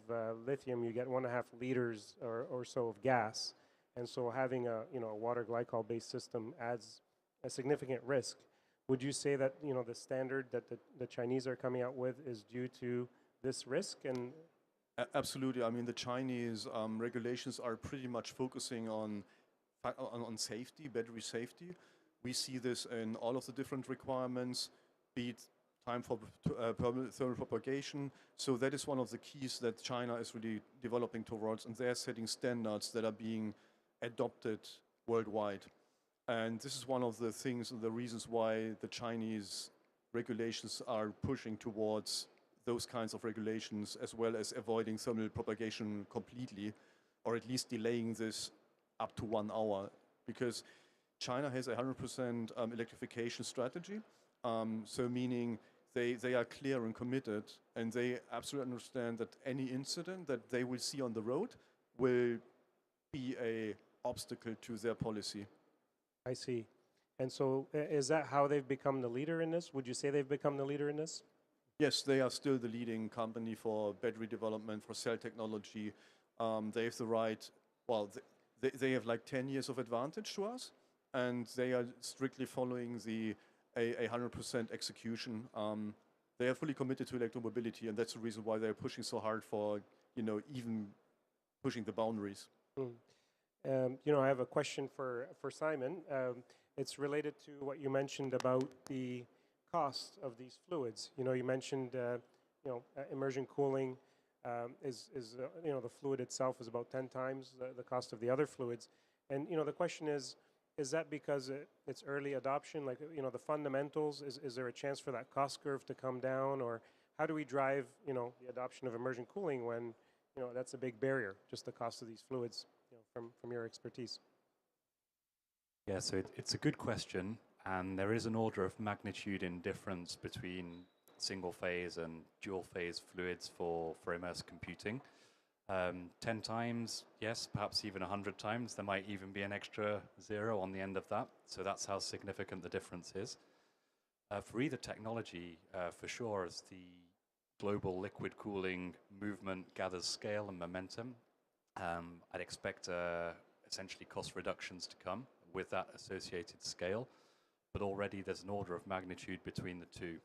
lithium you get 1.5 liters or so of gas, and so having a water glycol based system adds a significant risk. Would you say that the standard that the Chinese are coming out with is due to this risk? And absolutely. I mean, the Chinese regulations are pretty much focusing on safety, battery safety. We see this in all of the different requirements, be it time for thermal propagation. So that is one of the keys that China is really developing towards, and they're setting standards that are being adopted worldwide. And this is one of the things, the reasons why the Chinese regulations are pushing towards those kinds of regulations, as well as avoiding thermal propagation completely, or at least delaying this up to 1 hour, because China has a 100% electrification strategy. So meaning they are clear and committed, and they absolutely understand that any incident that they will see on the road will be an obstacle to their policy. I see. And so is that how they've become the leader in this? Would you say they've become the leader in this? Yes, they are still the leading company for battery development, for cell technology. They have the right, well, they have like 10 years of advantage to us, and they are strictly following the 100% execution. They are fully committed to electromobility, and that's the reason why they're pushing so hard for, even pushing the boundaries. I have a question for Simon. It's related to what you mentioned about the cost of these fluids. You mentioned, immersion cooling is the fluid itself is about 10 times the cost of the other fluids. And, the question is that because it's early adoption, like, the fundamentals, is there a chance for that cost curve to come down? Or how do we drive, the adoption of immersion cooling when, that's a big barrier, just the cost of these fluids, from your expertise? Yeah, so it's a good question, and there is an order of magnitude in difference between single phase and dual phase fluids for immersive computing. 10 times, yes, perhaps even 100 times. There might even be an extra 0 on the end of that. So that's how significant the difference is. For either technology, for sure, as the global liquid cooling movement gathers scale and momentum, I'd expect essentially cost reductions to come with that associated scale. But already there's an order of magnitude between the two.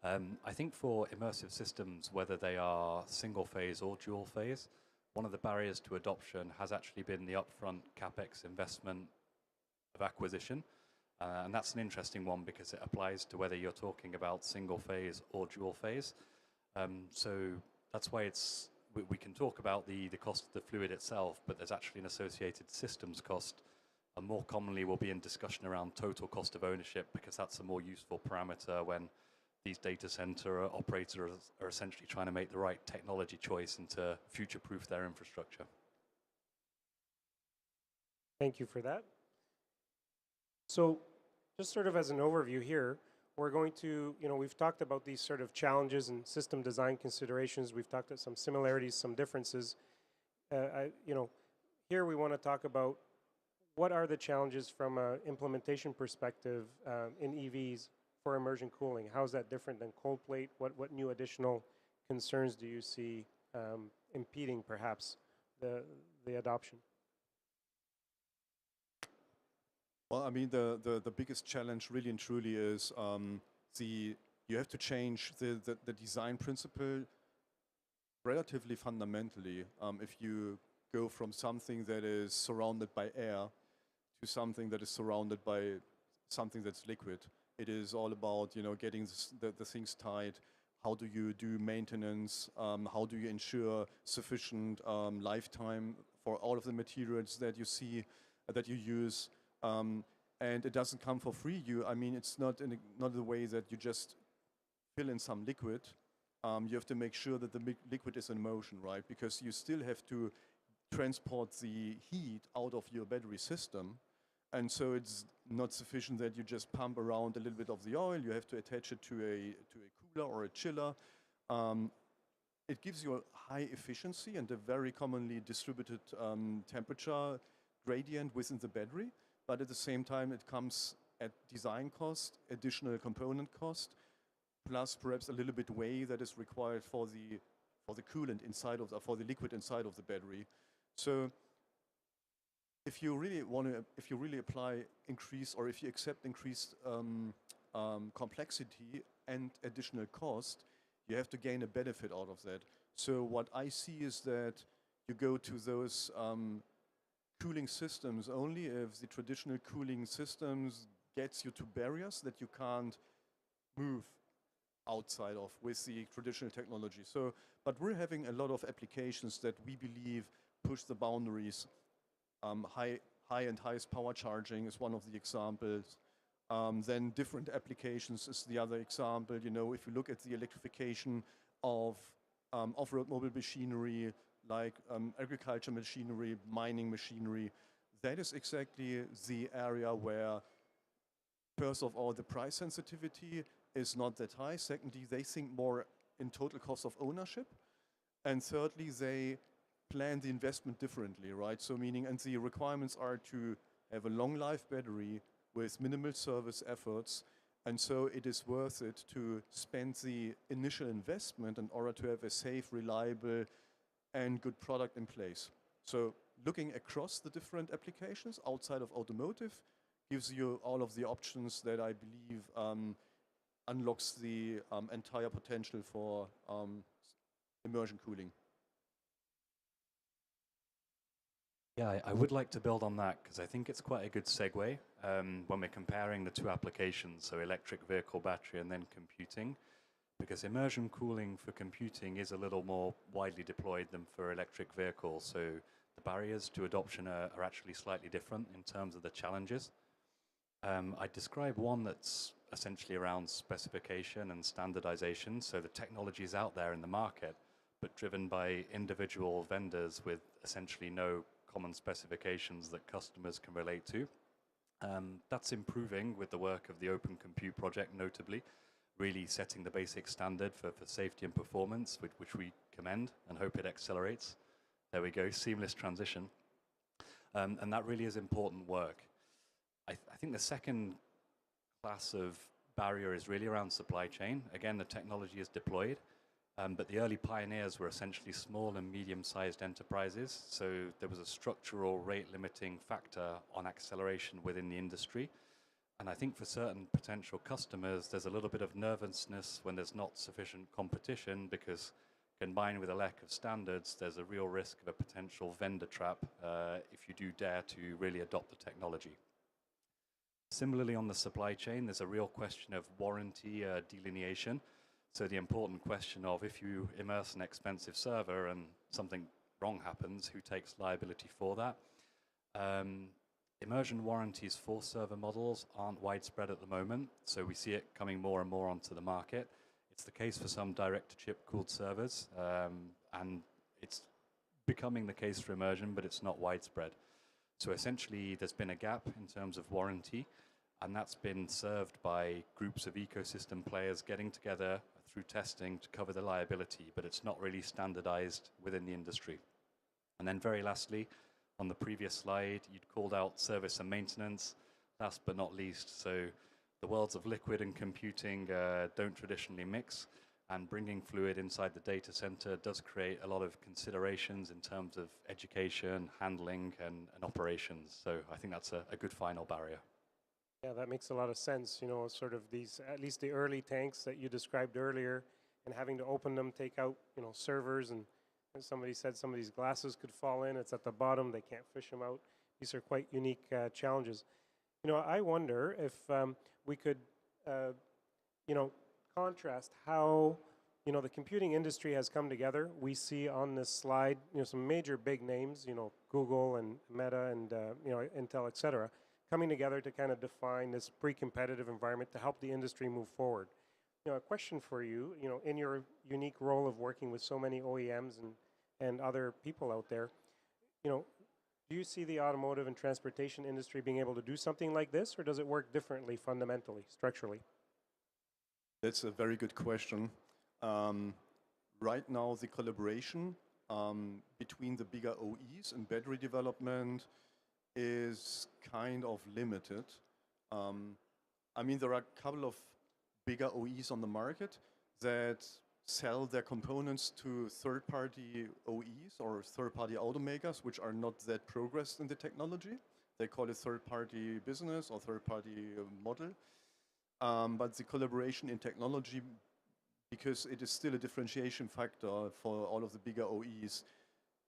I think for immersive systems, whether they are single phase or dual phase, one of the barriers to adoption has actually been the upfront CapEx investment of acquisition. And that's an interesting one because it applies to whether you're talking about single phase or dual phase. So that's why it's we can talk about the cost of the fluid itself, but there's actually an associated systems cost, and more commonly we'll be in discussion around total cost of ownership, because that's a more useful parameter when these data center operators are essentially trying to make the right technology choice and to future-proof their infrastructure. Thank you for that. So just sort of as an overview here, we're going to, we've talked about these sort of challenges and system design considerations. We've talked about some similarities, some differences. Here we want to talk about what are the challenges from an implementation perspective in EVs for immersion cooling. How is that different than cold plate? What new additional concerns do you see impeding perhaps the adoption? Well, I mean, the biggest challenge really and truly is you have to change the design principle relatively fundamentally. If you go from something that is surrounded by air to something that is surrounded by something that's liquid, it is all about getting the things tight. How do you do maintenance? How do you ensure sufficient lifetime for all of the materials that you see that you use? And it doesn't come for free. It's not the way that you just fill in some liquid. You have to make sure that the liquid is in motion, right? Because you still have to transport the heat out of your battery system. And so it's not sufficient that you just pump around a little bit of the oil. You have to attach it to a cooler or a chiller. It gives you a high efficiency and a very commonly distributed temperature gradient within the battery. But at the same time, it comes at design cost, additional component cost, plus perhaps a little bit weight that is required for the coolant inside of for the liquid inside of the battery. So if you really apply increase, or if you accept increased complexity and additional cost, you have to gain a benefit out of that. So what I see is that you go to those cooling systems only if the traditional cooling systems gets you to barriers that you can't move outside of with the traditional technology. So, but we're having a lot of applications that we believe push the boundaries. High and highest power charging is one of the examples. Then different applications is the other example. If you look at the electrification of off-road mobile machinery, like agriculture machinery, mining machinery, that is exactly the area where, first of all, the price sensitivity is not that high. Secondly, they think more in total cost of ownership. And thirdly, they plan the investment differently, right? So meaning, and the requirements are to have a long life battery with minimal service efforts. And so it is worth it to spend the initial investment in order to have a safe, reliable, and good product in place. So looking across the different applications outside of automotive gives you all of the options that I believe unlocks the entire potential for immersion cooling. Yeah, I would like to build on that because I think it's quite a good segue when we're comparing the two applications, so electric vehicle battery and then computing, because immersion cooling for computing is a little more widely deployed than for electric vehicles. So the barriers to adoption are actually slightly different in terms of the challenges. I describe one that's essentially around specification and standardization. So the technology is out there in the market, but driven by individual vendors with essentially no common specifications that customers can relate to. That's improving with the work of the Open Compute project, notably, really setting the basic standard for safety and performance, which we commend and hope it accelerates. There we go, seamless transition. And that really is important work. I think the second class of barrier is really around supply chain. Again, the technology is deployed, but the early pioneers were essentially small and medium-sized enterprises, so there was a structural rate-limiting factor on acceleration within the industry. And I think for certain potential customers, there's a little bit of nervousness when there's not sufficient competition, because combined with a lack of standards, there's a real risk of a potential vendor trap if you do dare to really adopt the technology. Similarly, on the supply chain, there's a real question of warranty delineation. So the important question of if you immerse an expensive server and something wrong happens, who takes liability for that? Immersion warranties for server models aren't widespread at the moment, so we see it coming more and more onto the market. It's the case for some direct-to-chip cooled servers, and it's becoming the case for immersion, but it's not widespread. So essentially, there's been a gap in terms of warranty, and that's been served by groups of ecosystem players getting together through testing to cover the liability, but it's not really standardized within the industry. And then very lastly, on the previous slide, you'd called out service and maintenance, last but not least. So the worlds of liquid and computing don't traditionally mix, and bringing fluid inside the data center does create a lot of considerations in terms of education, handling, and operations. So I think that's a good final barrier. Yeah, that makes a lot of sense. You know, sort of these, at least the early tanks that you described earlier, and having to open them, take out, you know, servers, and somebody said some of these glasses could fall in. It's at the bottom. They can't fish them out. These are quite unique challenges. You know, I wonder if we could, you know, contrast how, you know, the computing industry has come together. We see on this slide, you know, some major big names, you know, Google and Meta and, you know, Intel, et cetera, coming together to kind of define this pre-competitive environment to help the industry move forward. You know, a question for you, you know, in your unique role of working with so many OEMs and other people out there, you know, do you see the automotive and transportation industry being able to do something like this, or does it work differently fundamentally, structurally? That's a very good question. Right now, the collaboration between the bigger OEs and battery development is kind of limited. I mean, there are a couple of bigger OEs on the market that sell their components to third-party OEs or third-party automakers, which are not that progressed in the technology. They call it third-party business or third-party model. But the collaboration in technology, because it is still a differentiation factor for all of the bigger OEs,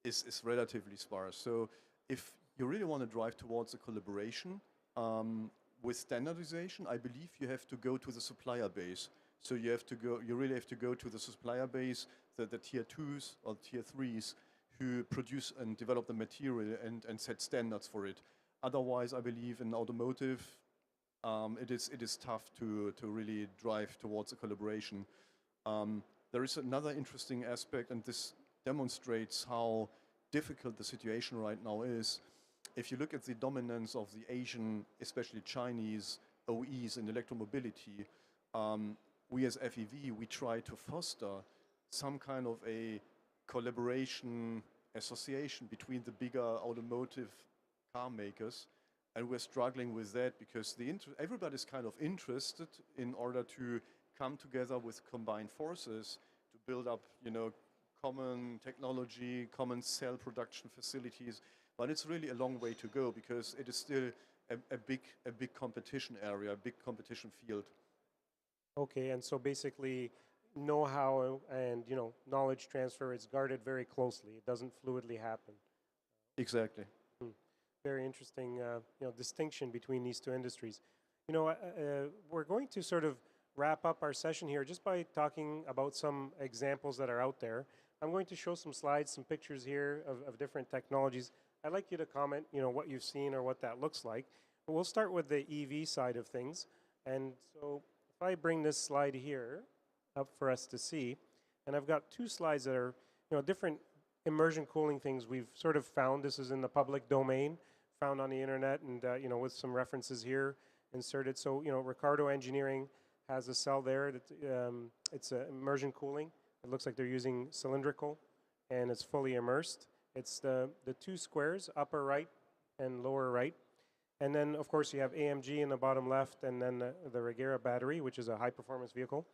is relatively sparse. So if you really want to drive towards a collaboration with standardization, I believe you have to go to the supplier base. So you really have to go to the supplier base, the tier 2s or tier 3s who produce and develop the material and set standards for it. Otherwise, I believe in automotive, it is tough to really drive towards a collaboration. There is another interesting aspect, and this demonstrates how difficult the situation right now is. If you look at the dominance of the Asian, especially Chinese OEs in electromobility, we as FEV, we try to foster some kind of a collaboration association between the bigger automotive car makers, and we're struggling with that because everybody's kind of interested in order to come together with combined forces to build up, you know, common technology, common cell production facilities, but it's really a long way to go because it is still a big competition area, a big competition field. Okay, and so basically know-how and, you know, knowledge transfer is guarded very closely. It doesn't fluidly happen. Exactly. Very interesting, you know, distinction between these two industries. You know, we're going to sort of wrap up our session here just by talking about some examples that are out there. I'm going to show some slides, some pictures here of different technologies. I'd like you to comment, you know, what you've seen or what that looks like. But we'll start with the EV side of things. And so if I bring this slide here up for us to see, and I've got two slides that are, you know, different immersion cooling things we've sort of found. This is in the public domain, found on the internet, and you know, with some references here inserted. So, you know, Ricardo Engineering has a cell there that it's immersion cooling. It looks like they're using cylindrical, and it's fully immersed. It's the two squares, upper right and lower right. And then, of course, you have AMG in the bottom left, and then the Regera battery, which is a high-performance vehicle.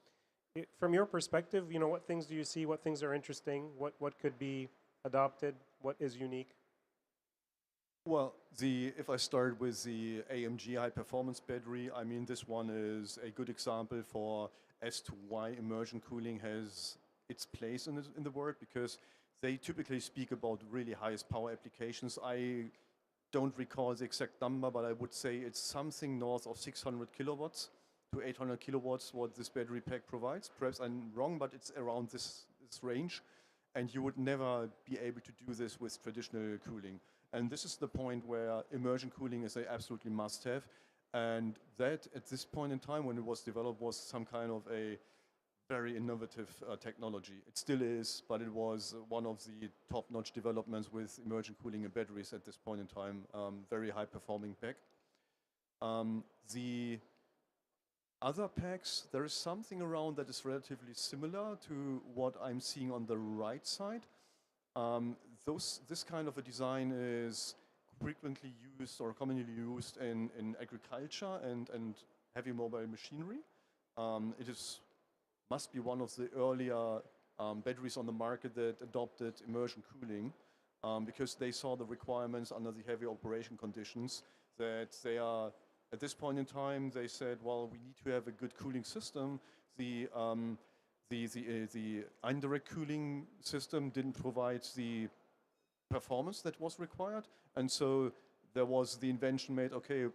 From your perspective, you know, what things do you see? What things are interesting? What could be adopted? What is unique? Well, if I start with the AMG high-performance battery, I mean, this one is a good example as to why immersion cooling has its place in the world, because they typically speak about really highest power applications. I don't recall the exact number, but I would say it's something north of 600 kilowatts to 800 kilowatts what this battery pack provides. Perhaps I'm wrong, but it's around this range. And you would never be able to do this with traditional cooling. And this is the point where immersion cooling is an absolutely must-have. And that, at this point in time when it was developed, was some kind of a very innovative technology. It still is, but it was one of the top-notch developments with immersion cooling and batteries at this point in time. Very high-performing pack. The other packs, there is something around that is relatively similar to what I'm seeing on the right side. This kind of a design is frequently used or commonly used in agriculture and heavy mobile machinery. It must be one of the earlier batteries on the market that adopted immersion cooling because they saw the requirements under the heavy operation conditions that they are, at this point in time, they said, well, we need to have a good cooling system. The indirect cooling system didn't provide the performance that was required, and so there was the invention made, okay,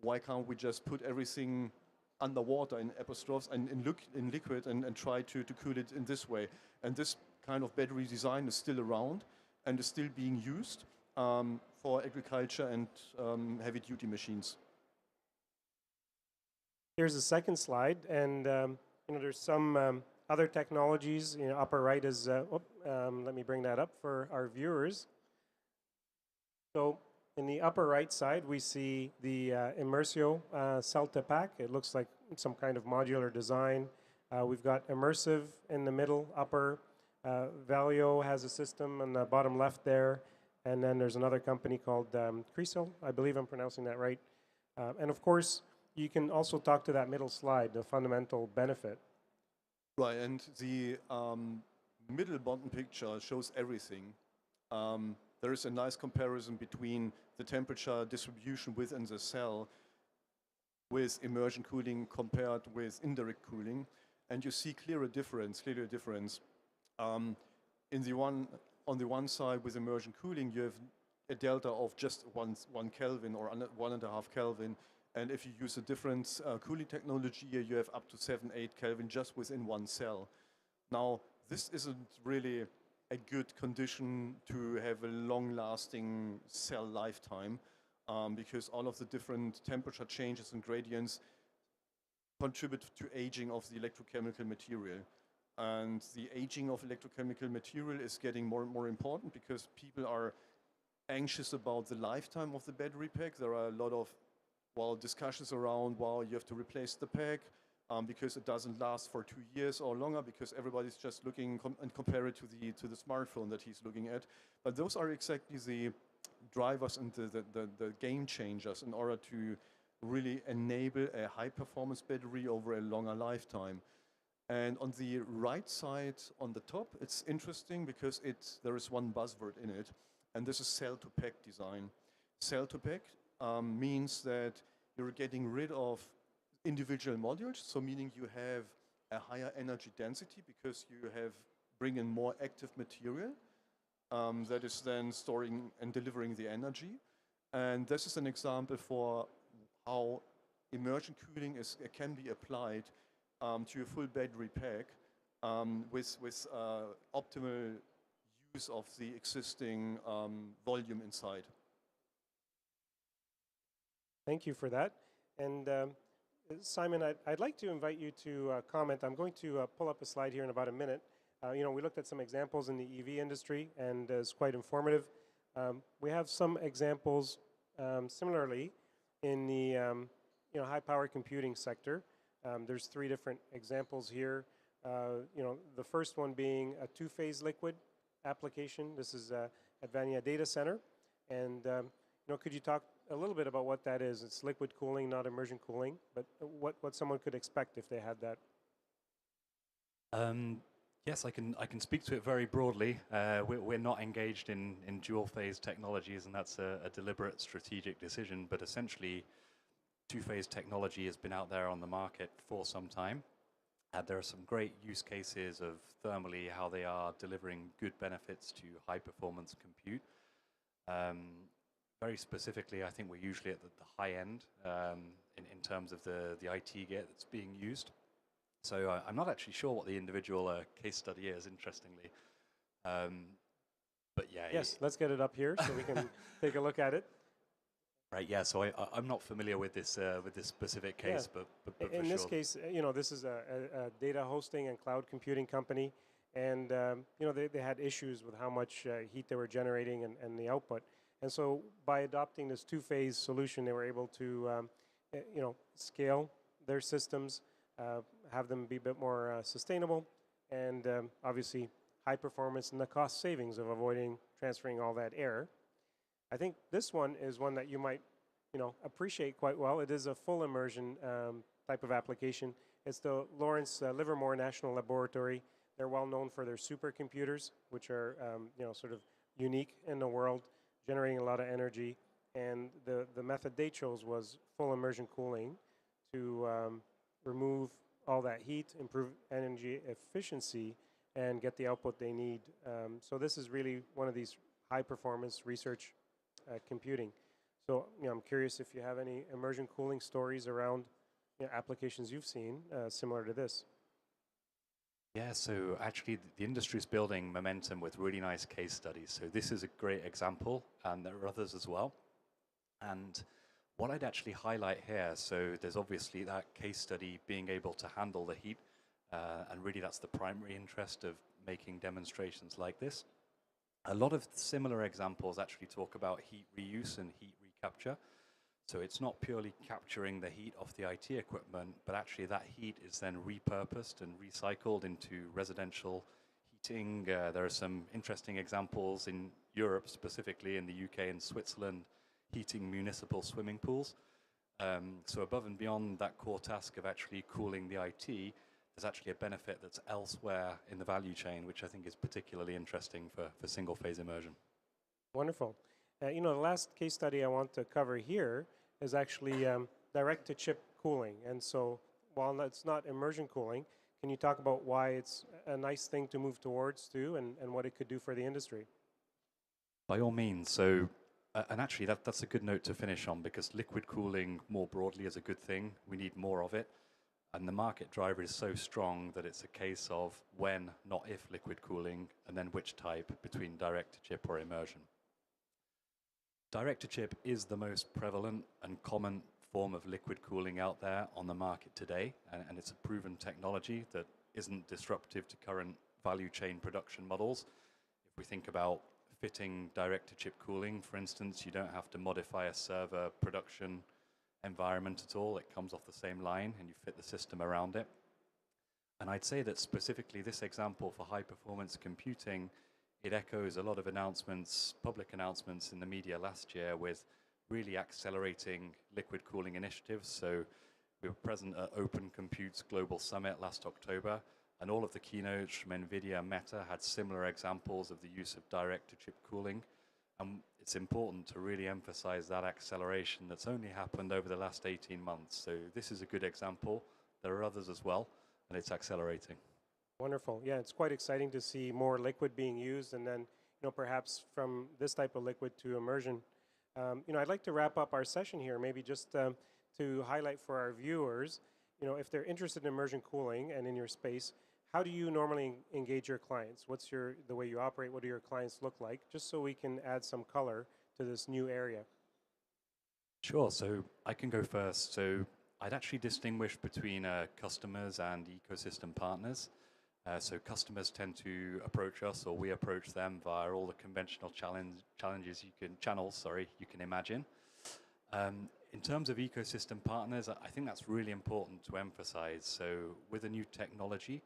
why can't we just put everything underwater in apostrophes and in liquid and try to cool it in this way. And this kind of battery design is still around and is still being used for agriculture and heavy-duty machines. Here's the second slide, and there's some other technologies. Upper right is. Let me bring that up for our viewers. So in the upper right side, we see the Immersio Celta pack. It looks like some kind of modular design. We've got Immersive in the middle upper. Valio has a system on the bottom left there. And then there's another company called Criso. I believe I'm pronouncing that right. And of course, you can also talk to that middle slide, the fundamental benefit. Right, and the middle bottom picture shows everything. There is a nice comparison between the temperature distribution within the cell with immersion cooling compared with indirect cooling, and you see clearly a difference. On the one side with immersion cooling, you have a delta of just one Kelvin or 1.5 Kelvin, and if you use a different cooling technology, you have up to 7-8 Kelvin just within one cell. Now, this isn't really a good condition to have a long-lasting cell lifetime because all of the different temperature changes and gradients contribute to aging of the electrochemical material. And the aging of electrochemical material is getting more and more important because people are anxious about the lifetime of the battery pack. There are a lot of discussions around, you have to replace the pack because it doesn't last for 2 years or longer because everybody's just looking and compare it to the smartphone that he's looking at. But those are exactly the drivers and the game changers in order to really enable a high-performance battery over a longer lifetime. And on the right side, on the top, it's interesting because there is one buzzword in it, and this is cell-to-pack design. Cell-to-pack means that you're getting rid of individual modules, so meaning you have a higher energy density because you bring in more active material that is then storing and delivering the energy. And this is an example for how immersion cooling can be applied to a full battery pack with optimal use of the existing volume inside. Thank you for that. And Simon, I'd like to invite you to comment. I'm going to pull up a slide here in about a minute. We looked at some examples in the EV industry, and it's quite informative. We have some examples similarly in the high-power computing sector. There's 3 different examples here. The first one being a 2-phase liquid application. This is at Vania Data Center. And could you talk a little bit about what that is? It's liquid cooling, not immersion cooling, but what someone could expect if they had that. Yes, I can speak to it very broadly. We're not engaged in dual-phase technologies, and that's a deliberate strategic decision. But essentially, 2-phase technology has been out there on the market for some time. There are some great use cases of thermally how they are delivering good benefits to high-performance compute. very specifically, I think we're usually at the high end in terms of the IT gear that's being used. So I'm not actually sure what the individual case study is, interestingly. But yeah. Yes, let's get it up here so we can take a look at it. Right. Yeah. So I'm not familiar with this specific case, Yeah. but for In this sure. case, this is a data hosting and cloud computing company, and they had issues with how much heat they were generating and the output. And so by adopting this two-phase solution, they were able to scale their systems, have them be a bit more sustainable, and obviously high performance and the cost savings of avoiding transferring all that air. I think this one is one that you might, appreciate quite well. It is a full immersion type of application. It's the Lawrence Livermore National Laboratory. They're well known for their supercomputers, which are, sort of unique in the world, generating a lot of energy. And the method they chose was full immersion cooling to remove all that heat, improve energy efficiency, and get the output they need. So this is really one of these high-performance research computing. So I'm curious if you have any immersion cooling stories around applications you've seen similar to this. Yeah, so actually the industry is building momentum with really nice case studies. So this is a great example, and there are others as well. And what I'd actually highlight here, so there's obviously that case study being able to handle the heat, and really that's the primary interest of making demonstrations like this. A lot of similar examples actually talk about heat reuse and heat recapture. So it's not purely capturing the heat off the IT equipment, but actually that heat is then repurposed and recycled into residential heating. There are some interesting examples in Europe, specifically in the UK and Switzerland, heating municipal swimming pools. So above and beyond that core task of actually cooling the IT, there's actually a benefit that's elsewhere in the value chain, which I think is particularly interesting for single-phase immersion. Wonderful. The last case study I want to cover here is actually direct-to-chip cooling. And so while it's not immersion cooling, can you talk about why it's a nice thing to move towards too, and what it could do for the industry? By all means. So, and actually that's a good note to finish on, because liquid cooling more broadly is a good thing. We need more of it. And the market driver is so strong that it's a case of when, not if, liquid cooling, and then which type between direct-to-chip or immersion. Direct-to-chip is the most prevalent and common form of liquid cooling out there on the market today, and it's a proven technology that isn't disruptive to current value chain production models. If we think about fitting direct-to-chip cooling, for instance, you don't have to modify a server production environment at all. It comes off the same line and you fit the system around it. And I'd say that specifically this example for high performance computing, it echoes a lot of announcements, public announcements in the media last year with really accelerating liquid cooling initiatives. So we were present at Open Compute's Global Summit last October, and all of the keynotes from NVIDIA and Meta had similar examples of the use of direct-to-chip cooling. And it's important to really emphasize that acceleration that's only happened over the last 18 months. So this is a good example. There are others as well, and it's accelerating. Wonderful. Yeah, it's quite exciting to see more liquid being used, and then perhaps from this type of liquid to immersion. I'd like to wrap up our session here, maybe just to highlight for our viewers, if they're interested in immersion cooling and in your space, how do you normally engage your clients? What's the way you operate? What do your clients look like? Just so we can add some color to this new area. Sure, so I can go first. So I'd actually distinguish between customers and ecosystem partners. So customers tend to approach us, or we approach them via all the conventional channels you can imagine. In terms of ecosystem partners, I think that's really important to emphasize. So with a new technology,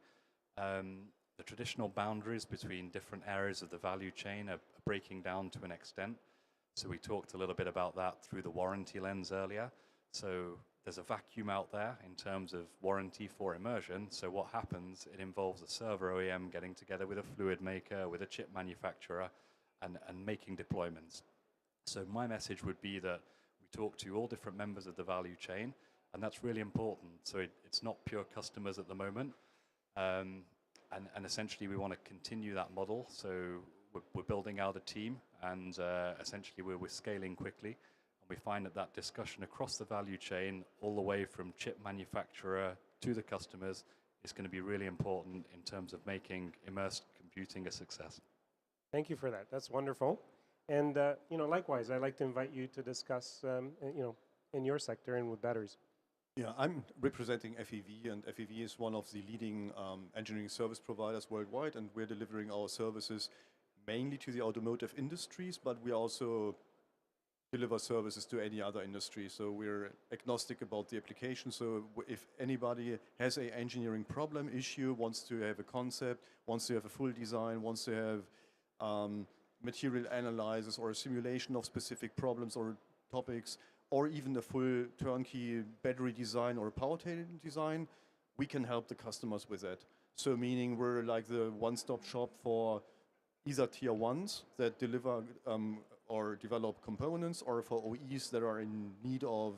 the traditional boundaries between different areas of the value chain are breaking down to an extent. So we talked a little bit about that through the warranty lens earlier. So there's a vacuum out there in terms of warranty for immersion. So what happens, it involves a server OEM getting together with a fluid maker, with a chip manufacturer, and making deployments. So my message would be that we talk to all different members of the value chain, and that's really important. So it's not pure customers at the moment. And essentially we want to continue that model. So we're building out a team, and essentially we're scaling quickly. And we find that discussion across the value chain, all the way from chip manufacturer to the customers, is going to be really important in terms of making immersed computing a success. Thank you for that. That's wonderful. And likewise, I'd like to invite you to discuss, in your sector and with batteries. Yeah, I'm representing FEV, and FEV is one of the leading engineering service providers worldwide, and we're delivering our services mainly to the automotive industries, but we also deliver services to any other industry. So we're agnostic about the application. So if anybody has an engineering problem, issue, wants to have a concept, wants to have a full design, wants to have material analysis or a simulation of specific problems or topics, or even a full turnkey battery design or a powertrain design, we can help the customers with that. So meaning we're like the one-stop shop for either tier ones that deliver or develop components, or for OEs that are in need of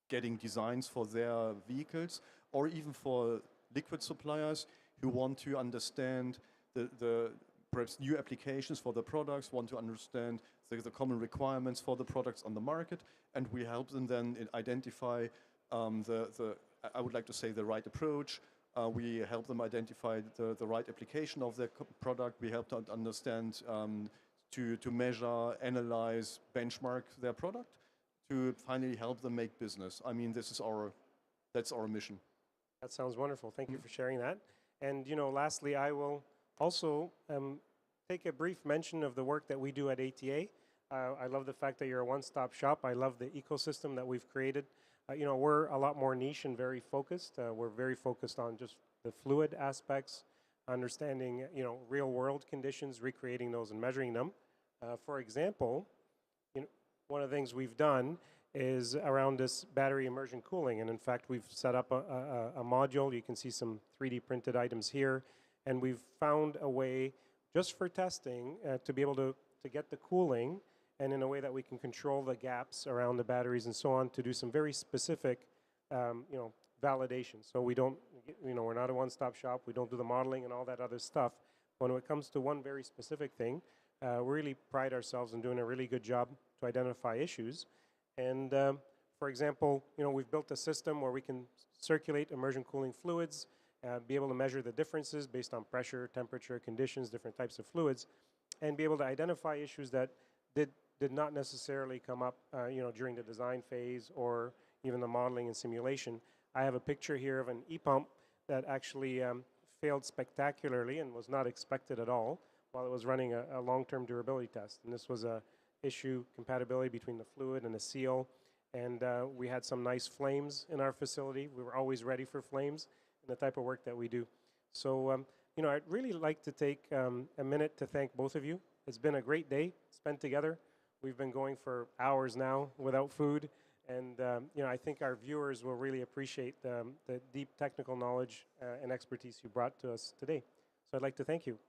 getting designs for their vehicles, or even for liquid suppliers who want to understand the perhaps new applications for the products, want to understand the common requirements for the products on the market, and we help them then identify I would like to say, the right approach. We help them identify the right application of their product. We help them understand to measure, analyze, benchmark their product, to finally help them make business. I mean, that's our mission. That sounds wonderful. Thank you for sharing that. And lastly, I will also take a brief mention of the work that we do at ATA. I love the fact that you're a one-stop shop. I love the ecosystem that we've created. We're a lot more niche and very focused. We're very focused on just the fluid aspects, understanding real-world conditions, recreating those and measuring them. For example, one of the things we've done is around this battery immersion cooling, and in fact we've set up a module. You can see some 3D printed items here, and we've found a way just for testing to be able to get the cooling, and in a way that we can control the gaps around the batteries and so on, to do some very specific validation. So we don't, we're not a one-stop shop. We don't do the modeling and all that other stuff. When it comes to one very specific thing, we really pride ourselves in doing a really good job to identify issues. And for example, we've built a system where we can circulate immersion cooling fluids, be able to measure the differences based on pressure, temperature, conditions, different types of fluids, and be able to identify issues that did not necessarily come up during the design phase or even the modeling and simulation. I have a picture here of an e-pump that actually failed spectacularly and was not expected at all while it was running a long-term durability test. And this was a issue, compatibility between the fluid and the seal. And we had some nice flames in our facility. We were always ready for flames in the type of work that we do. So, I'd really like to take a minute to thank both of you. It's been a great day spent together. We've been going for hours now without food. And, I think our viewers will really appreciate the deep technical knowledge and expertise you brought to us today. So I'd like to thank you.